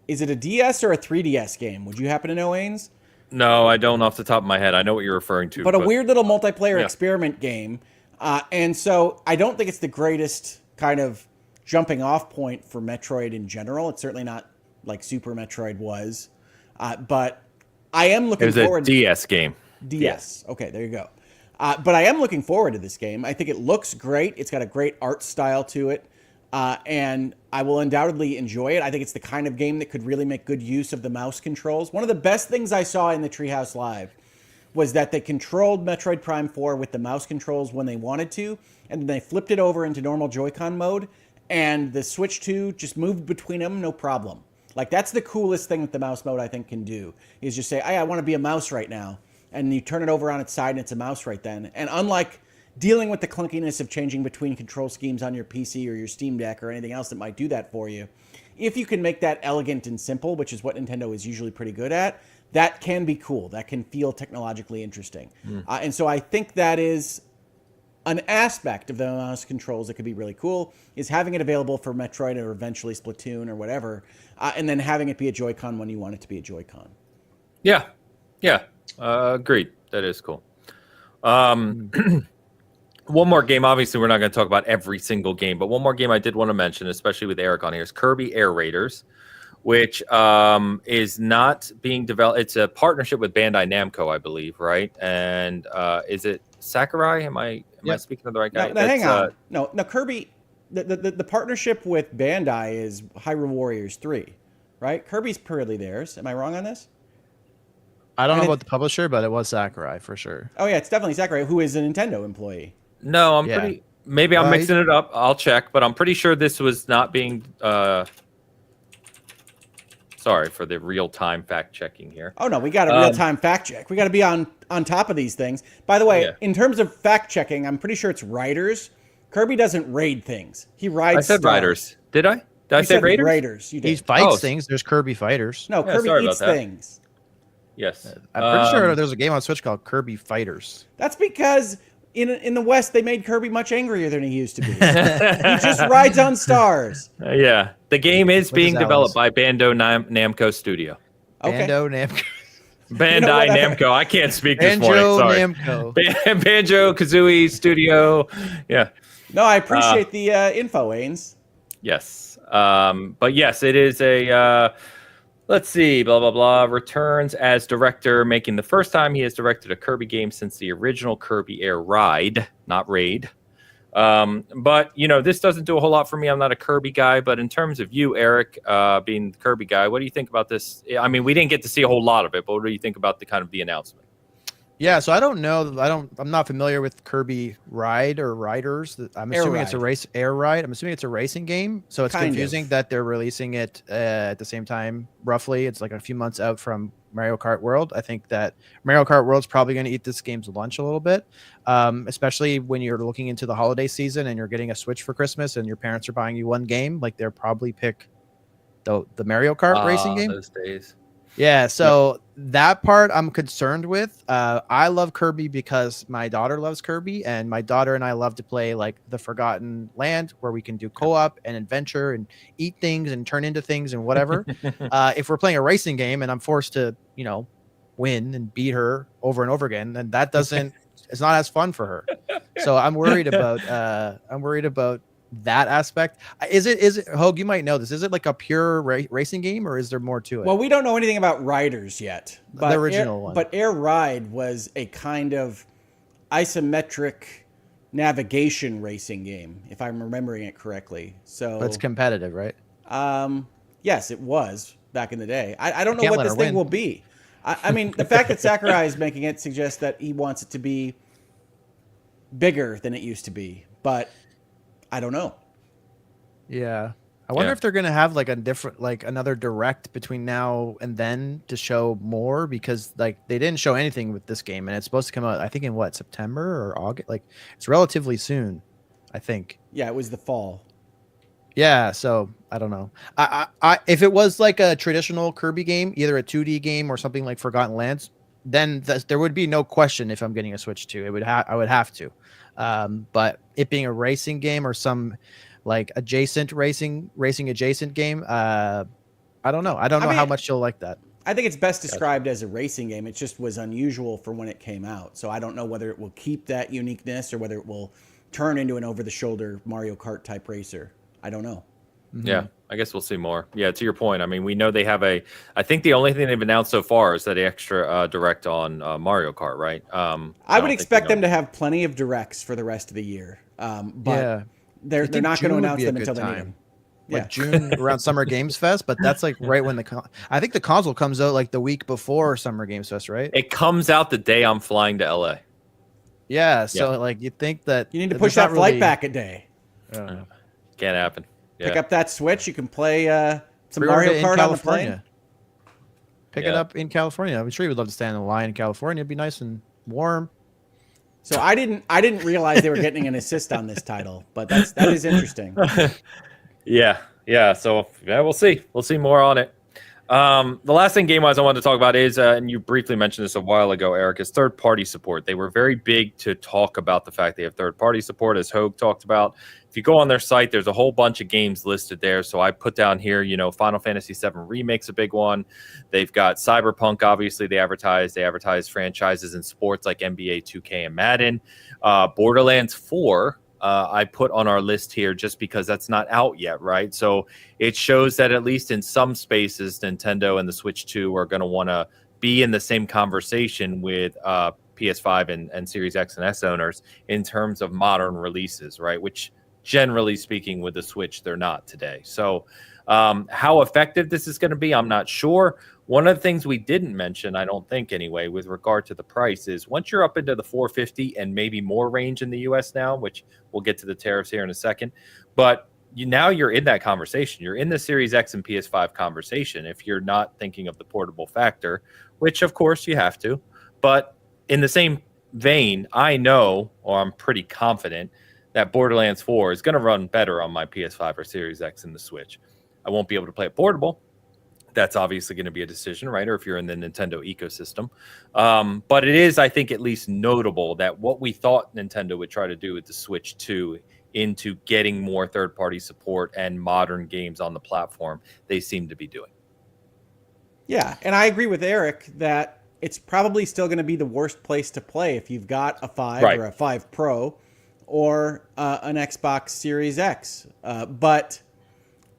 is it a DS or a 3DS game? Would you happen to know, Ains? No, I don't off the top of my head. I know what you're referring to. But a weird little multiplayer experiment game. And so I don't think it's the greatest kind of jumping off point for Metroid in general. It's certainly not like Super Metroid was. But I am looking forward. It was a DS game. DS. Yes. Okay, there you go. But I am looking forward to this game. I think it looks great. It's got a great art style to it. and I will undoubtedly enjoy it. I think it's the kind of game that could really make good use of the mouse controls. One of the best things I saw in the Treehouse Live was that they controlled Metroid Prime 4 with the mouse controls when they wanted to, and then they flipped it over into normal Joy-Con mode, and the Switch 2 just moved between them, no problem. Like, that's the coolest thing that the mouse mode, I think, can do, is just say, hey, I want to be a mouse right now, and you turn it over on its side, and it's a mouse right then. And unlike dealing with the clunkiness of changing between control schemes on your PC or your Steam Deck or anything else that might do that for you, if you can make that elegant and simple, which is what Nintendo is usually pretty good at, that can be cool. That can feel technologically interesting. And so I think that is an aspect of the mouse controls that could be really cool, is having it available for Metroid or eventually Splatoon or whatever, and then having it be a Joy-Con when you want it to be a Joy-Con. Yeah. Agreed. That is cool. One more game. Obviously, we're not going to talk about every single game, but one more game I did want to mention, especially with Eric on here, is Kirby Air Raiders, which is not being developed. It's a partnership with Bandai Namco, I believe, right? And is it Sakurai? Am I speaking to the right guy? No, hang on. No, Kirby, the partnership with Bandai is Hyrule Warriors 3, right? Kirby's purely theirs. Am I wrong on this? I don't know about the publisher, but it was Sakurai for sure. Oh, yeah, it's definitely Sakurai, who is a Nintendo employee. No, maybe I'm mixing it up. I'll check, but I'm pretty sure this was not being... Sorry for the real-time fact-checking here. Oh, no, we got a real-time fact-check. We got to be on top of these things. By the way, in terms of fact-checking, I'm pretty sure it's Riders. Kirby doesn't raid things. He rides I said stars. Riders. Did I? Did I say Raiders? Raiders. You did. He fights things. There's Kirby Fighters. No, Kirby eats things. Yes. I'm pretty sure there's a game on Switch called Kirby Fighters. That's because in the West, they made Kirby much angrier than he used to be. He just rides on stars. Yeah. The game is being developed by Bandai Namco Studio. Okay. Namco. Bandai Namco. I can't speak this morning. Sorry. Namco. Banjo-Kazooie Studio. Yeah. No, I appreciate the info, Ains. Yes. But yes, it is a... let's see, blah, blah, blah. Returns as director, making the first time he has directed a Kirby game since the original Kirby Air Ride, not Raid. But, this doesn't do a whole lot for me. I'm not a Kirby guy. But in terms of you, Eric, being the Kirby guy, what do you think about this? I mean, we didn't get to see a whole lot of it, but what do you think about the announcement? Yeah, so I don't know. I'm not familiar with Kirby Ride or Riders. I'm assuming it's a air ride. I'm assuming it's a racing game. So it's confusing that they're releasing it at the same time. Roughly, it's like a few months out from Mario Kart World. I think that Mario Kart World's probably going to eat this game's lunch a little bit, especially when you're looking into the holiday season and you're getting a Switch for Christmas and your parents are buying you one game. Like they'll probably pick the Mario Kart racing game. Those days. Yeah, so that part I'm concerned with. I love Kirby because my daughter loves Kirby, and my daughter and I love to play like the Forgotten Land, where we can do co-op and adventure and eat things and turn into things and whatever. If we're playing a racing game and I'm forced to, win and beat her over and over again, then that doesn't. It's not as fun for her. So I'm worried about. That aspect. Is it Hogue, you might know this, is it like a pure racing game or is there more to it? Well, we don't know anything about Riders yet, but the original one. But Air Ride was a kind of isometric navigation racing game, if I'm remembering it correctly. So but it's competitive, right? Yes, it was back in the day. I don't know what this thing will be. I mean, the fact that Sakurai is making it suggests that he wants it to be bigger than it used to be, but I don't know. Yeah. I wonder if they're going to have like a different, like another direct between now and then to show more, because like they didn't show anything with this game and it's supposed to come out, I think in September or August, like it's relatively soon, I think. Yeah, it was the fall. Yeah. So I don't know. I if it was like a traditional Kirby game, either a 2D game or something like Forgotten Lands, then there would be no question if I'm getting a Switch 2. I would have to. But it being a racing game or some like adjacent racing adjacent game, I don't know. I don't know how much you'll like that. I think it's best described as a racing game. It just was unusual for when it came out. So I don't know whether it will keep that uniqueness or whether it will turn into an over-the-shoulder Mario Kart type racer. I don't know. Mm-hmm. Yeah, I guess we'll see more. Yeah, to your point, I mean, we know they have I think the only thing they've announced so far is that extra direct on Mario Kart, right? I would expect them to have plenty of directs for the rest of the year. But they're not going to announce them until they need them. Like June around Summer Games Fest, but that's like right when I think the console comes out like the week before Summer Games Fest, right? It comes out the day I'm flying to LA. Yeah, so like you think that you need to push that flight back a day. Can't happen. Pick up that Switch. You can play some Mario Kart on the plane. Pick it up in California. I'm sure you would love to stand in the line in California. It'd be nice and warm. So I didn't realize they were getting an assist on this title, but that is interesting. Yeah. So we'll see. We'll see more on it. The last thing game-wise I wanted to talk about is, and you briefly mentioned this a while ago, Eric, is third-party support. They were very big to talk about the fact they have third-party support, as Hogue talked about. If you go on their site, there's a whole bunch of games listed there. So I put down here, Final Fantasy VII Remake's a big one. They've got Cyberpunk, obviously, they advertise franchises in sports like NBA 2K and Madden. Borderlands 4, I put on our list here just because that's not out yet, right? So it shows that at least in some spaces, Nintendo and the Switch 2 are going to want to be in the same conversation with PS5 and Series X and S owners in terms of modern releases, right? Which, generally speaking, with the Switch, they're not today. So how effective this is going to be, I'm not sure. One of the things we didn't mention, I don't think anyway, with regard to the price is once you're up into the $450 and maybe more range in the US now, which we'll get to the tariffs here in a second, but now you're in that conversation. You're in the Series X and PS5 conversation if you're not thinking of the portable factor, which of course you have to. But in the same vein, I know, or I'm pretty confident, that Borderlands 4 is going to run better on my PS5 or Series X than the Switch. I won't be able to play it portable. That's obviously going to be a decision, right? Or if you're in the Nintendo ecosystem. But it is, I think, at least notable that what we thought Nintendo would try to do with the Switch 2 into getting more third-party support and modern games on the platform, they seem to be doing. Yeah, and I agree with Eric that it's probably still going to be the worst place to play if you've got a 5 or a 5 Pro or an Xbox Series X. But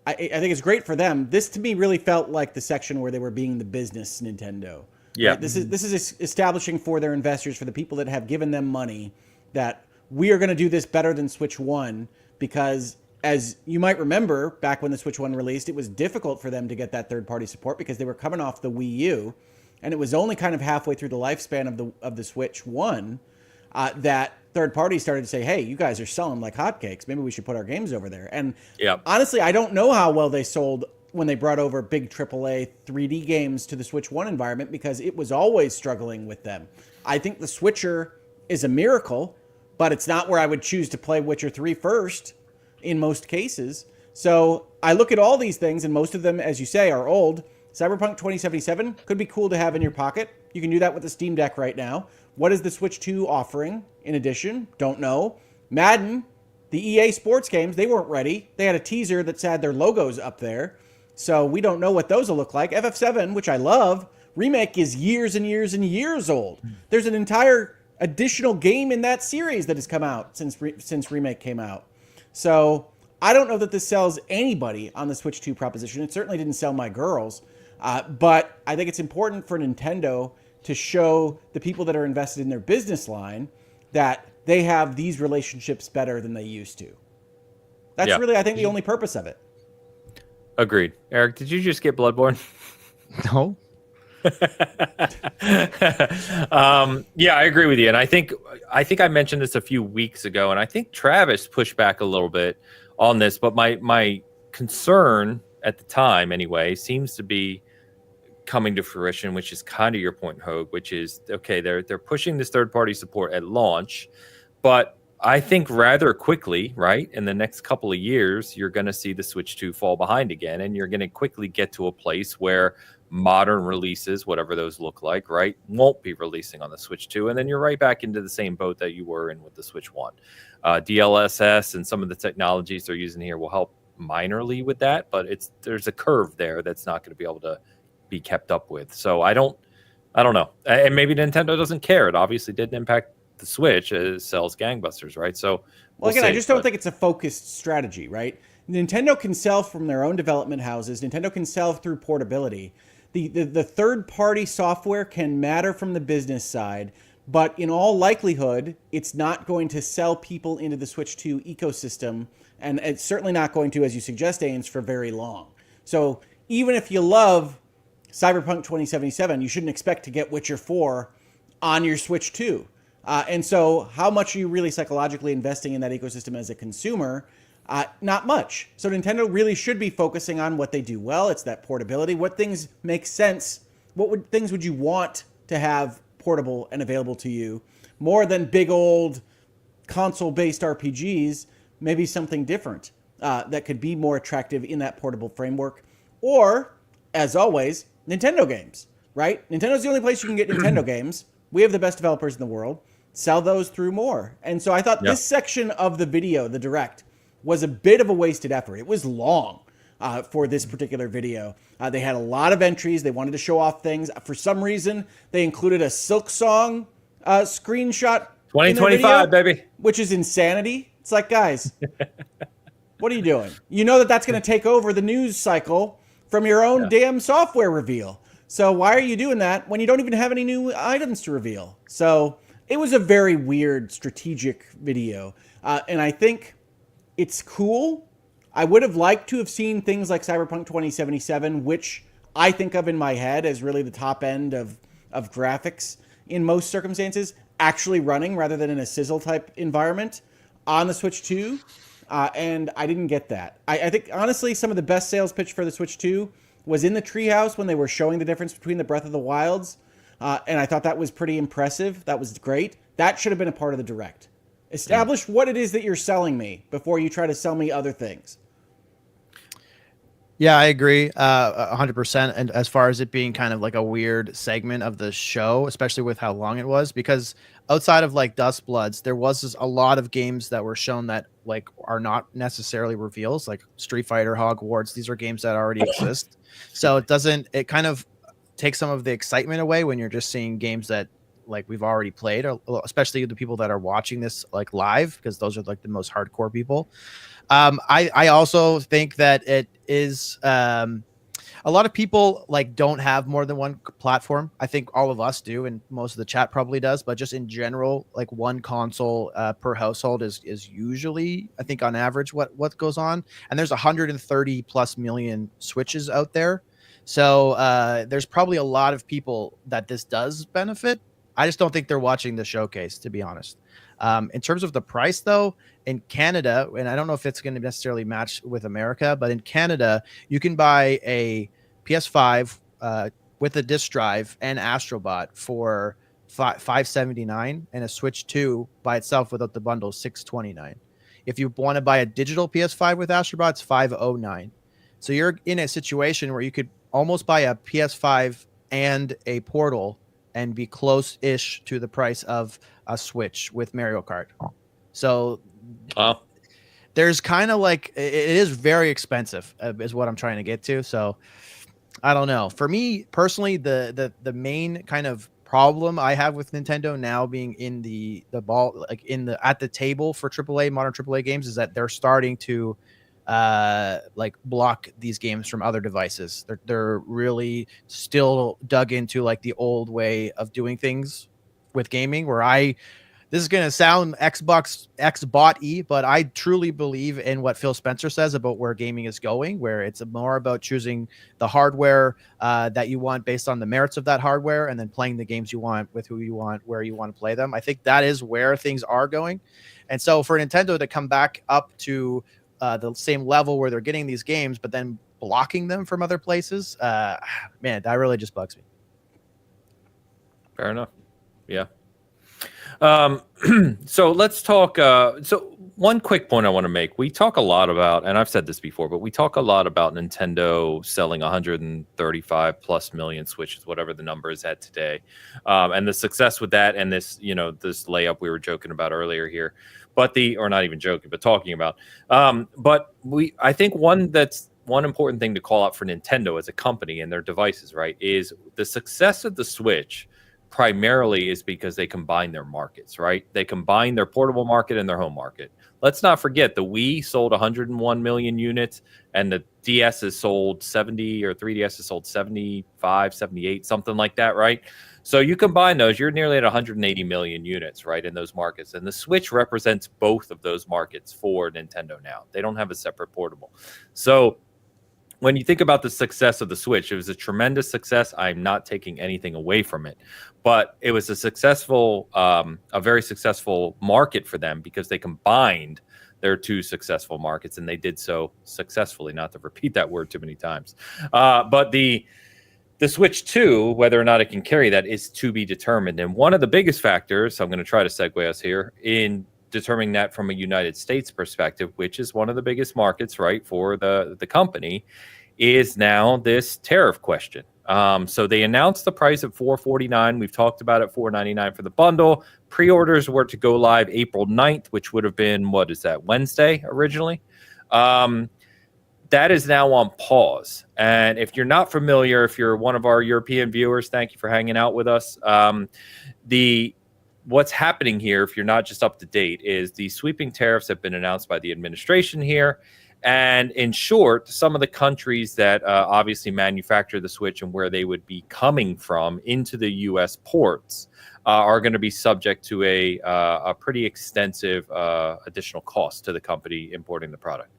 I think it's great for them. This to me really felt like the section where they were being the business Nintendo. Yeah. Right? This is establishing for their investors, for the people that have given them money, that we are going to do this better than Switch 1 because, as you might remember, back when the Switch 1 released, it was difficult for them to get that third-party support because they were coming off the Wii U, and it was only kind of halfway through the lifespan of the Switch 1 that third parties started to say, hey, you guys are selling like hotcakes. Maybe we should put our games over there. And honestly, I don't know how well they sold when they brought over big AAA 3D games to the Switch 1 environment because it was always struggling with them. I think the Switcher is a miracle, but it's not where I would choose to play Witcher 3 first in most cases. So I look at all these things, and most of them, as you say, are old. Cyberpunk 2077 could be cool to have in your pocket. You can do that with the Steam Deck right now. What is the Switch 2 offering in addition? Don't know. Madden, the EA Sports games, they weren't ready. They had a teaser that had their logos up there. So we don't know what those will look like. FF7, which I love, Remake is years and years and years old. There's an entire additional game in that series that has come out since Remake came out. So I don't know that this sells anybody on the Switch 2 proposition. It certainly didn't sell my girls. But I think it's important for Nintendo to show the people that are invested in their business line that they have these relationships better than they used to. That's really, I think, the only purpose of it. Agreed. Eric, did you just get Bloodborne? No. Yeah, I agree with you. And I think I mentioned this a few weeks ago, and I think Travis pushed back a little bit on this, but my concern at the time anyway seems to be coming to fruition, which is kind of your point, Hogue, which is, okay, they're pushing this third-party support at launch, but I think rather quickly, right, in the next couple of years, you're going to see the Switch 2 fall behind again, and you're going to quickly get to a place where modern releases, whatever those look like, right, won't be releasing on the Switch 2, and then you're right back into the same boat that you were in with the Switch 1. DLSS and some of the technologies they're using here will help minorly with that, but there's a curve there that's not going to be able to be kept up with. So I don't know. And maybe Nintendo doesn't care. It obviously didn't impact the Switch. It sells gangbusters, right? So well again, I just don't think it's a focused strategy, right? Nintendo can sell from their own development houses. Nintendo can sell through portability. The third-party software can matter from the business side, but in all likelihood, it's not going to sell people into the Switch 2 ecosystem, and it's certainly not going to, as you suggest, Ames, for very long. So even if you love Cyberpunk 2077, you shouldn't expect to get Witcher 4 on your Switch 2. And so how much are you really psychologically investing in that ecosystem as a consumer? Not much. So Nintendo really should be focusing on what they do well. It's that portability. What things make sense? What things would you want to have portable and available to you? More than big old console-based RPGs, maybe something different that could be more attractive in that portable framework. Or, as always, Nintendo games, right? Nintendo's the only place you can get Nintendo games. We have the best developers in the world. Sell those through more. And so I thought this section of the video, the direct, was a bit of a wasted effort. It was long for this particular video. They had a lot of entries. They wanted to show off things. For some reason, they included a Silk Song screenshot. 2025, baby. Which is insanity. It's like, guys, what are you doing? You know that's going to take over the news cycle from your own damn software reveal. So why are you doing that when you don't even have any new items to reveal? So it was a very weird strategic video. And I think it's cool. I would have liked to have seen things like Cyberpunk 2077, which I think of in my head as really the top end of graphics in most circumstances, actually running rather than in a sizzle type environment on the Switch 2. And I didn't get that. I think, honestly, some of the best sales pitch for the Switch 2 was in the Treehouse when they were showing the difference between the Breath of the Wilds. And I thought that was pretty impressive. That was great. That should have been a part of the direct. Establish what it is that you're selling me before you try to sell me other things. Yeah, I agree 100%. And as far as it being kind of like a weird segment of the show, especially with how long it was, because outside of like Dust Bloods, there was a lot of games that were shown that like are not necessarily reveals, like Street Fighter, Hogwarts. These are games that already exist. So it kind of takes some of the excitement away when you're just seeing games that like we've already played, or especially the people that are watching this like live, because those are like the most hardcore people. I also think that it is a lot of people like don't have more than one platform. I think all of us do, and most of the chat probably does, but just in general, like one console per household is usually, I think on average, what goes on. And there's 130 plus million Switches out there. So there's probably a lot of people that this does benefit. I just don't think they're watching the showcase, to be honest. In terms of the price, though, in Canada, and I don't know if it's going to necessarily match with America, but in Canada, you can buy a PS5 with a disc drive and Astrobot for $579, and a Switch 2 by itself without the bundle $629. If you want to buy a digital PS5 with Astrobot, it's $509. So you're in a situation where you could almost buy a PS5 and a Portal and be close-ish to the price of a Switch with Mario Kart. So there's kind of like, it is very expensive is what I'm trying to get to. So I don't know. For me personally, the main kind of problem I have with Nintendo now being in the ball, like at the table for AAA, modern AAA games, is that they're starting to like block these games from other devices. They're really still dug into like the old way of doing things with gaming, where this is going to sound Xbot-y, but I truly believe in what Phil Spencer says about where gaming is going, where it's more about choosing the hardware that you want based on the merits of that hardware, and then playing the games you want with who you want, where you want to play them. I think that is where things are going. And so for Nintendo to come back up to the same level where they're getting these games, but then blocking them from other places, man, that really just bugs me. Fair enough. Yeah. So let's talk. So one quick point I want to make. We talk a lot about, and I've said this before, but we talk a lot about Nintendo selling 135 plus million Switches, whatever the number is at today, and the success with that, and this, this layup we were joking about earlier here, or not even joking, but talking about. But I think one important thing to call out for Nintendo as a company and their devices, right, is the success of the Switch primarily is because they combine their markets, right? They combine their portable market and their home market. Let's not forget the Wii sold 101 million units, and the DS has sold 70, or 3DS has sold 75, 78, something like that, right? So you combine those, you're nearly at 180 million units, right, in those markets. And the Switch represents both of those markets for Nintendo now. They don't have a separate portable. So when you think about the success of the Switch, it was a tremendous success. I'm not taking anything away from it, but it was a very successful market for them because they combined their two successful markets, and they did so successfully. Not to repeat that word too many times, but the Switch 2, whether or not it can carry that, is to be determined. And one of the biggest factors, I'm going to try to segue us here, in determining that from a United States perspective, which is one of the biggest markets, right, for the company, is now this tariff question. So they announced the price at $449. We've talked about it, $499 for the bundle. Pre-orders were to go live April 9th, which would have been, what is that, Wednesday originally? That is now on pause. And if you're not familiar, if you're one of our European viewers, thank you for hanging out with us. What's happening here, if you're not just up to date, is the sweeping tariffs have been announced by the administration here. And in short, some of the countries that obviously manufacture the Switch and where they would be coming from into the U.S. ports are going to be subject to a pretty extensive additional cost to the company importing the product.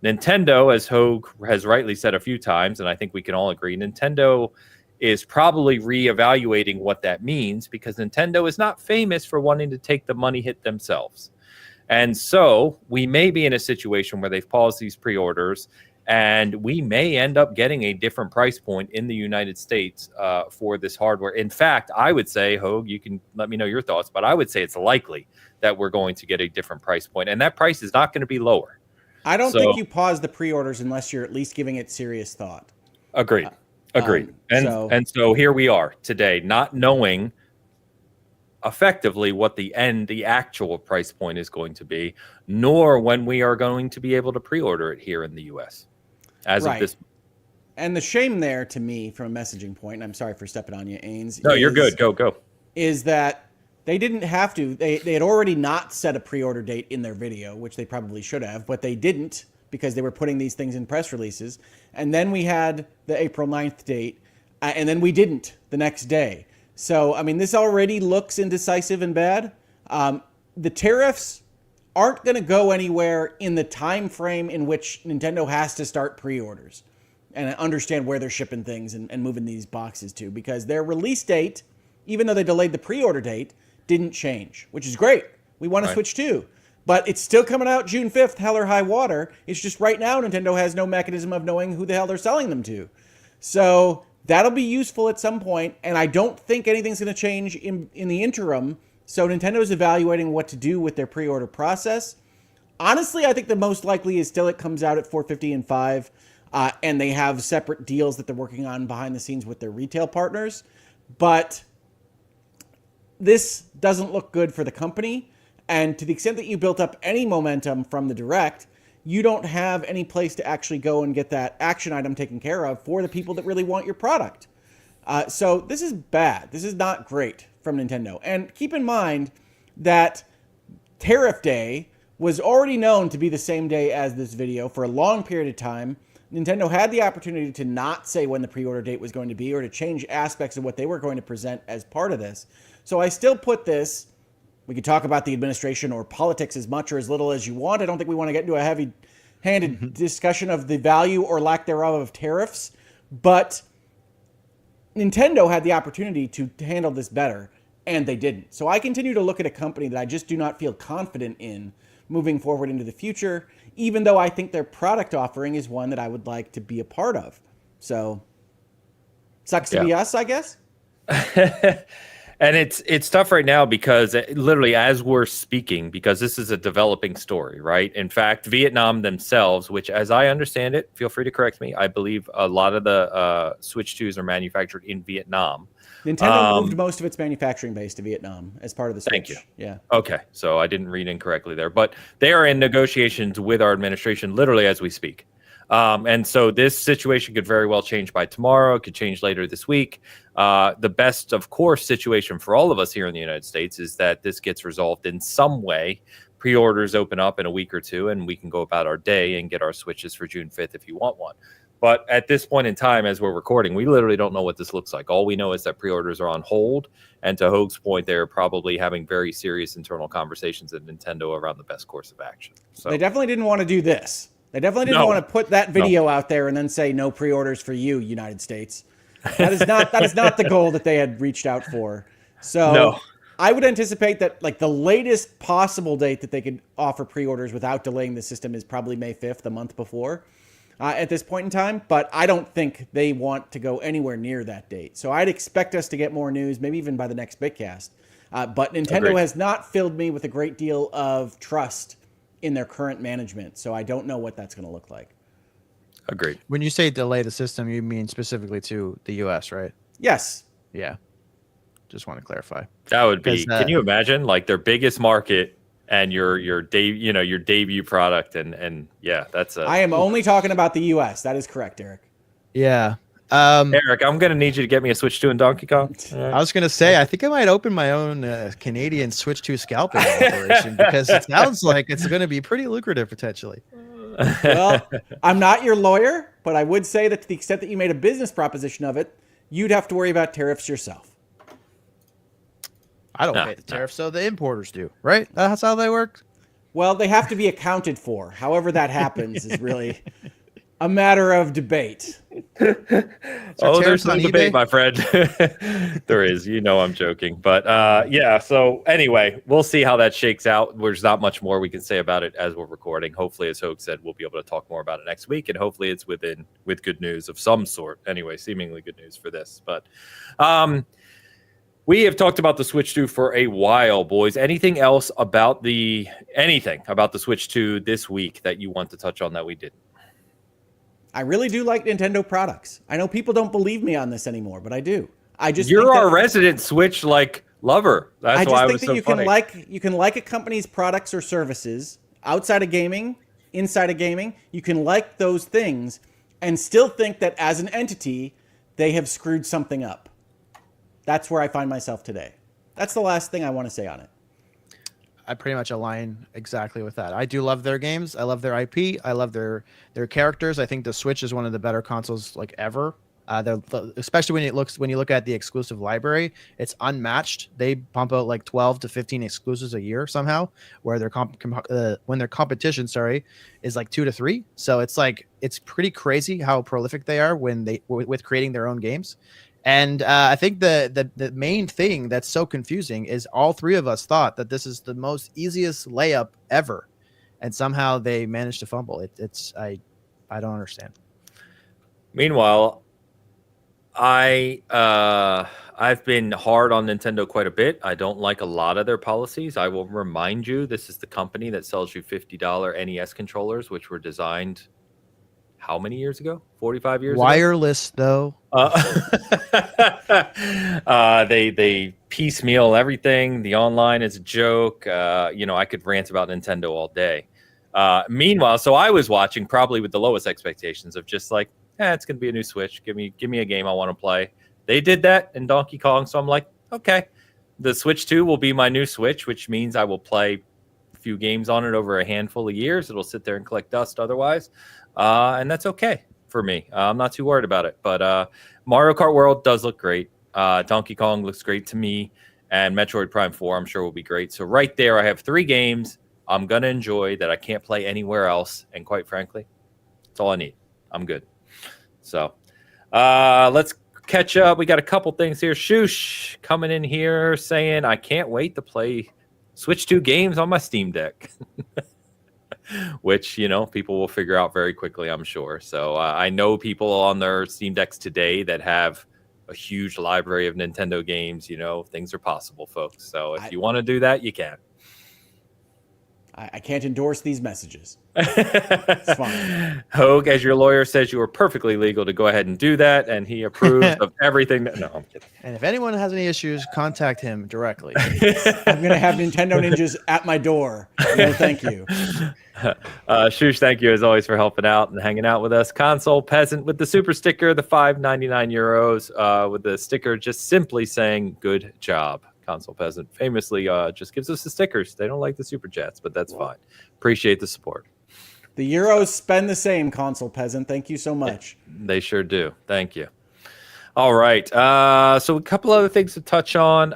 Nintendo, as Hogue has rightly said a few times, and I think we can all agree, Nintendo is probably reevaluating what that means, because Nintendo is not famous for wanting to take the money hit themselves. And so we may be in a situation where they've paused these pre-orders, and we may end up getting a different price point in the United States for this hardware. In fact, I would say, Hogue, you can let me know your thoughts, but I would say it's likely that we're going to get a different price point, and that price is not going to be lower. I don't think you pause the pre-orders unless you're at least giving it serious thought. Agreed. And so here we are today, not knowing effectively what the actual price point is going to be, nor when we are going to be able to pre-order it here in the U.S. as of this. And the shame there, to me, from a messaging point, and I'm sorry for stepping on you, Ains. No, you're good. Go. Is that they didn't have to. They had already not set a pre-order date in their video, which they probably should have, but they didn't because they were putting these things in press releases. And then we had the April 9th date, and then we didn't the next day. So, I mean, this already looks indecisive and bad. The tariffs aren't going to go anywhere in the time frame in which Nintendo has to start pre-orders and understand where they're shipping things and moving these boxes to, because their release date, even though they delayed the pre-order date, didn't change, which is great. We want to Switch 2. But it's still coming out June 5th, hell or high water. It's just right now Nintendo has no mechanism of knowing who the hell they're selling them to. So that'll be useful at some point, and I don't think anything's going to change in the interim. So Nintendo's evaluating what to do with their pre-order process. Honestly, I think the most likely is still it comes out at $450 and $5, and they have separate deals that they're working on behind the scenes with their retail partners. But this doesn't look good for the company, and to the extent that you built up any momentum from the Direct, you don't have any place to actually go and get that action item taken care of for the people that really want your product. So this is bad. This is not great from Nintendo. And keep in mind that Tariff Day was already known to be the same day as this video for a long period of time. Nintendo had the opportunity to not say when the pre-order date was going to be or to change aspects of what they were going to present as part of this. So I still put this, we could talk about the administration or politics as much or as little as you want. I don't think we want to get into a heavy-handed discussion of the value or lack thereof of tariffs, but Nintendo had the opportunity to handle this better, and they didn't. So I continue to look at a company that I just do not feel confident in moving forward into the future, even though I think their product offering is one that I would like to be a part of. So, sucks to be us, I guess. And it's tough right now because literally as we're speaking, because this is a developing story, right? In fact, Vietnam themselves, which as I understand it, feel free to correct me, I believe a lot of the Switch 2s are manufactured in Vietnam. Nintendo moved most of its manufacturing base to Vietnam as part of the Switch. Thank you. Yeah. Okay, so I didn't read incorrectly there, but they are in negotiations with our administration literally as we speak. And so this situation could very well change by tomorrow. It could change later this week. The best, of course, situation for all of us here in the United States is that this gets resolved in some way. Pre-orders open up in a week or two, and we can go about our day and get our Switches for June 5th if you want one. But at this point in time, as we're recording, we literally don't know what this looks like. All we know is that pre-orders are on hold. And to Hoag's point, they're probably having very serious internal conversations at Nintendo around the best course of action. So they definitely didn't want to do this. They definitely didn't want to put that video out there and then say no pre-orders for you, United States. That is not the goal that they had reached out for. So I would anticipate that like the latest possible date that they could offer pre-orders without delaying the system is probably May 5th, the month before, at this point in time. But I don't think they want to go anywhere near that date. So I'd expect us to get more news, maybe even by the next Bitcast. But Nintendo has not filled me with a great deal of trust in their current management. So I don't know what that's going to look like. Agreed. When you say delay the system, you mean specifically to the US, right? Yes. Yeah. Just want to clarify. That would be. Can you imagine like their biggest market and your debut product and yeah, that's. I am only talking about the US. That is correct, Eric. Yeah. Eric, I'm gonna need you to get me a Switch 2 and Donkey Kong. I was gonna say, I think I might open my own Canadian Switch 2 scalping operation because it sounds like it's gonna be pretty lucrative potentially. Well, I'm not your lawyer, but I would say that to the extent that you made a business proposition of it, you'd have to worry about tariffs yourself. I don't pay the tariffs, so the importers do, right? That's how they work. Well, they have to be accounted for. However that happens is really a matter of debate. There's no debate, my friend. There is. I'm joking. But yeah, so anyway, we'll see how that shakes out. There's not much more we can say about it as we're recording. Hopefully, as Hoag said, we'll be able to talk more about it next week. And hopefully it's with good news of some sort. Anyway, seemingly good news for this. But we have talked about the Switch 2 for a while, boys. Anything else about the Switch 2 this week that you want to touch on that we didn't? I really do like Nintendo products. I know people don't believe me on this anymore, but I do. You're our resident Switch lover. That's why I was so funny. You can like a company's products or services outside of gaming, inside of gaming. You can like those things and still think that as an entity, they have screwed something up. That's where I find myself today. That's the last thing I want to say on it. I pretty much align exactly with that. I do love their games. I love their IP. I love their characters. I think the Switch is one of the better consoles ever. Especially when you look at the exclusive library, it's unmatched. They pump out 12 to 15 exclusives a year somehow, where their competition is 2 to 3. So it's pretty crazy how prolific they are with creating their own games. And I think the main thing that's so confusing is all three of us thought that this is the most easiest layup ever, and somehow they managed to fumble. I don't understand. Meanwhile, I've been hard on Nintendo quite a bit. I don't like a lot of their policies. I will remind you, this is the company that sells you $50 NES controllers, which were designed how many years ago? 45 years Wireless, ago? They piecemeal everything. The online is a joke. I could rant about Nintendo all day. Meanwhile, so I was watching probably with the lowest expectations of just it's going to be a new Switch. Give me a game I want to play. They did that in Donkey Kong, so I'm like, okay. The Switch 2 will be my new Switch, which means I will play a few games on it over a handful of years. It'll sit there and collect dust otherwise. And that's okay for me. I'm not too worried about it. But Mario Kart World does look great. Donkey Kong looks great to me. And Metroid Prime 4, I'm sure, will be great. So right there, I have 3 games I'm going to enjoy that I can't play anywhere else. And quite frankly, that's all I need. I'm good. So let's catch up. We got a couple things here. Shoosh coming in here saying, I can't wait to play Switch 2 games on my Steam Deck. Which, people will figure out very quickly, I'm sure. So I know people on their Steam Decks today that have a huge library of Nintendo games. Things are possible, folks. So if you want to do that, you can. I can't endorse these messages. It's fine. Hoag, as your lawyer, says you are perfectly legal to go ahead and do that, and he approves of everything. No, I'm kidding. And if anyone has any issues, contact him directly. I'm going to have Nintendo ninjas at my door. No, thank you. Shush, thank you as always for helping out and hanging out with us. Console Peasant with the super sticker, the €5.99 with the sticker just simply saying good job. Console Peasant famously just gives us the stickers. They don't like the super chats, but that's fine. Appreciate the support. The Euros spend the same, console peasant. Thank you so much. They sure do. Thank you. All right. So a couple other things to touch on.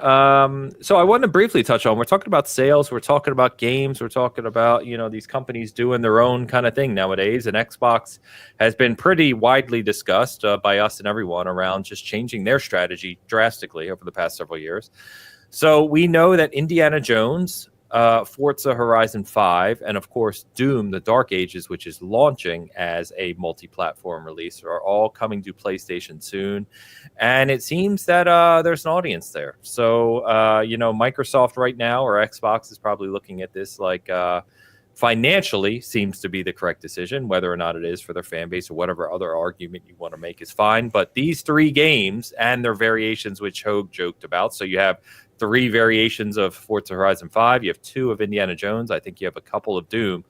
So I want to briefly touch on, we're talking about sales. We're talking about games. We're talking about, these companies doing their own kind of thing nowadays. And Xbox has been pretty widely discussed by us and everyone around just changing their strategy drastically over the past several years. So we know that Indiana Jones, Forza Horizon 5, and of course Doom, the Dark Ages, which is launching as a multi-platform release, are all coming to PlayStation soon. And it seems that there's an audience there. So, Microsoft right now, or Xbox, is probably looking at this like financially seems to be the correct decision. Whether or not it is for their fan base or whatever other argument you want to make is fine. But these 3 games and their variations, which Hogue joked about, so you have 3 variations of Forza Horizon 5. You have 2 of Indiana Jones. I think you have a couple of Doom.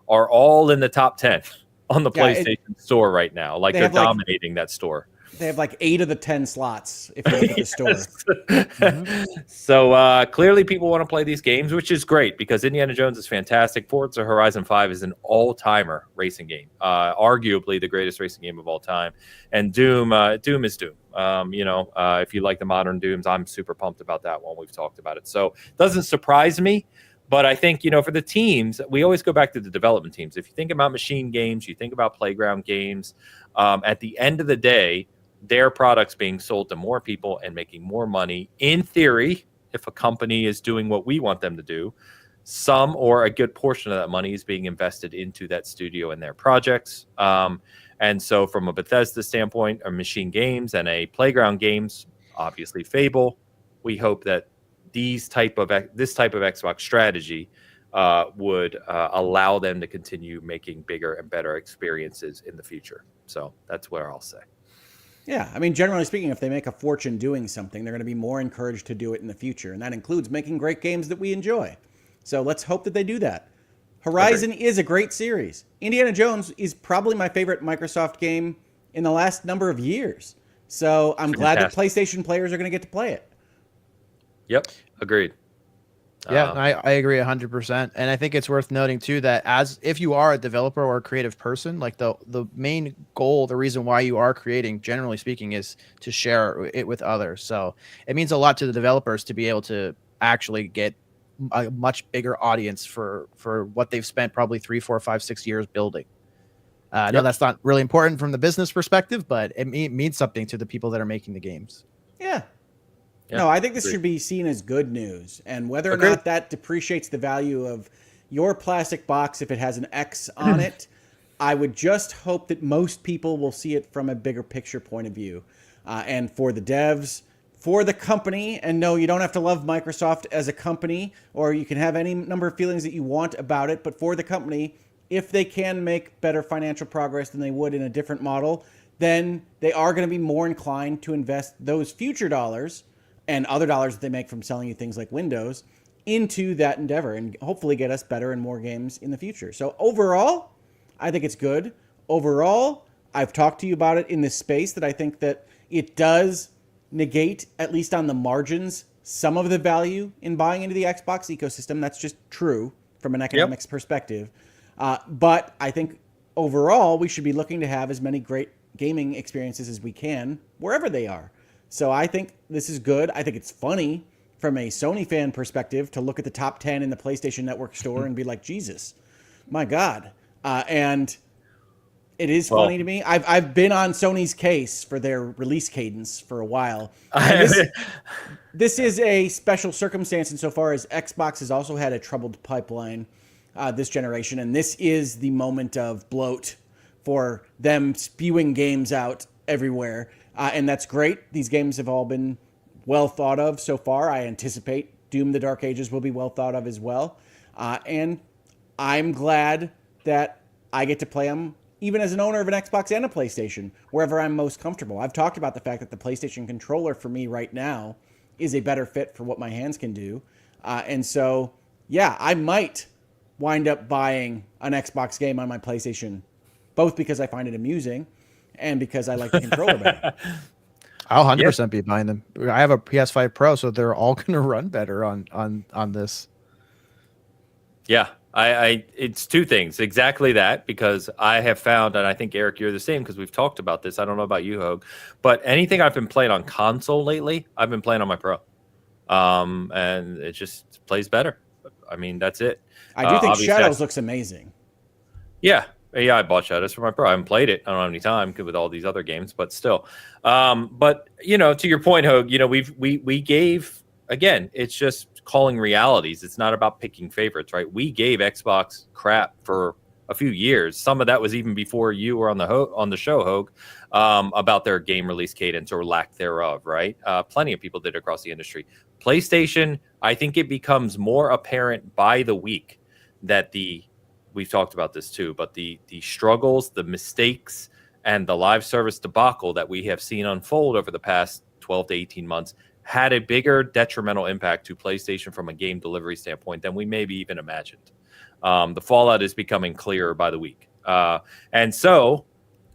Are all in the top 10 on the PlayStation Store right now. Like they're dominating that store. They have like 8 of the 10 slots if you look at the store. So clearly people want to play these games, which is great because Indiana Jones is fantastic. Forza Horizon 5 is an all-timer racing game, arguably the greatest racing game of all time. And Doom is Doom. If you like the modern Dooms, I'm super pumped about that one. We've talked about it. So it doesn't surprise me. But I think, for the teams, we always go back to the development teams. If you think about machine games, you think about playground games, at the end of the day, their products being sold to more people and making more money. In theory, if a company is doing what we want them to do, some or a good portion of that money is being invested into that studio and their projects. And so from a Bethesda standpoint, a machine games and a playground games, obviously Fable, we hope that this type of Xbox strategy would allow them to continue making bigger and better experiences in the future. So that's what I'll say. Yeah, I mean, generally speaking, if they make a fortune doing something, they're going to be more encouraged to do it in the future. And that includes making great games that we enjoy. So let's hope that they do that. Horizon is a great series. Indiana Jones is probably my favorite Microsoft game in the last number of years. So I'm glad that PlayStation players are going to get to play it. Yep, agreed. Yeah, I agree 100%. And I think it's worth noting too that if you are a developer or a creative person, like the main goal, the reason why you are creating, generally speaking, is to share it with others. So it means a lot to the developers to be able to actually get a much bigger audience for what they've spent probably 3, 4, 5, 6 years building. No, that's not really important from the business perspective, but it means something to the people that are making the games. Yeah. No, I think this should be seen as good news. And whether or not that depreciates the value of your plastic box if it has an X on it, I would just hope that most people will see it from a bigger picture point of view. And for the devs, for the company, and no, you don't have to love Microsoft as a company, or you can have any number of feelings that you want about it, but for the company, if they can make better financial progress than they would in a different model, then they are going to be more inclined to invest those future dollars and other dollars that they make from selling you things like Windows into that endeavor and hopefully get us better and more games in the future. So overall, I think it's good. Overall, I've talked to you about it in this space that I think that it does negate, at least on the margins, some of the value in buying into the Xbox ecosystem. That's just true from an economics perspective. But I think overall, we should be looking to have as many great gaming experiences as we can, wherever they are. So I think this is good. I think it's funny from a Sony fan perspective to look at the top 10 in the PlayStation Network store and be like, Jesus, my God. And it is funny to me. I've been on Sony's case for their release cadence for a while. This is a special circumstance insofar as Xbox has also had a troubled pipeline this generation. And this is the moment of bloat for them spewing games out everywhere. And that's great. These games have all been well thought of so far. I anticipate Doom: The Dark Ages will be well thought of as well. And I'm glad that I get to play them even as an owner of an Xbox and a PlayStation, wherever I'm most comfortable. I've talked about the fact that the PlayStation controller for me right now is a better fit for what my hands can do. And so, yeah, I might wind up buying an Xbox game on my PlayStation, both because I find it amusing and because I like the controller better. I'll 100% be buying them. I have a PS5 Pro, so they're all going to run better on this. Yeah, It's two things. Exactly that, because I have found, and I think Eric, you're the same because we've talked about this. I don't know about you, Hogue, but anything I've been playing on console lately, I've been playing on my Pro, and it just plays better. I mean, that's it. I do think obviously, Shadows looks amazing. Yeah, I bought Shadows for my Pro. I haven't played it. I don't have any time with all these other games, but still. But to your point, Hogue, we gave, again, it's just calling realities. It's not about picking favorites, right? We gave Xbox crap for a few years. Some of that was even before you were on the show, Hogue, about their game release cadence or lack thereof, right? Plenty of people did across the industry. PlayStation, I think it becomes more apparent by the week that we've talked about this too, but the struggles, the mistakes, and the live service debacle that we have seen unfold over the past 12 to 18 months had a bigger detrimental impact to PlayStation from a game delivery standpoint than we maybe even imagined. The fallout is becoming clearer by the week. And so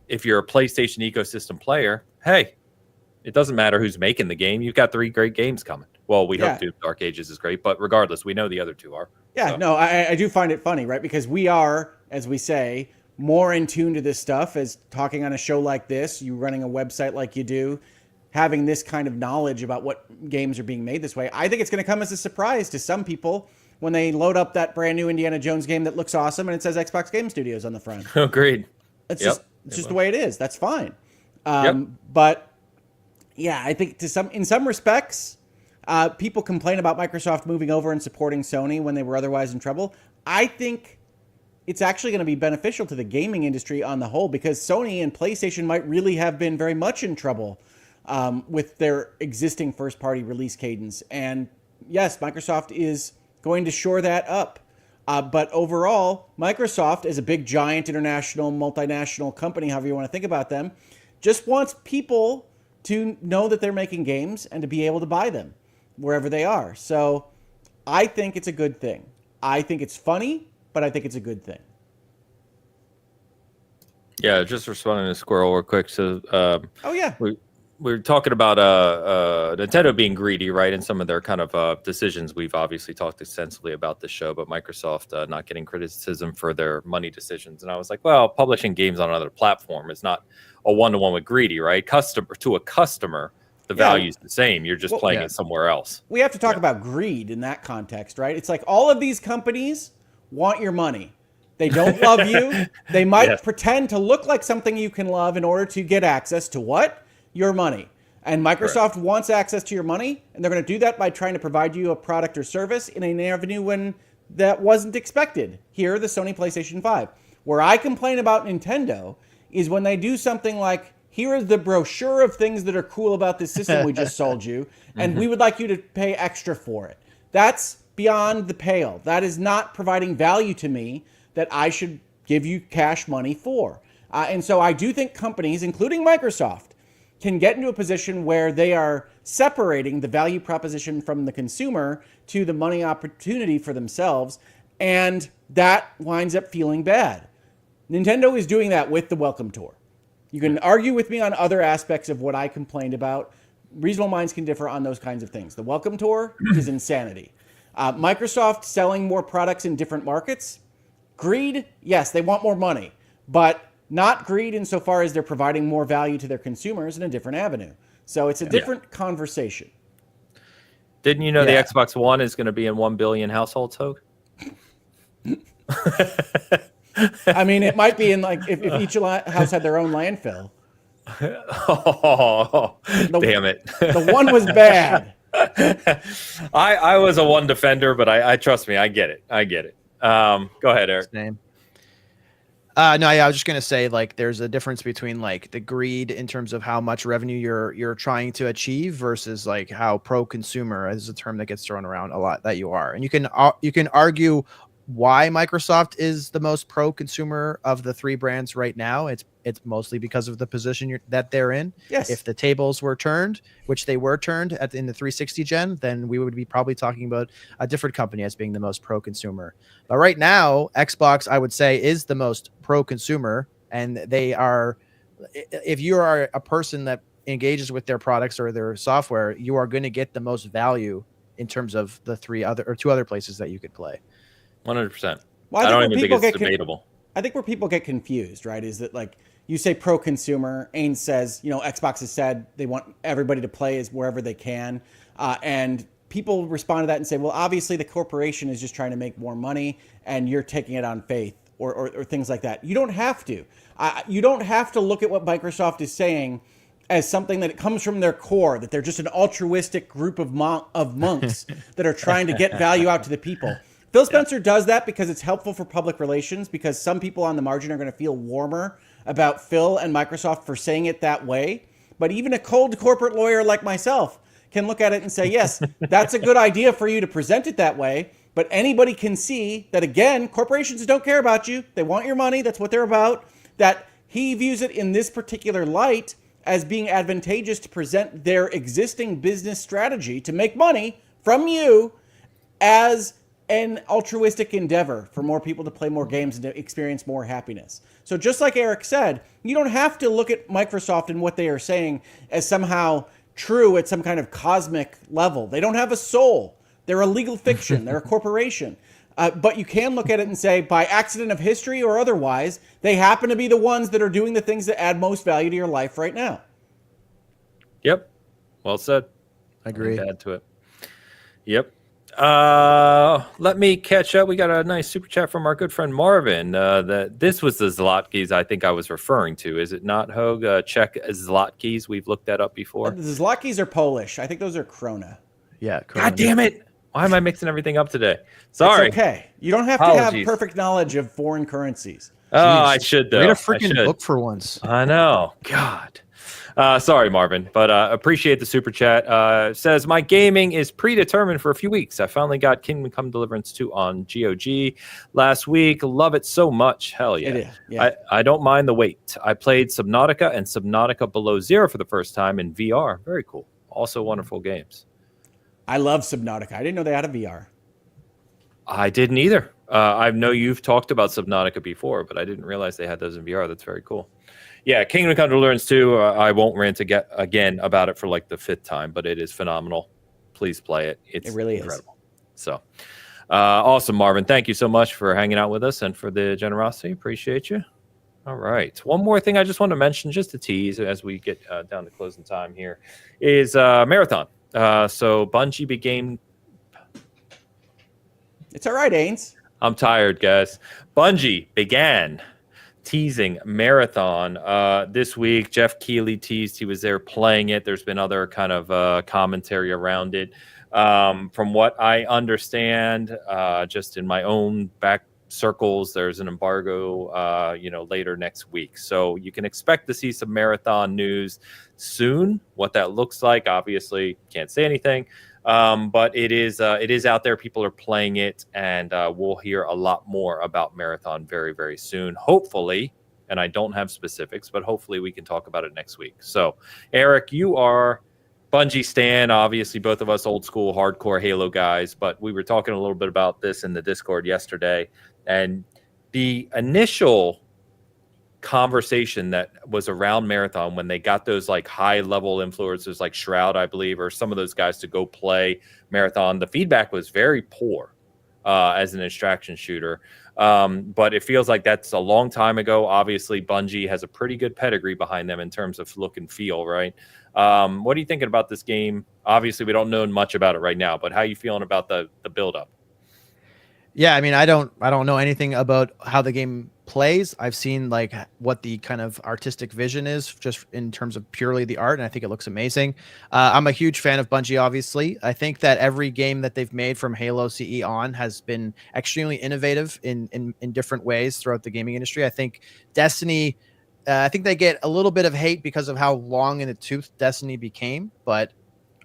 if you're a PlayStation ecosystem player, hey, it doesn't matter who's making the game. You've got 3 great games coming. Well, we hope Dark Ages is great, but regardless, we know the other 2 are. Yeah, so. No, I do find it funny, right? Because we are, as we say, more in tune to this stuff as talking on a show like this, you running a website like you do, having this kind of knowledge about what games are being made this way. I think it's going to come as a surprise to some people when they load up that brand new Indiana Jones game that looks awesome and it says Xbox Game Studios on the front. Agreed. It's just the way it is. That's fine. But yeah, I think in some respects, people complain about Microsoft moving over and supporting Sony when they were otherwise in trouble. I think it's actually going to be beneficial to the gaming industry on the whole, because Sony and PlayStation might really have been very much in trouble with their existing first-party release cadence. And yes, Microsoft is going to shore that up. But overall, Microsoft, as a big, giant, international, multinational company, however you want to think about them, just wants people to know that they're making games and to be able to buy them wherever they are. So I think it's a good thing. I think it's funny, but I think it's a good thing. Yeah, just responding to Squirrel real quick. So, we're talking about Nintendo being greedy, right, in some of their kind of decisions. We've obviously talked extensively about this show, but Microsoft not getting criticism for their money decisions. And I was like, well, publishing games on another platform is not a one-to-one with greedy, right? To a customer, the value is the same. You're just playing it somewhere else. We have to talk about greed in that context, right? It's like all of these companies want your money. They don't love you. They might pretend to look like something you can love in order to get access to what? Your money. And Microsoft wants access to your money, and they're going to do that by trying to provide you a product or service in an avenue when that wasn't expected. Here, the Sony PlayStation 5. Where I complain about Nintendo is when they do something like, here is the brochure of things that are cool about this system we just sold you, and we would like you to pay extra for it. That's beyond the pale. That is not providing value to me that I should give you cash money for. And so I do think companies, including Microsoft, can get into a position where they are separating the value proposition from the consumer to the money opportunity for themselves, and that winds up feeling bad. Nintendo is doing that with the Welcome Tour. You can argue with me on other aspects of what I complained about. Reasonable minds can differ on those kinds of things. The Welcome Tour is insanity. Microsoft selling more products in different markets. Greed, yes, they want more money, but not greed insofar as they're providing more value to their consumers in a different avenue. So it's a different conversation. Didn't you know the Xbox One is going to be in 1 billion households, Hogue? I mean, it might be in like if each house had their own landfill. Oh, damn it. The one was bad. I was a one defender, but I trust me, I get it. Go ahead, Eric. Name. No, I was just gonna say, like, there's a difference between like the greed in terms of how much revenue you're trying to achieve versus like how pro-consumer is a term that gets thrown around a lot that you are, and you can argue why Microsoft is the most pro-consumer of the 3 brands right now. It's mostly because of the position that they're in. Yes. If the tables were turned, which they were turned in the 360 gen, then we would be probably talking about a different company as being the most pro-consumer. But right now, Xbox, I would say, is the most pro-consumer, and they are. If you are a person that engages with their products or their software, you are going to get the most value in terms of the 2 other places that you could play. 100%. Well, I think don't where even think people it's get debatable. I think where people get confused, right, is that like you say pro-consumer, Ains says, Xbox has said they want everybody to play as wherever they can, and people respond to that and say, well, obviously the corporation is just trying to make more money, and you're taking it on faith or things like that. You don't have to. You don't have to look at what Microsoft is saying as something that comes from their core, that they're just an altruistic group of monks that are trying to get value out to the people. Phil Spencer does that because it's helpful for public relations, because some people on the margin are going to feel warmer about Phil and Microsoft for saying it that way. But even a cold corporate lawyer like myself can look at it and say, yes, that's a good idea for you to present it that way. But anybody can see that, again, corporations don't care about you. They want your money. That's what they're about. That he views it in this particular light as being advantageous to present their existing business strategy to make money from you as an altruistic endeavor for more people to play more games and to experience more happiness. So just like Eric said, you don't have to look at Microsoft and what they are saying as somehow true at some kind of cosmic level. They don't have a soul. They're a legal fiction. They're a corporation. But you can look at it and say, by accident of history or otherwise, they happen to be the ones that are doing the things that add most value to your life right now. Yep. Well said. I agree. Add to it. Yep. Let me catch up. We got a nice super chat from our good friend Marvin. This was the zlotkys I think I was referring to. Is it not, Hogue? Czech zlotkys. We've looked that up before. The zlotkys are Polish. I think those are krona. Yeah. God damn it. Why am I mixing everything up today? Sorry. It's okay. You don't have to have perfect knowledge of foreign currencies. Oh, I should, though. Read a freaking book for once. I know. God. Sorry, Marvin, but appreciate the super chat. Says, my gaming is predetermined for a few weeks. I finally got Kingdom Come Deliverance 2 on GOG last week. Love it so much. Hell yeah. It is. Yeah. I don't mind the wait. I played Subnautica and Subnautica Below Zero for the first time in VR. Very cool. Also wonderful games. I love Subnautica. I didn't know they had a VR. I didn't either. I know you've talked about Subnautica before, but I didn't realize they had those in VR. That's very cool. Yeah, Kingdom Come Deliverance 2, I won't rant again about it for like the 5th time, but it is phenomenal. Please play it. It really incredible. So, awesome, Marvin. Thank you so much for hanging out with us and for the generosity. Appreciate you. All right. One more thing I just want to mention, just to tease as we get down to closing time here, is Marathon. So Bungie began... It's all right, Ains. I'm tired, guys. Bungie began teasing Marathon this week. Jeff Keighley teased he was there playing it. There's been other kind of commentary around it. From what I understand, just in my own back circles, there's an embargo later next week. So you can expect to see some Marathon news soon. What that looks like, obviously can't say anything. But it is out there. People are playing it, and we'll hear a lot more about Marathon very, very soon. Hopefully, and I don't have specifics, but hopefully we can talk about it next week. So, Eric, you are Bungie stan, obviously both of us old school, hardcore Halo guys, but we were talking a little bit about this in the Discord yesterday, and the initial conversation that was around Marathon when they got those like high level influencers like Shroud, I believe, or some of those guys to go play Marathon, the feedback was very poor as an extraction shooter. But it feels like that's a long time ago. Obviously, Bungie has a pretty good pedigree behind them in terms of look and feel, right? What are you thinking about this game? Obviously, we don't know much about it right now, but how are you feeling about the build up? Yeah, I mean, I don't know anything about how the game plays. I've seen like what the kind of artistic vision is just in terms of purely the art, and I think it looks amazing. I'm a huge fan of Bungie, obviously. I think that every game that they've made from Halo CE on has been extremely innovative in different ways throughout the gaming industry. I think Destiny, I think they get a little bit of hate because of how long in the tooth Destiny became, but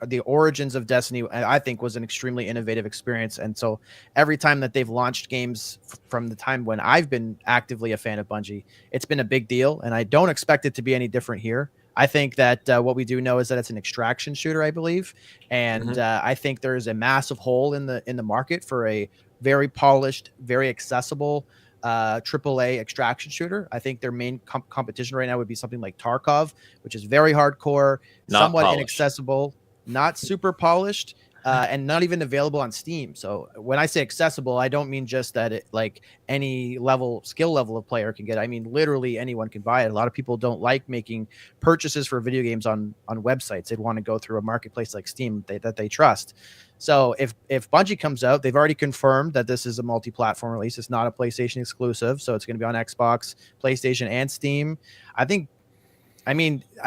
the origins of Destiny, I think, was an extremely innovative experience. And so every time that they've launched games from the time when I've been actively a fan of Bungie, it's been a big deal. And I don't expect it to be any different here. I think that what we do know is that it's an extraction shooter, I believe. And I think there is a massive hole in the market for a very polished, very accessible AAA extraction shooter. I think their main competition right now would be something like Tarkov, which is very hardcore, somewhat inaccessible, not super polished, and not even available on Steam. So when I say accessible, I don't mean just that it like any skill level of player can get. I mean literally anyone can buy it. A lot of people don't like making purchases for video games on websites. They'd want to go through a marketplace like Steam that they trust. So if Bungie comes out, they've already confirmed that this is a multi-platform release. It's not a PlayStation exclusive, so it's going to be on Xbox, PlayStation, and Steam. I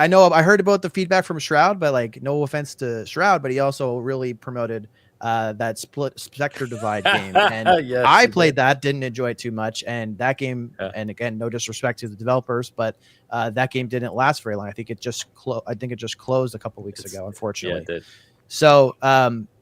know I heard about the feedback from Shroud, but like, no offense to Shroud, but he also really promoted that Spectre Divide game, and Yes, I played that, didn't enjoy it too much, and that game, Yeah. and again, no disrespect to the developers, but that game didn't last very long. I think it just closed a couple weeks ago, unfortunately. Yeah, it did. So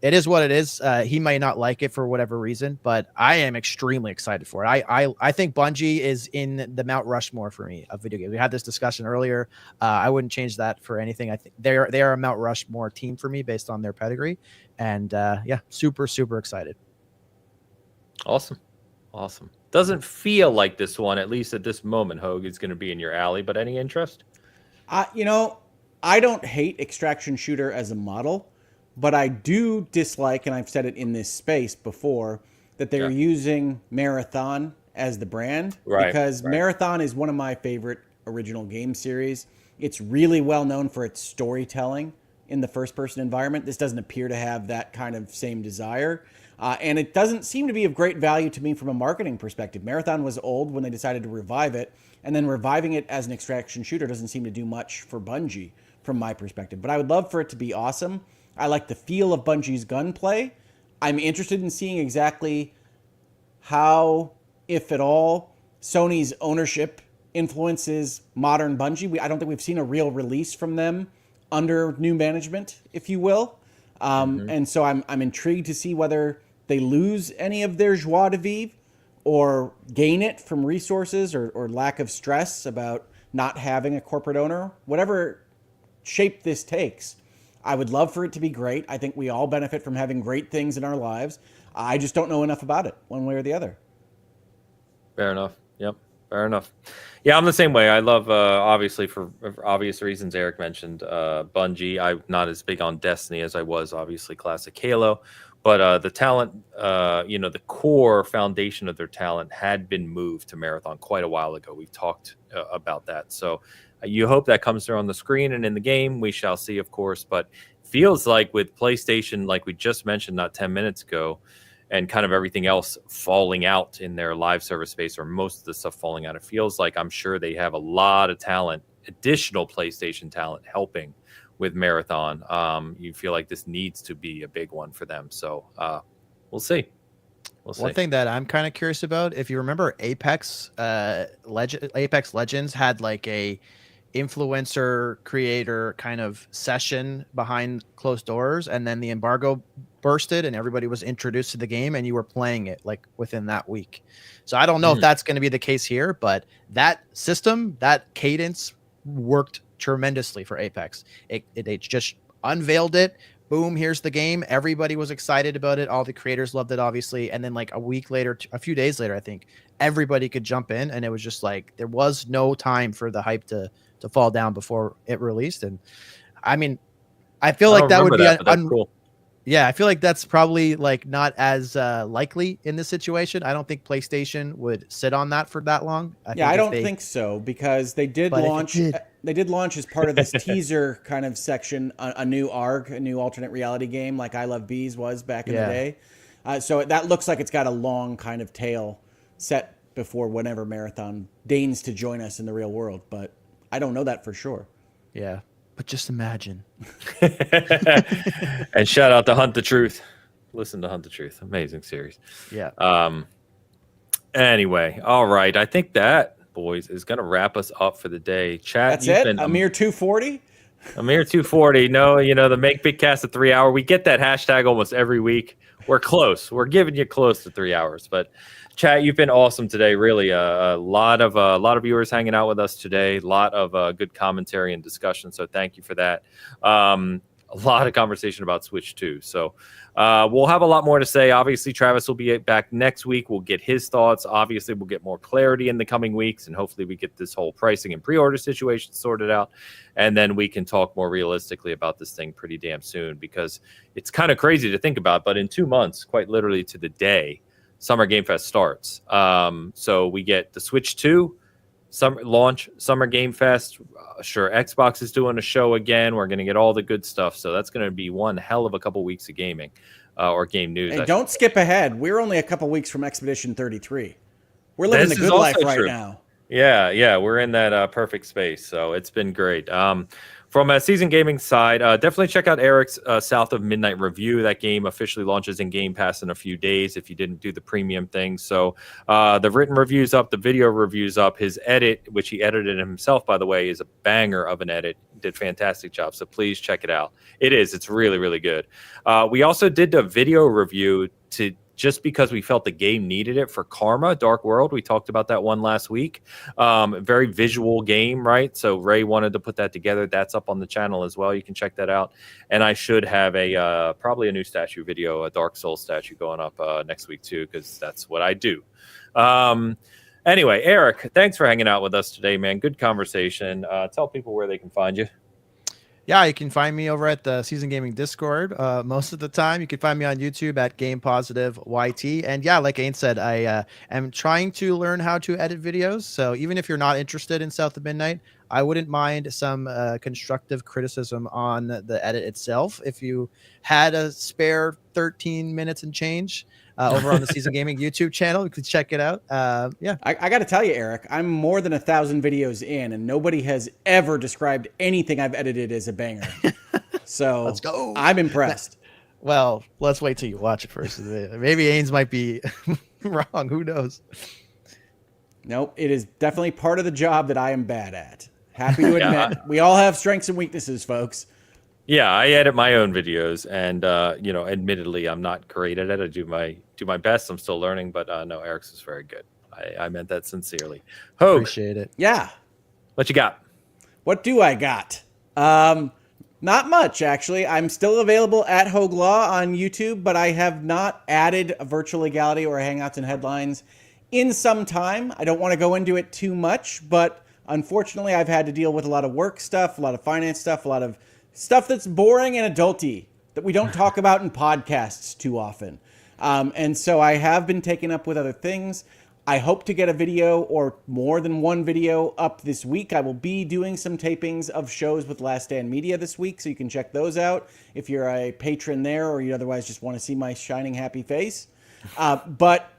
it is what it is. He might not like it for whatever reason, but I am extremely excited for it. I think Bungie is in the Mount Rushmore for me of video games. We had this discussion earlier. I wouldn't change that for anything. I think they are a Mount Rushmore team for me based on their pedigree, and super excited. Awesome. Doesn't feel like this one, at least at this moment, Hogue, is going to be in your alley. But any interest? I don't hate extraction shooter as a model, but I do dislike, and I've said it in this space before, that they're using Marathon as the brand. Right, Because right. Marathon is one of my favorite original game series. It's really well known for its storytelling in the first-person environment. This doesn't appear to have that kind of same desire. And it doesn't seem to be of great value to me from a marketing perspective. Marathon was old when they decided to revive it, and then reviving it as an extraction shooter doesn't seem to do much for Bungie from my perspective. But I would love for it to be awesome. I like the feel of Bungie's gunplay. I'm interested in seeing exactly how, if at all, Sony's ownership influences modern Bungie. I don't think we've seen a real release from them under new management, if you will. And so I'm intrigued to see whether they lose any of their joie de vivre or gain it from resources or lack of stress about not having a corporate owner. Whatever shape this takes, I would love for it to be great. I think we all benefit from having great things in our lives. I just don't know enough about it one way or the other. Fair enough. Yep. Fair enough. Yeah, I'm the same way. I love, obviously, for obvious reasons Eric mentioned, Bungie. I'm not as big on Destiny as I was, obviously, classic Halo. But the talent, the core foundation of their talent had been moved to Marathon quite a while ago. We've talked about that. So you hope that comes through on the screen and in the game. We shall see, of course. But feels like with PlayStation, like we just mentioned not 10 minutes ago, and kind of everything else falling out in their live service space, or most of the stuff falling out, it feels like I'm sure they have a lot of talent, additional PlayStation talent helping with Marathon. You feel like this needs to be a big one for them. So we'll see. One thing that I'm kind of curious about, if you remember Apex Legends had like a influencer creator kind of session behind closed doors, and then the embargo bursted and everybody was introduced to the game and you were playing it like within that week. So I don't know if that's going to be the case here, but that system, that cadence worked tremendously for Apex. It just unveiled it. Boom, here's the game. Everybody was excited about it. All the creators loved it, obviously. And then like a week later, a few days later, I think everybody could jump in, and it was just like there was no time for the hype to fall down before it released. And I mean, I feel like that would be cool. Yeah, I feel like that's probably like not as likely in this situation. I don't think PlayStation would sit on that for that long. I don't think so, because they did launch. They did launch as part of this teaser kind of section a new ARG, a new alternate reality game, like I Love Bees was back in the day. So that looks like it's got a long kind of tail set before whenever Marathon deigns to join us in the real world. But I don't know that for sure. Yeah. But just imagine. And shout out to Hunt the Truth. Listen to Hunt the Truth. Amazing series. Yeah. Anyway, all right. I think that, boys, is going to wrap us up for the day. Chat. That's it? A mere 240? A mere 240. No, the Make Bitcast a 3 hour. We get that hashtag almost every week. We're close. We're giving you close to 3 hours. But chat, you've been awesome today. Really, a lot of viewers hanging out with us today. A lot of good commentary and discussion. So thank you for that. a lot of conversation about Switch 2. So we'll have a lot more to say. Obviously, Travis will be back next week. We'll get his thoughts. Obviously, we'll get more clarity in the coming weeks, and hopefully we get this whole pricing and pre-order situation sorted out. And then we can talk more realistically about this thing pretty damn soon, because it's kind of crazy to think about. But in 2 months, quite literally to the day, Summer Game Fest starts. So we get the Switch 2, Summer Game Fest. Sure, Xbox is doing a show again. We're going to get all the good stuff. So that's going to be one hell of a couple weeks of gaming or game news. And don't skip ahead. We're only a couple weeks from Expedition 33. We're living the good life right now. Yeah, we're in that perfect space. So it's been great. From a season gaming side, definitely check out Eric's South of Midnight review. That game officially launches in Game Pass in a few days if you didn't do the premium thing. So the written review's up, the video review's up. His edit, which he edited himself, by the way, is a banger of an edit. Did fantastic job. So please check it out. It's really, really good. We also did the video review just because we felt the game needed it for Karma, Dark World. We talked about that one last week. Very visual game, right? So Ray wanted to put that together. That's up on the channel as well. You can check that out. And I should have probably a new statue video, a Dark Souls statue going up next week too, because that's what I do. Anyway, Eric, thanks for hanging out with us today, man. Good conversation. Tell people where they can find you. Yeah, you can find me over at the Season Gaming Discord most of the time. You can find me on YouTube at Game Positive YT. And yeah, like Ain said, I am trying to learn how to edit videos. So even if you're not interested in South of Midnight, I wouldn't mind some constructive criticism on the edit itself. If you had a spare 13 minutes and change over on the Season Gaming YouTube channel, you could check it out. Yeah, I got to tell you, Eric, I'm more than 1,000 videos in, and nobody has ever described anything I've edited as a banger. So let's go. I'm impressed. Well, let's wait till you watch it first. Maybe Ains might be wrong. Who knows? Nope, it is definitely part of the job that I am bad at. Happy to admit, we all have strengths and weaknesses, folks. Yeah, I edit my own videos, and admittedly, I'm not great at it. I do my best. I'm still learning, but no, Eric's is very good. I meant that sincerely. Hogue, appreciate it. Yeah, what you got? What do I got? Not much, actually. I'm still available at Hogue Law on YouTube, but I have not added a virtual legality or a Hangouts and Headlines in some time. I don't want to go into it too much, but unfortunately, I've had to deal with a lot of work stuff, a lot of finance stuff, a lot of stuff that's boring and adulty that we don't talk about in podcasts too often. And so I have been taken up with other things. I hope to get a video or more than one video up this week. I will be doing some tapings of shows with Last Stand Media this week, so you can check those out if you're a patron there or you otherwise just want to see my shining happy face. But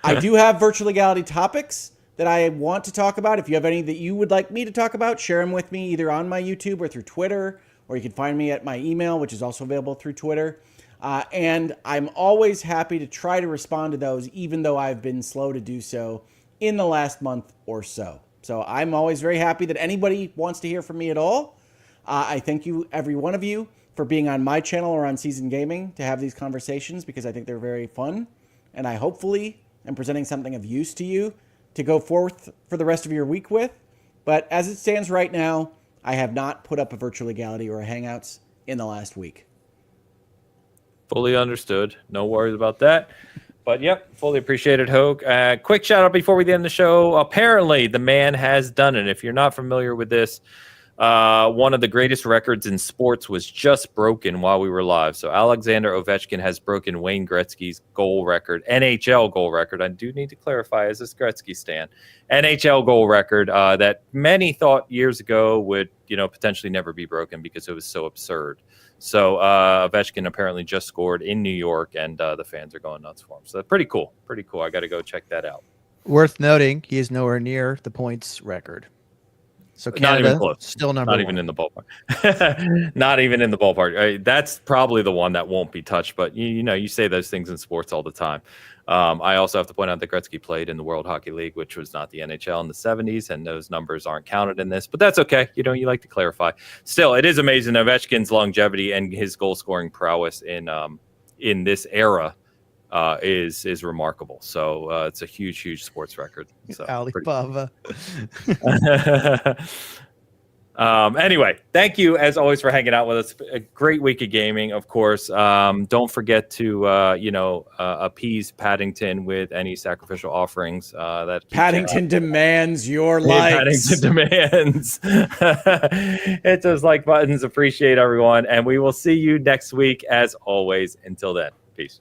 I do have virtual legality topics that I want to talk about. If you have any that you would like me to talk about, share them with me either on my YouTube or through Twitter, or you can find me at my email, which is also available through Twitter. And I'm always happy to try to respond to those, even though I've been slow to do so in the last month or so. So I'm always very happy that anybody wants to hear from me at all. I thank you, every one of you, for being on my channel or on Season Gaming to have these conversations, because I think they're very fun. And I hopefully am presenting something of use to you to go forth for the rest of your week with. But as it stands right now, I have not put up a virtual legality or a Hangouts in the last week. Fully understood. No worries about that. But yep, fully appreciated, Hogue. Quick shout out before we end the show. Apparently, the man has done it. If you're not familiar with this, one of the greatest records in sports was just broken while we were live. So Alexander Ovechkin has broken Wayne Gretzky's goal record, NHL goal record. I do need to clarify, as a Gretzky stan, NHL goal record that many thought years ago would, potentially never be broken because it was so absurd. So Ovechkin apparently just scored in New York, and the fans are going nuts for him. So pretty cool. Pretty cool. I got to go check that out. Worth noting, he is nowhere near the points record. So Canada, not even close. Still number not one. Even in the ballpark. Not even in the ballpark. That's probably the one that won't be touched. But you say those things in sports all the time. I also have to point out that Gretzky played in the World Hockey League, which was not the NHL in the 70s, and those numbers aren't counted in this. But that's okay. You like to clarify. Still, it is amazing Ovechkin's longevity and his goal scoring prowess in this era is remarkable. So it's a huge sports record. So Alibaba. Anyway, thank you as always for hanging out with us. A great week of gaming, of course. Don't forget to appease Paddington with any sacrificial offerings. That Paddington demands your likes. Paddington demands. Hit those like buttons. Appreciate everyone, and we will see you next week as always. Until then, peace.